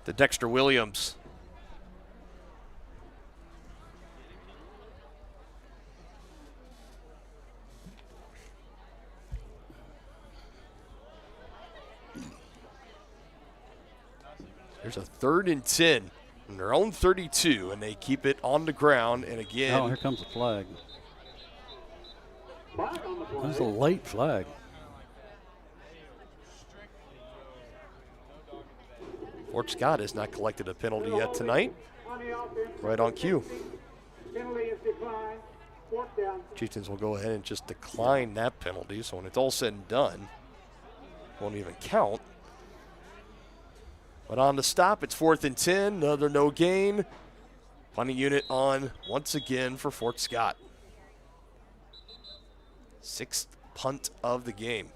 to Dexter Williams. There's a 3rd and 10 in their own 32, and they keep it on the ground. And again, oh, here comes the flag. That's a late flag. Fort Scott has not collected a penalty yet tonight. Right on cue. Chieftains will go ahead and just decline that penalty, so when it's all said and done, won't even count. But on the stop, it's 4th and 10, another no gain. Punting unit on once again for Fort Scott. 6th punt of the game.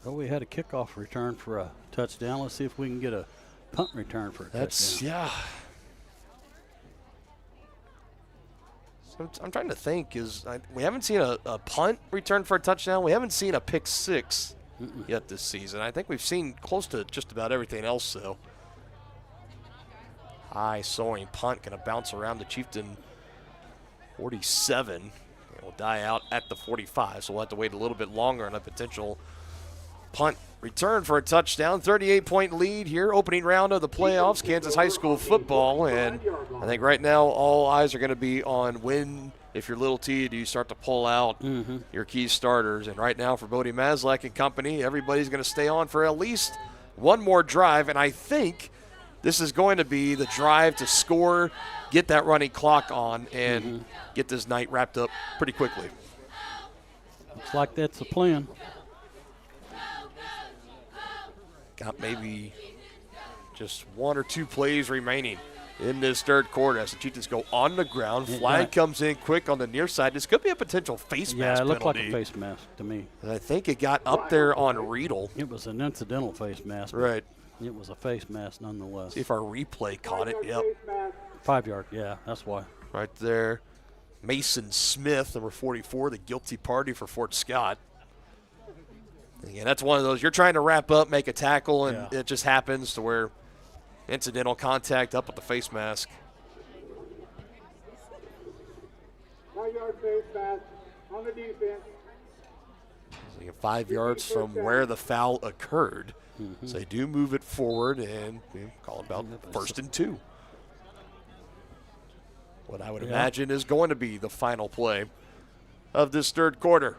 Well, we had a kickoff return for a touchdown. Let's see if we can get a punt return for a touchdown. Yeah. So I'm trying to think. We haven't seen a punt return for a touchdown. We haven't seen a pick 6 yet this season. I think we've seen close to just about everything else, though. High soaring punt going to bounce around the Chieftain 47. It will die out at the 45, so we'll have to wait a little bit longer on a potential punt return for a touchdown. 38-point lead here, opening round of the playoffs, Kansas high school football. And I think right now all eyes are going to be on when, if you're Little T, do you start to pull out your key starters. And right now for Bodie Maslak and company, everybody's going to stay on for at least one more drive. And I think this is going to be the drive to score, get that running clock on, and get this night wrapped up pretty quickly. Looks like that's the plan. Got maybe just 1 or 2 plays remaining in this third quarter as the Chieftains go on the ground. Flag comes in quick on the near side. This could be a potential face mask penalty. Yeah, it looked like a face mask to me. And I think it got up there on Riedel. It was an incidental face mask. Right. It was a face mask nonetheless. See if our replay caught it. Yep. 5 yard, yeah, that's why. Right there. Mason Smith, number 44, the guilty party for Fort Scott. Again, that's one of those, you're trying to wrap up, make a tackle, and it just happens to where incidental contact up with the face mask. 5 yard face mask on the defense. So you get 5 yards from where the foul occurred. So they do move it forward and call it about 1st and 2. What I would imagine is going to be the final play of this third quarter.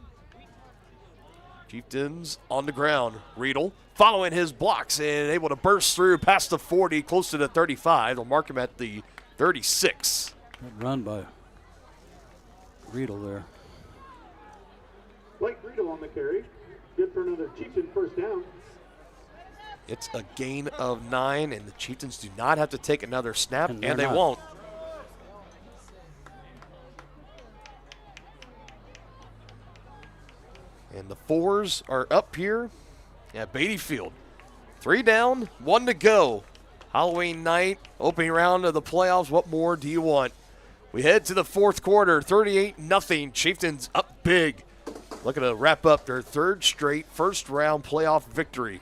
Chieftains on the ground. Riedel following his blocks and able to burst through past the 40, close to the 35. They'll mark him at the 36. Good run by Riedel there. Blake Riedel on the carry. Good for another Chieftain first down. It's a gain of 9, and the Chieftains do not have to take another snap, and they won't. And the 4s are up here at Beatty Field. 3 down, 1 to go. Halloween night, opening round of the playoffs. What more do you want? We head to the fourth quarter, 38-0. Chieftains up big. Looking to wrap up their 3rd straight first-round playoff victory.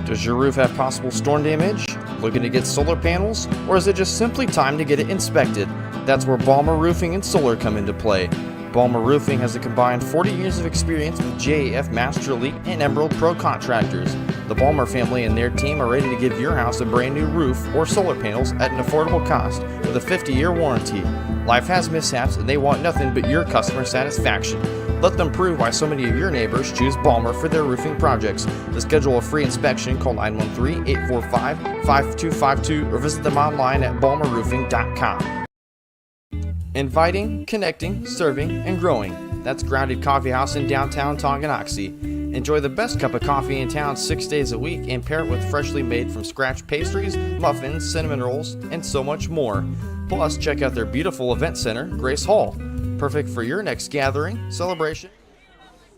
Does your roof have possible storm damage? Looking to get solar panels, or is it just simply time to get it inspected? That's where Balmer Roofing and Solar come into play. Balmer Roofing has a combined 40 years of experience with JAF Master Elite and Emerald Pro contractors. The Balmer family and their team are ready to give your house a brand new roof or solar panels at an affordable cost with a 50-year warranty. Life has mishaps and they want nothing but your customer satisfaction. Let them prove why so many of your neighbors choose Balmer for their roofing projects. To schedule a free inspection, call 913-845-5252 or visit them online at balmerroofing.com. Inviting, connecting, serving, and growing. That's Grounded Coffee House in downtown Tonganoxie. Enjoy the best cup of coffee in town 6 days a week and pair it with freshly made from scratch pastries, muffins, cinnamon rolls, and so much more. Plus, check out their beautiful event center, Grace Hall. Perfect for your next gathering, celebration.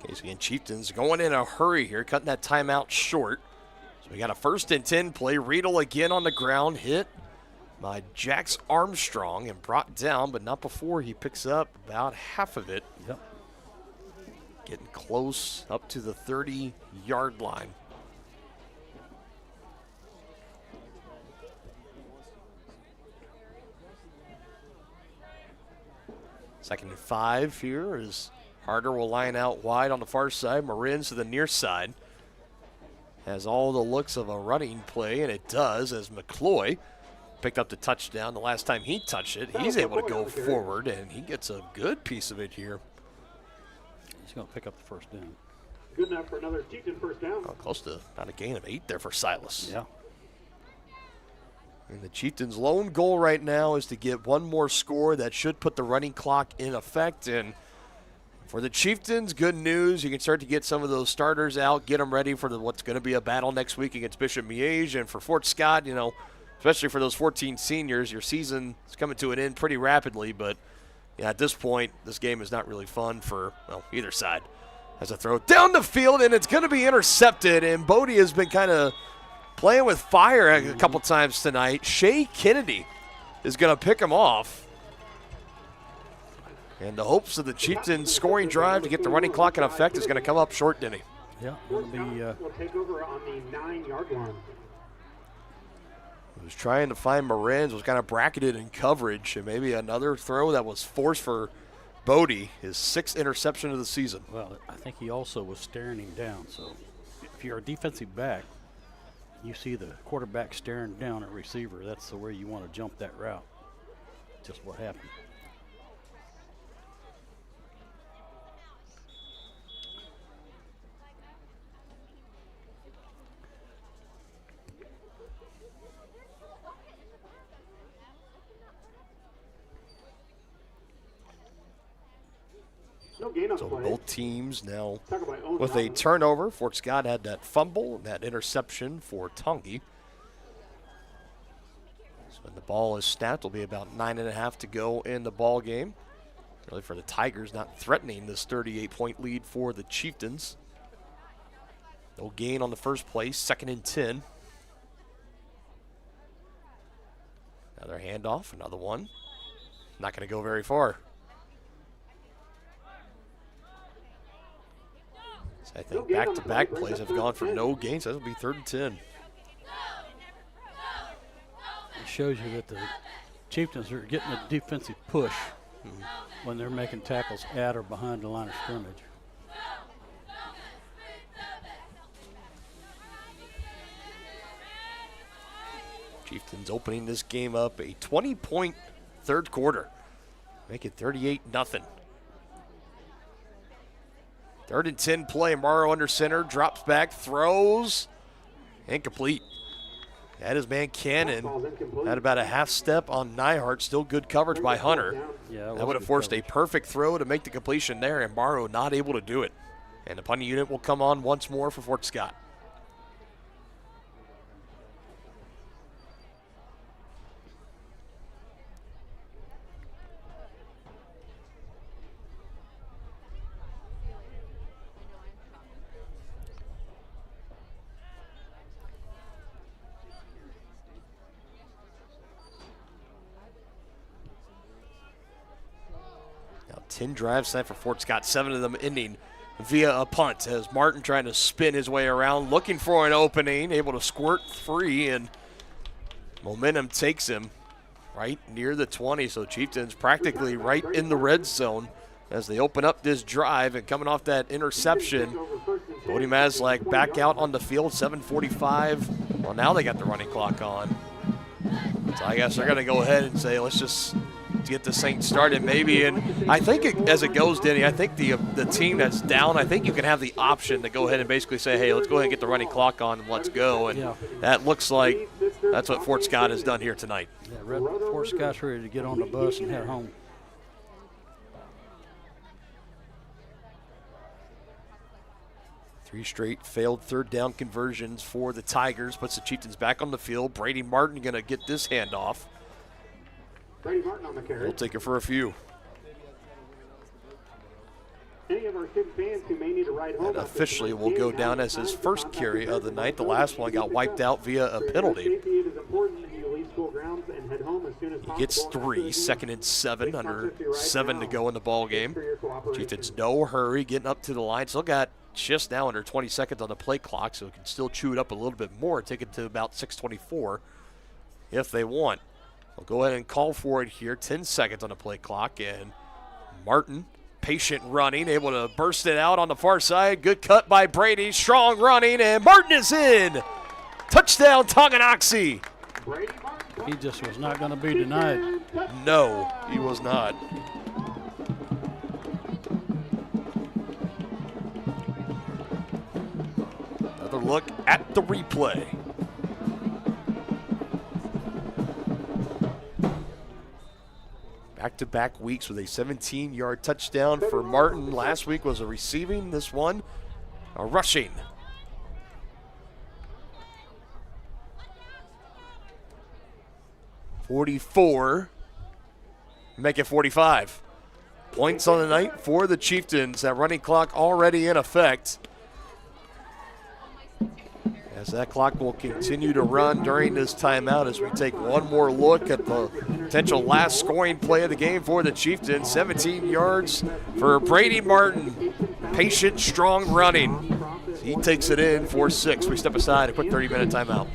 Casey and Chieftains going in a hurry here, cutting that timeout short. So we got a 1st and 10 play. Riedel again on the ground, hit by Jax Armstrong and brought down, but not before he picks up about half of it. Yep. Getting close up to the 30-yard line. Second and 5 here as Harder will line out wide on the far side. Marin's to the near side. Has all the looks of a running play, and it does, as McCloy picked up the touchdown. The last time he touched it, he's able to go forward, and he gets a good piece of it here. He's going to pick up the first down. Good enough for another Chieftain first down. Oh, close to about a gain of 8 there for Silas. Yeah. And the Chieftains' lone goal right now is to get one more score that should put the running clock in effect. And for the Chieftains, good news. You can start to get some of those starters out, get them ready for what's going to be a battle next week against Bishop Miege. And for Fort Scott, you know, especially for those 14 seniors, your season is coming to an end pretty rapidly. But yeah, at this point, this game is not really fun for, well, either side. Has a throw down the field, and it's going to be intercepted. And Bodie has been kind of playing with fire a couple times tonight. Shea Kennedy is going to pick him off. And the hopes of the Chieftains scoring drive to get the running clock in effect is going to come up short, Denny. Yeah, it'll be. Will take over on the 9-yard line. Was trying to find Marins, was kind of bracketed in coverage, and maybe another throw that was forced for Bodie, his 6th interception of the season. Well, I think he also was staring him down. So if you're a defensive back, you see the quarterback staring down at receiver, that's the way you want to jump that route. Just what happened. So both teams now with a turnover. Fort Scott had that fumble, that interception for Tongi. So when the ball is snapped, it'll be about 9.5 to go in the ball game. Really for the Tigers, not threatening this 38-point lead for the Chieftains. No gain on the first play, 2nd and 10. Another handoff, another one. Not going to go very far. I think back-to-back plays have gone for no gains. That'll be 3rd and 10. It shows you that the Chieftains are getting a defensive push when they're making tackles at or behind the line of scrimmage. Chieftains opening this game up a 20-point third quarter. Make it 38-0. 3rd and 10 play. Morrow under center, drops back, throws, incomplete. That is man Cannon. Had about a half step on Nyhart. Still good coverage by Hunter. Yeah, that would have forced a perfect throw to make the completion there, and Morrow not able to do it. And the punting unit will come on once more for Fort Scott. Now 10 drives set for Fort Scott, 7 of them ending via a punt as Martin trying to spin his way around, looking for an opening, able to squirt free and Momentum takes him right near the 20, so Chieftains practically right in the red zone as they open up this drive. And coming off that interception, Bodie Maslak back out on the field, 7:45. Well, now they got the running clock on. So I guess they're going to go ahead and say, let's just get this thing started maybe. And I think as it goes, Denny, I think the team that's down, I think you can have the option to go ahead and basically say, hey, let's go ahead and get the running clock on and let's go. And that looks like that's what Fort Scott has done here tonight. Yeah, Fort Scott's ready to get on the bus and head home. Three straight failed third down conversions for the Tigers. Puts the Chieftains back on the field. Brady Martin going to get this handoff. Brady Martin on the carry. We'll take it for a few. Any of our student fans who may need a ride home. And officially will go down as his first carry of the night. The last one got wiped out via a penalty. He gets 3, 2nd and 7, under 7 to go in the ball game. Chieftains no hurry, getting up to the line. Still got just now under 20 seconds on the play clock, so we can still chew it up a little bit more, take it to about 6:24 if they want. We'll go ahead and call for it here. 10 seconds on the play clock, and Martin, patient running, able to burst it out on the far side. Good cut by Brady, strong running, and Martin is in. Touchdown, Tonganoxie. He just was not going to be denied. No, he was not. Another look at the replay. Back-to-back weeks with a 17-yard touchdown for Martin. Last week was a receiving, this one a rushing. .44, make it 45. Points on the night for the Chieftains. That running clock already in effect. As that clock will continue to run during this timeout as we take one more look at the potential last scoring play of the game for the Chieftains. 17 yards for Brady Martin. Patient, strong running. He takes it in for 6. We step aside, a quick 30-minute timeout.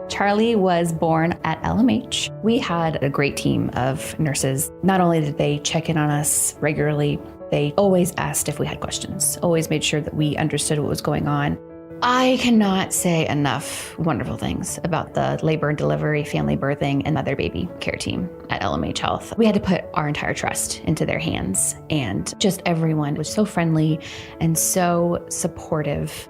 Charlie was born at LMH. We had a great team of nurses. Not only did they check in on us regularly, they always asked if we had questions, always made sure that we understood what was going on. I cannot say enough wonderful things about the labor and delivery, family birthing, and mother baby care team at LMH Health. We had to put our entire trust into their hands, and just everyone was so friendly and so supportive.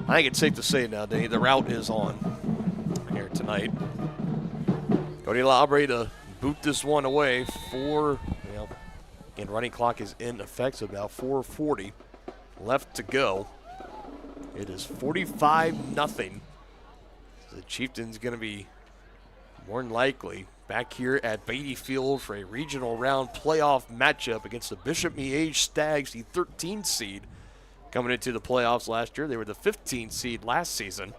I think it's safe to say now, Danny, the route is on here tonight. Cody Labre to boot this one away for, again, running clock is in effect, so about 4:40 left to go. It is 45-0. The Chieftains going to be more than likely back here at Beatty Field for a regional round playoff matchup against the Bishop Miege Stags, the 13th seed. Coming into the playoffs last year, they were the 15th seed last season.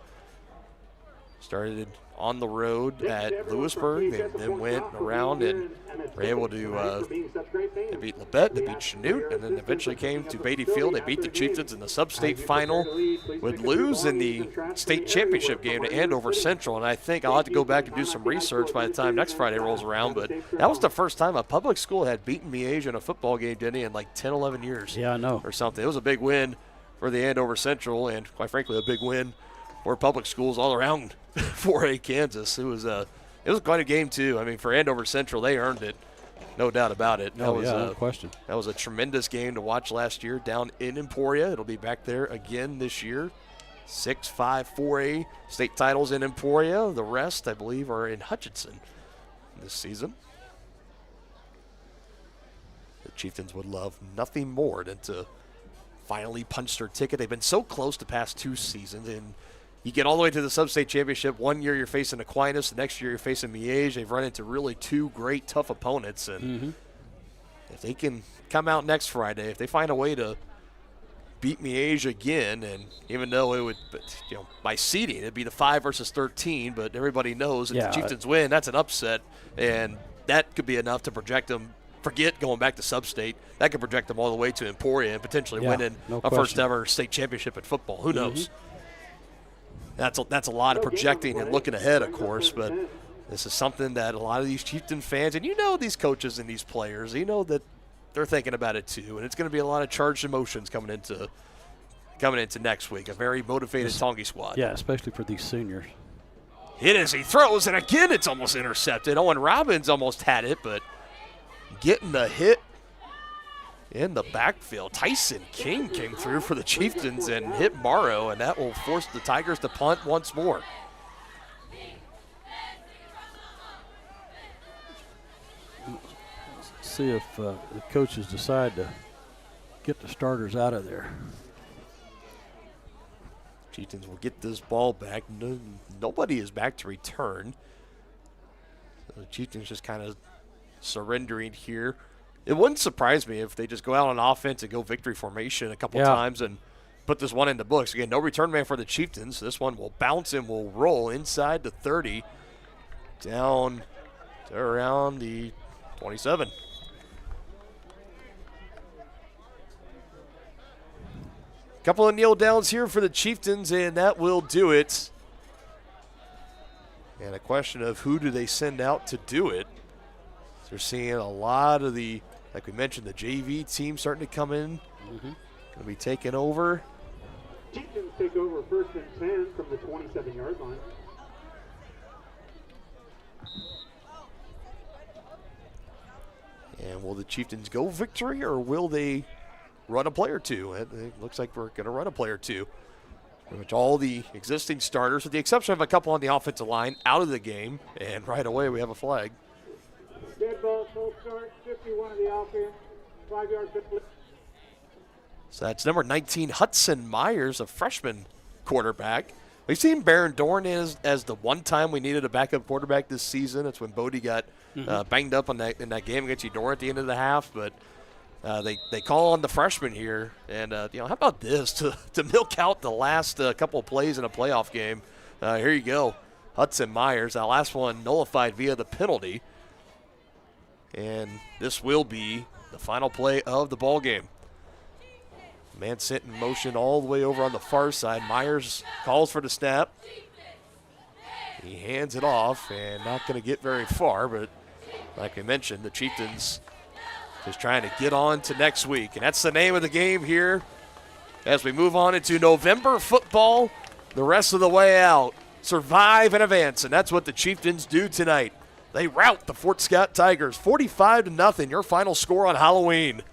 Started on the road at Lewisburg, and then went around and were able to they beat Labette, they beat Chanute, and then eventually came to Beatty Field. They beat the Chieftains in the sub-state final, would lose in the state championship game to Andover Central. And I think I'll have to go back and do some research by the time next Friday rolls around, but that was the first time a public school had beaten Miege in a football game, didn't it, in like 10, 11 years. Yeah, I know. Or something. It was a big win for the Andover Central, and quite frankly, a big win for public schools all around 4A Kansas. It was quite a game too. I mean, for Andover Central, they earned it, no doubt about it. No question. That was a tremendous game to watch last year down in Emporia. It'll be back there again this year. 6-5 4A state titles in Emporia. The rest, I believe, are in Hutchinson this season. The Chieftains would love nothing more than to finally punch their ticket. They've been so close the past 2 seasons, and you get all the way to the sub-state championship. One year you're facing Aquinas, the next year you're facing Miege. They've run into really 2 great, tough opponents, and if they can come out next Friday, if they find a way to beat Miege again, and even though it would, by seeding, it'd be the 5 versus 13, but everybody knows if the Chieftains win, that's an upset, and that could be enough to project them forget going back to sub-state. That could project them all the way to Emporia and potentially winning a first-ever state championship in football. Who knows? That's a lot of projecting and looking ahead, of course, but this is something that a lot of these Chieftain fans, and these coaches and these players, that they're thinking about it too, and it's going to be a lot of charged emotions coming into next week. A very motivated Tongi squad. Yeah, especially for these seniors. It is. He throws, and again, it's almost intercepted. Owen Robbins almost had it, but getting the hit in the backfield. Tyson King came through for the Chieftains and hit Morrow, and that will force the Tigers to punt once more. See if the coaches decide to get the starters out of there. Chieftains will get this ball back. Nobody is back to return. So the Chieftains just kind of surrendering here. It wouldn't surprise me if they just go out on offense and go victory formation a couple times and put this one in the books. Again, no return man for the Chieftains. This one will bounce and will roll inside the 30 down to around the 27. Couple of kneel downs here for the Chieftains, and that will do it. And a question of who do they send out to do it. So they're seeing a lot of like we mentioned, the JV team starting to come in. Going to be taking over. Chieftains take over 1st and 10 from the 27-yard line. And will the Chieftains go victory, or will they run a play or two? It looks like we're going to run a play or two. Pretty much all the existing starters, with the exception of a couple on the offensive line, out of the game. And right away we have a flag. Dead ball, full start, 51 of the offense, 5-yard split. So that's number 19, Hudson Myers, a freshman quarterback. We've seen Baron Dorn as the one time we needed a backup quarterback this season. That's when Bodie got banged up in that game against Eudora at the end of the half. But they call on the freshman here. And, how about this? To milk out the last couple of plays in a playoff game. Here you go. Hudson Myers, that last one nullified via the penalty. And this will be the final play of the ball game. Man sent in motion all the way over on the far side. Myers calls for the snap. He hands it off, and not going to get very far, but like we mentioned, the Chieftains just trying to get on to next week. And that's the name of the game here as we move on into November football the rest of the way out. Survive and advance, and that's what the Chieftains do tonight. They rout the Fort Scott Tigers 45-0, your final score on Halloween.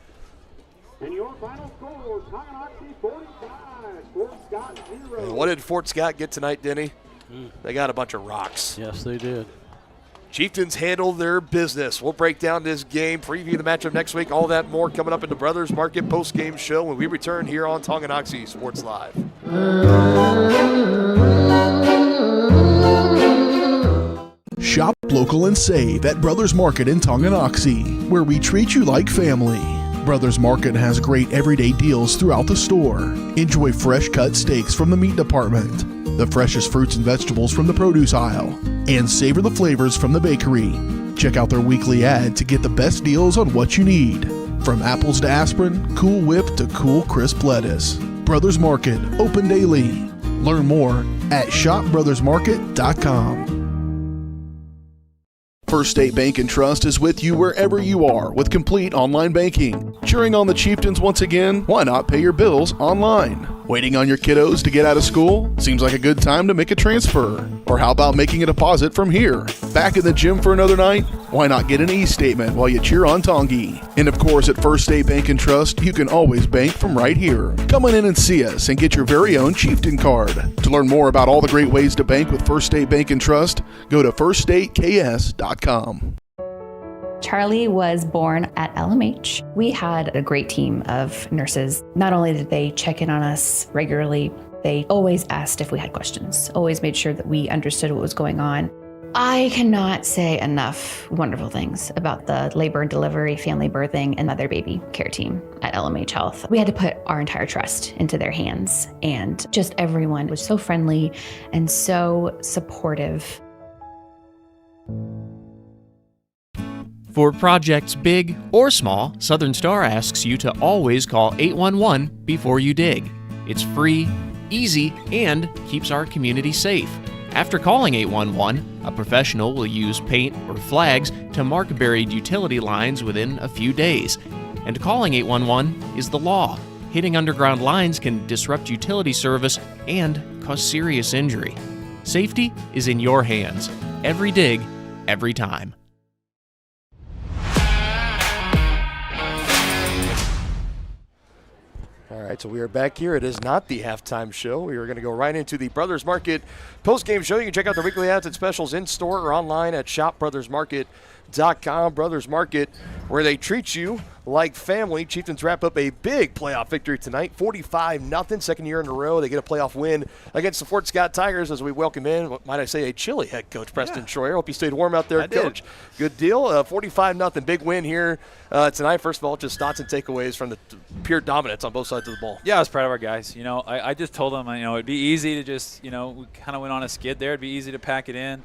And your final score, Tonganoxie 45, Fort Scott 0. And what did Fort Scott get tonight, Denny? They got a bunch of rocks. Yes, they did. Chieftains handle their business. We'll break down this game, preview the matchup next week, all that more coming up in the Brothers Market post-game show when we return here on Tonganoxie Sports Live. Shop local and save at Brothers Market in Tonganoxie, where we treat you like family. Brothers Market has great everyday deals throughout the store. Enjoy fresh cut steaks from the meat department, the freshest fruits and vegetables from the produce aisle, and savor the flavors from the bakery. Check out their weekly ad to get the best deals on what you need. From apples to aspirin, Cool Whip to cool crisp lettuce. Brothers Market, open daily. Learn more at shopbrothersmarket.com. First State Bank and Trust is with you wherever you are with complete online banking. Cheering on the Chieftains once again? Why not pay your bills online? Waiting on your kiddos to get out of school? Seems like a good time to make a transfer. Or how about making a deposit from here? Back in the gym for another night? Why not get an e-statement while you cheer on Tongi? And of course, at First State Bank and Trust, you can always bank from right here. Come on in and see us and get your very own Chieftain card. To learn more about all the great ways to bank with First State Bank and Trust, go to firststateks.com. Charlie was born at LMH. We had a great team of nurses. Not only did they check in on us regularly, they always asked if we had questions, always made sure that we understood what was going on. I cannot say enough wonderful things about the labor and delivery, family birthing, and mother baby care team at LMH Health. We had to put our entire trust into their hands, and just everyone was so friendly and so supportive. For projects big or small, Southern Star asks you to always call 811 before you dig. It's free, easy, and keeps our community safe. After calling 811, a professional will use paint or flags to mark buried utility lines within a few days. And calling 811 is the law. Hitting underground lines can disrupt utility service and cause serious injury. Safety is in your hands. Every dig, every time. All right, so we are back here. It is not the halftime show. We are going to go right into the Brothers Market post-game show. You can check out the weekly ads and specials in-store or online at shopbrothersmarket.com. Brothers Market, where they treat you like family. Chieftains wrap up a big playoff victory tonight, 45-0, second year in a row. They get a playoff win against the Fort Scott Tigers as we welcome in, what might I say, a chilly head coach, Preston Troyer. Hope you stayed warm out there, Coach. Good deal. 45-0, big win here tonight. First of all, just thoughts and takeaways from the pure dominance on both sides of the ball. Yeah, I was proud of our guys. You know, I just told them, you know, it'd be easy to just, you know, we kind of went on a skid there. It'd be easy to pack it in,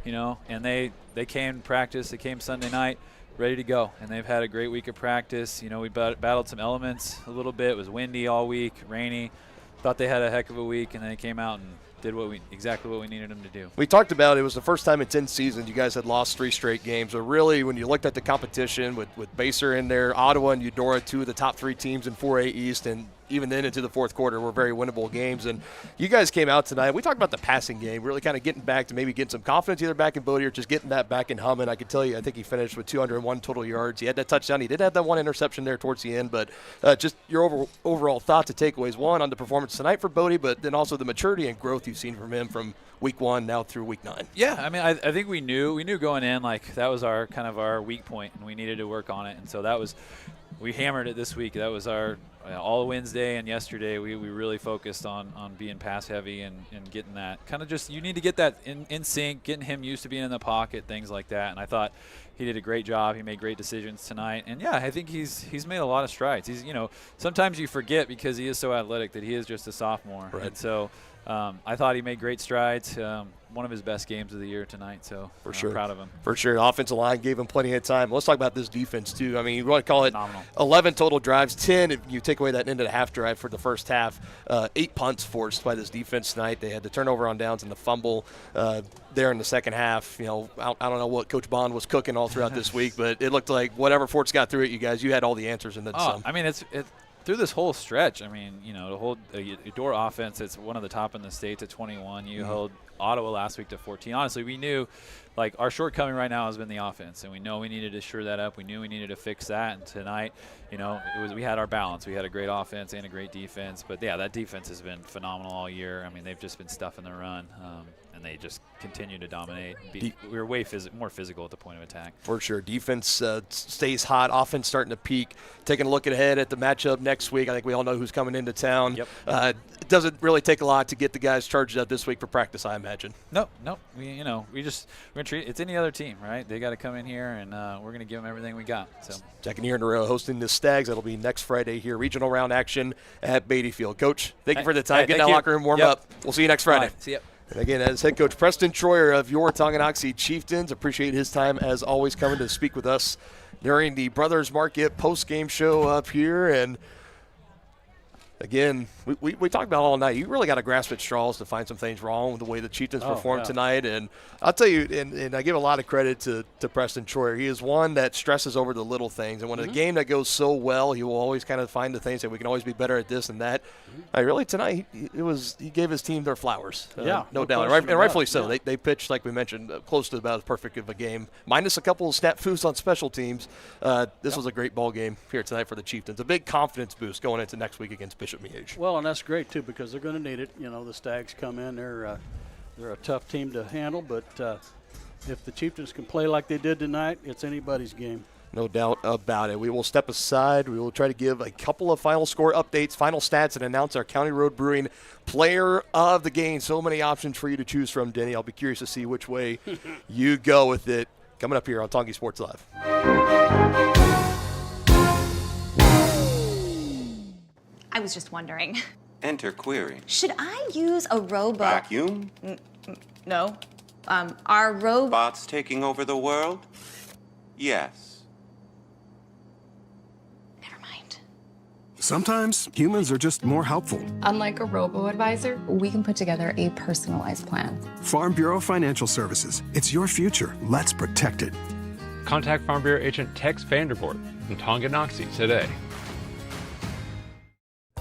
you know, and they came to practice. They came Sunday night ready to go, and they've had a great week of practice. You know, we battled some elements a little bit. It was windy all week, rainy. Thought they had a heck of a week, and then they came out and did exactly what we needed them to do. We talked about it was the first time in 10 seasons you guys had lost 3 straight games. So really, when you looked at the competition with Baser in there, Ottawa and Eudora, 2 of the top 3 teams in 4A East, and even then into the fourth quarter were very winnable games. And you guys came out tonight. We talked about the passing game, really kind of getting back to maybe getting some confidence either back in Bodie or just getting that back in humming. I could tell you, I think he finished with 201 total yards. He had that touchdown. He did have that one interception there towards the end. But just your overall thoughts and takeaways, one, on the performance tonight for Bodie, but then also the maturity and growth you've seen from him from week 1 now through week 9. Yeah, I mean, I think we knew going in, like, that was our kind of our weak point, and we needed to work on it. And so that was – we hammered it this week. That was our all Wednesday and yesterday. We really focused on being pass heavy and getting that kind of just, you need to get that in sync, getting him used to being in the pocket, things like that. And I thought he did a great job. He made great decisions tonight. And yeah, I think he's made a lot of strides. He's, you know, sometimes you forget because he is so athletic that he is just a sophomore. Right. And so I thought he made great strides. One of his best games of the year tonight, so for sure, proud of him. For sure. The offensive line gave him plenty of time. Let's talk about this defense, too. I mean, you want to call it phenomenal. 11 total drives, 10 if you take away that end of the half drive for the first half. 8 punts forced by this defense tonight. They had the turnover on downs and the fumble there in the second half. You know, I don't know what Coach Bond was cooking all throughout this week, but it looked like whatever Fort Scott threw at you guys, you had all the answers and then some. I mean, it's through this whole stretch. I mean, you know, the whole Eudora offense, it's one of the top in the state at 21. You held Ottawa last week to 14. Honestly, we knew, like, our shortcoming right now has been the offense, and we know we needed to shore that up. We knew we needed to fix that, and tonight, you know, we had our balance. We had a great offense and a great defense, but yeah, that defense has been phenomenal all year. I mean, they've just been stuffing the run, and they just continue to dominate. We were way more physical at the point of attack. For sure. Defense stays hot. Offense starting to peak. Taking a look ahead at the matchup next week, I think we all know who's coming into town. Yep. It doesn't really take a lot to get the guys charged up this week for practice, I imagine. No. We're gonna treat it's any other team, right? They got to come in here, and we're gonna give them everything we got. So second year in a row hosting the Stags. That'll be next Friday here. Regional round action at Beatty Field. Coach, thank you for the time. Get in that locker room, warm up. We'll see you next Friday. Right, see ya. And again, as head coach Preston Troyer of your Tonganoxie Chieftains, appreciate his time as always coming to speak with us during the Brothers Market post-game show up here. And again, we talked about all night. You really got to grasp at straws to find some things wrong with the way the Chieftains performed tonight. And I'll tell you, and I give a lot of credit to Preston Troyer. He is one that stresses over the little things. And when a game that goes so well, he will always kind of find the things that we can always be better at this and that. Really tonight, he gave his team their flowers. No doubt. And rightfully so. Yeah. They pitched, like we mentioned, close to about as perfect of a game. Minus a couple of snafus on special teams. This was a great ball game here tonight for the Chieftains. A big confidence boost going into next week against Bishop Miege. Well, and that's great, too, because they're going to need it. You know, the Stags come in. They're a tough team to handle, but if the Chieftains can play like they did tonight, it's anybody's game. No doubt about it. We will step aside. We will try to give a couple of final score updates, final stats, and announce our County Road Brewing player of the game. So many options for you to choose from, Denny. I'll be curious to see which way you go with it. Coming up here on Tongi Sports Live. I was just wondering. Enter query. Should I use a robot? Vacuum? No. Our robot. Bots taking over the world? Yes. Sometimes humans are just more helpful. Unlike a robo-advisor, we can put together a personalized plan. Farm Bureau Financial Services. It's your future. Let's protect it. Contact Farm Bureau agent Tex Vandervoort from Tonganoxie today.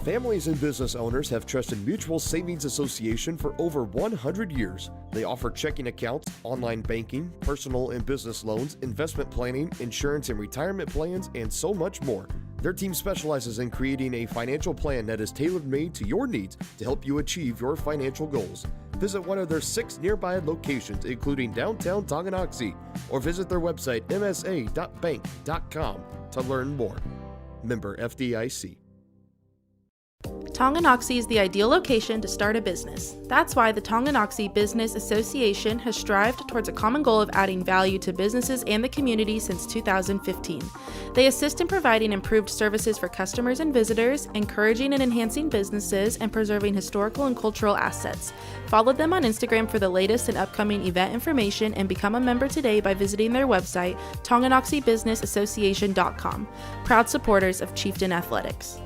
Families and business owners have trusted Mutual Savings Association for over 100 years. They offer checking accounts, online banking, personal and business loans, investment planning, insurance and retirement plans, and so much more. Their team specializes in creating a financial plan that is tailor-made to your needs to help you achieve your financial goals. Visit one of their 6 nearby locations, including downtown Tonganoxie, or visit their website msa.bank.com to learn more. Member FDIC. Tonganoxie is the ideal location to start a business. That's why the Tonganoxie Business Association has strived towards a common goal of adding value to businesses and the community since 2015. They assist in providing improved services for customers and visitors, encouraging and enhancing businesses, and preserving historical and cultural assets. Follow them on Instagram for the latest and upcoming event information, and become a member today by visiting their website, tonganoxiebusinessassociation.com. Proud supporters of Chieftain Athletics.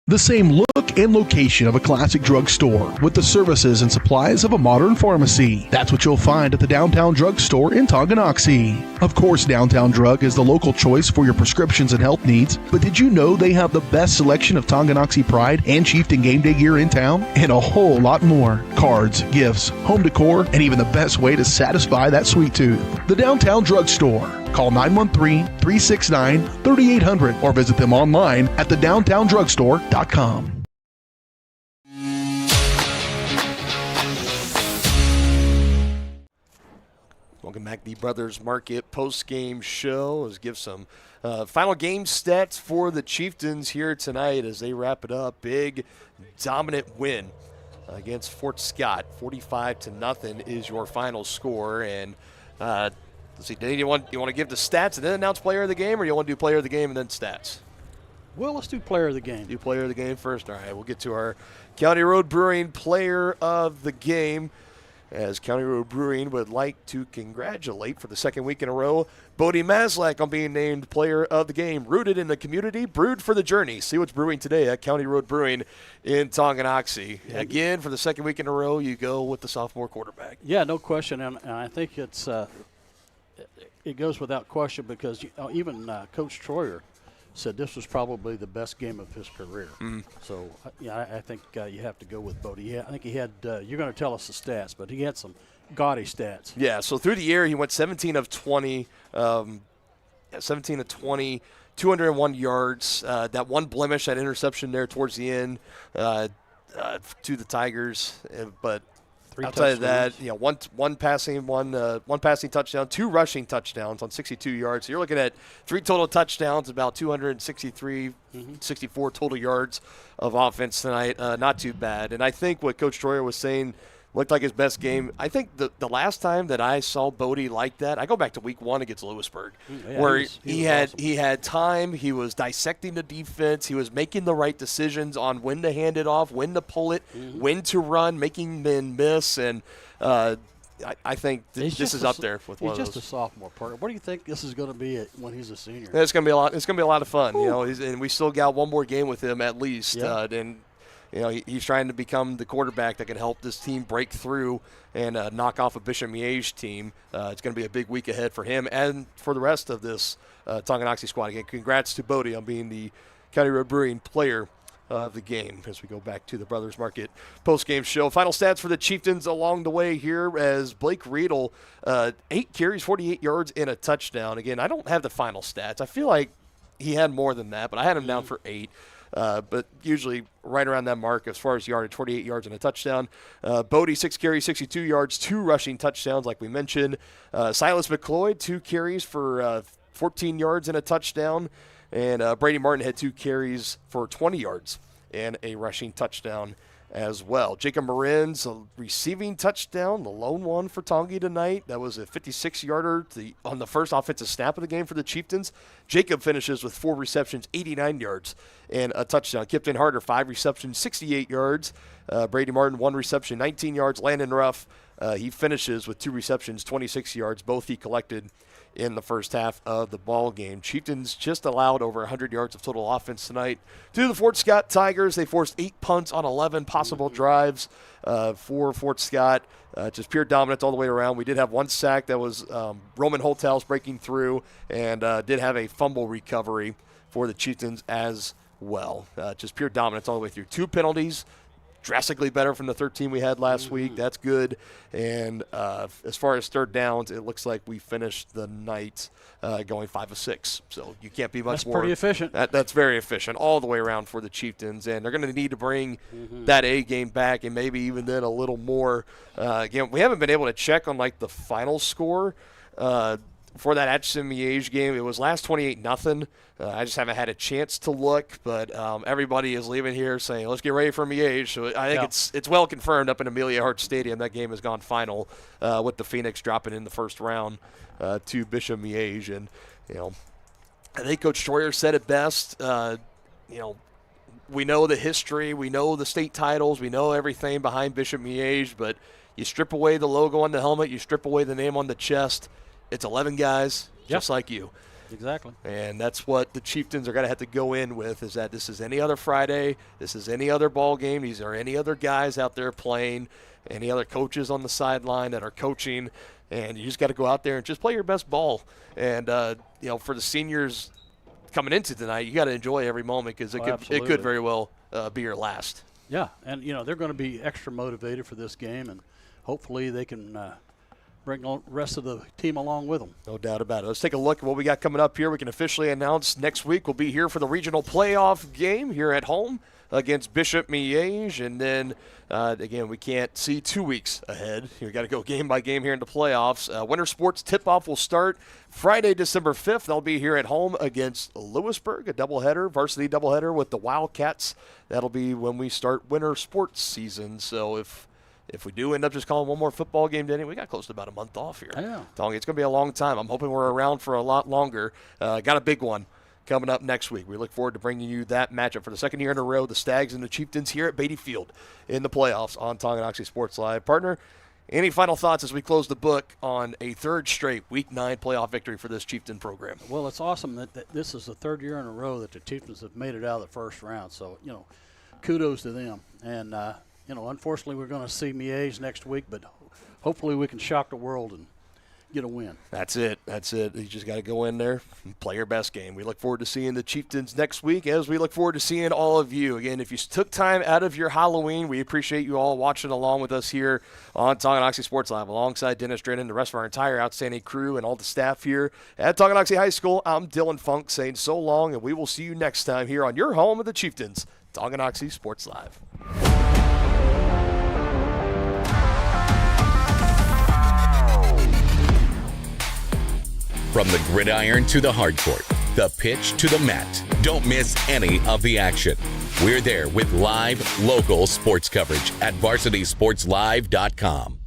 The same look and location of a classic drugstore with the services and supplies of a modern pharmacy. That's what you'll find at the Downtown Drug Store in Tonganoxie. Of course, Downtown Drug is the local choice for your prescriptions and health needs, but did you know they have the best selection of Tonganoxie Pride and Chieftain game day gear in town? And a whole lot more. Cards, gifts, home decor, and even the best way to satisfy that sweet tooth. The Downtown Drug Store. Call 913-369-3800 or visit them online at thedowntowndrugstore.com. Welcome back to the Brothers Market post-game show. Let's give some final game stats for the Chieftains here tonight as they wrap it up. Big, dominant win against Fort Scott. 45-0 is your final score. And let's see, Dave, you want to give the stats and then announce player of the game, or you want to do player of the game and then stats? Well, let's do player of the game. Do player of the game first. All right, we'll get to our County Road Brewing player of the game, as County Road Brewing would like to congratulate for the second week in a row Bodie Maslak on being named player of the game. Rooted in the community, brewed for the journey. See what's brewing today at County Road Brewing in Tonganoxie. Again, for the second week in a row, you go with the sophomore quarterback. Yeah, no question, and I think it goes without question because even Coach Troyer said this was probably the best game of his career. So, I think you have to go with Bodie. Yeah, I think he had, you're going to tell us the stats, but he had some gaudy stats. Yeah, so through the year, he went 17 of 20, 201 yards. That one blemish, that interception there towards the end to the Tigers. But outside of that, one passing touchdown, 2 rushing touchdowns on 62 yards. So you're looking at 3 total touchdowns, about 263, 64 total yards of offense tonight. Not too bad. And I think what Coach Troyer was saying looked like his best game. I think the last time that I saw Bodie like that, I go back to week 1 against Lewisburg, where he had time. He was dissecting the defense. He was making the right decisions on when to hand it off, when to pull it, when to run, making men miss. And I think this is up there with one of those. He's just a sophomore partner. What do you think this is going to be when he's a senior? It's going to be a lot. It's going to be a lot of fun. And we still got one more game with him at least. And he's trying to become the quarterback that can help this team break through and knock off a Bishop Miege team. It's going to be a big week ahead for him and for the rest of this Tonganoxie squad. Again, congrats to Bodie on being the County Road Brewing player of the game as we go back to the Brothers Market post-game show. Final stats for the Chieftains along the way here as Blake Riedel, 8 carries, 48 yards, and a touchdown. Again, I don't have the final stats. I feel like he had more than that, but I had him down for 8. But usually right around that mark as far as yardage, 48 yards and a touchdown. Bodie, 6 carries, 62 yards, 2 rushing touchdowns like we mentioned. Silas McCloyd, 2 carries for 14 yards and a touchdown. And Brady Martin had 2 carries for 20 yards and a rushing touchdown as well. Jacob Marin's a receiving touchdown, the lone one for Tongi tonight. That was a 56-yarder on the first offensive snap of the game for the Chieftains. Jacob finishes with 4 receptions, 89 yards, and a touchdown. Kipton Harder, 5 receptions, 68 yards. Brady Martin, 1 reception, 19 yards. Landon Ruff, he finishes with 2 receptions, 26 yards. Both he collected in the first half of the ball game. Chieftains just allowed over 100 yards of total offense tonight to the Fort Scott Tigers. They forced 8 punts on 11 possible drives for Fort Scott. Just pure dominance all the way around. We did have 1 sack that was Roman Holthouse breaking through, and did have a fumble recovery for the Chieftains as well. Just pure dominance all the way through. 2 penalties, drastically better from the 13 we had last week. That's good. And as far as third downs, it looks like we finished the night going 5 of 6. So you can't be much more. That's pretty efficient. That's very efficient all the way around for the Chieftains. And they're going to need to bring that A game back, and maybe even then a little more. Again, we haven't been able to check on like the final score for that Atchison Miege game. It was last 28-0. I just haven't had a chance to look, but everybody is leaving here saying, let's get ready for Miege. So I think it's well confirmed up in Amelia Hart Stadium. That game has gone final with the Phoenix dropping in the first round to Bishop Miege. And, I think Coach Troyer said it best. We know the history. We know the state titles. We know everything behind Bishop Miege, but you strip away the logo on the helmet. You strip away the name on the chest. It's 11 guys just like you. Exactly. And that's what the Chieftains are going to have to go in with, is that this is any other Friday. This is any other ball game. These are any other guys out there playing, any other coaches on the sideline that are coaching. And you just got to go out there and just play your best ball. And, for the seniors coming into tonight, you got to enjoy every moment, because it could very well be your last. Yeah, and, they're going to be extra motivated for this game, and hopefully they can bring the rest of the team along with them. No doubt about it. Let's take a look at what we got coming up here. We can officially announce next week we'll be here for the regional playoff game here at home against Bishop Miege. And then, again, we can't see 2 weeks ahead. You've got to go game by game here in the playoffs. Winter Sports Tip-Off will start Friday, December 5th. They'll be here at home against Lewisburg, a doubleheader, varsity doubleheader with the Wildcats. That'll be when we start winter sports season. So if we do end up just calling one more football game, Denny, we got close to about a month off here. Yeah. It's going to be a long time. I'm hoping we're around for a lot longer. Got a big one coming up next week. We look forward to bringing you that matchup for the second year in a row, the Stags and the Chieftains here at Beatty Field in the playoffs on Tonganoxie Sports Live. Partner, any final thoughts as we close the book on a third straight Week 9 playoff victory for this Chieftain program? Well, it's awesome that this is the third year in a row that the Chieftains have made it out of the first round. So, kudos to them. And, unfortunately, we're going to see Miege next week, but hopefully we can shock the world and get a win. That's it. You just got to go in there and play your best game. We look forward to seeing the Chieftains next week, as we look forward to seeing all of you. Again, if you took time out of your Halloween, we appreciate you all watching along with us here on Tonganoxie Sports Live. Alongside Dennis Drennan, the rest of our entire outstanding crew, and all the staff here at Tonganoxie High School, I'm Dylan Funk saying so long, and we will see you next time here on your home of the Chieftains, Tonganoxie Sports Live. From the gridiron to the hardcourt, the pitch to the mat, don't miss any of the action. We're there with live, local sports coverage at VarsitySportsLive.com.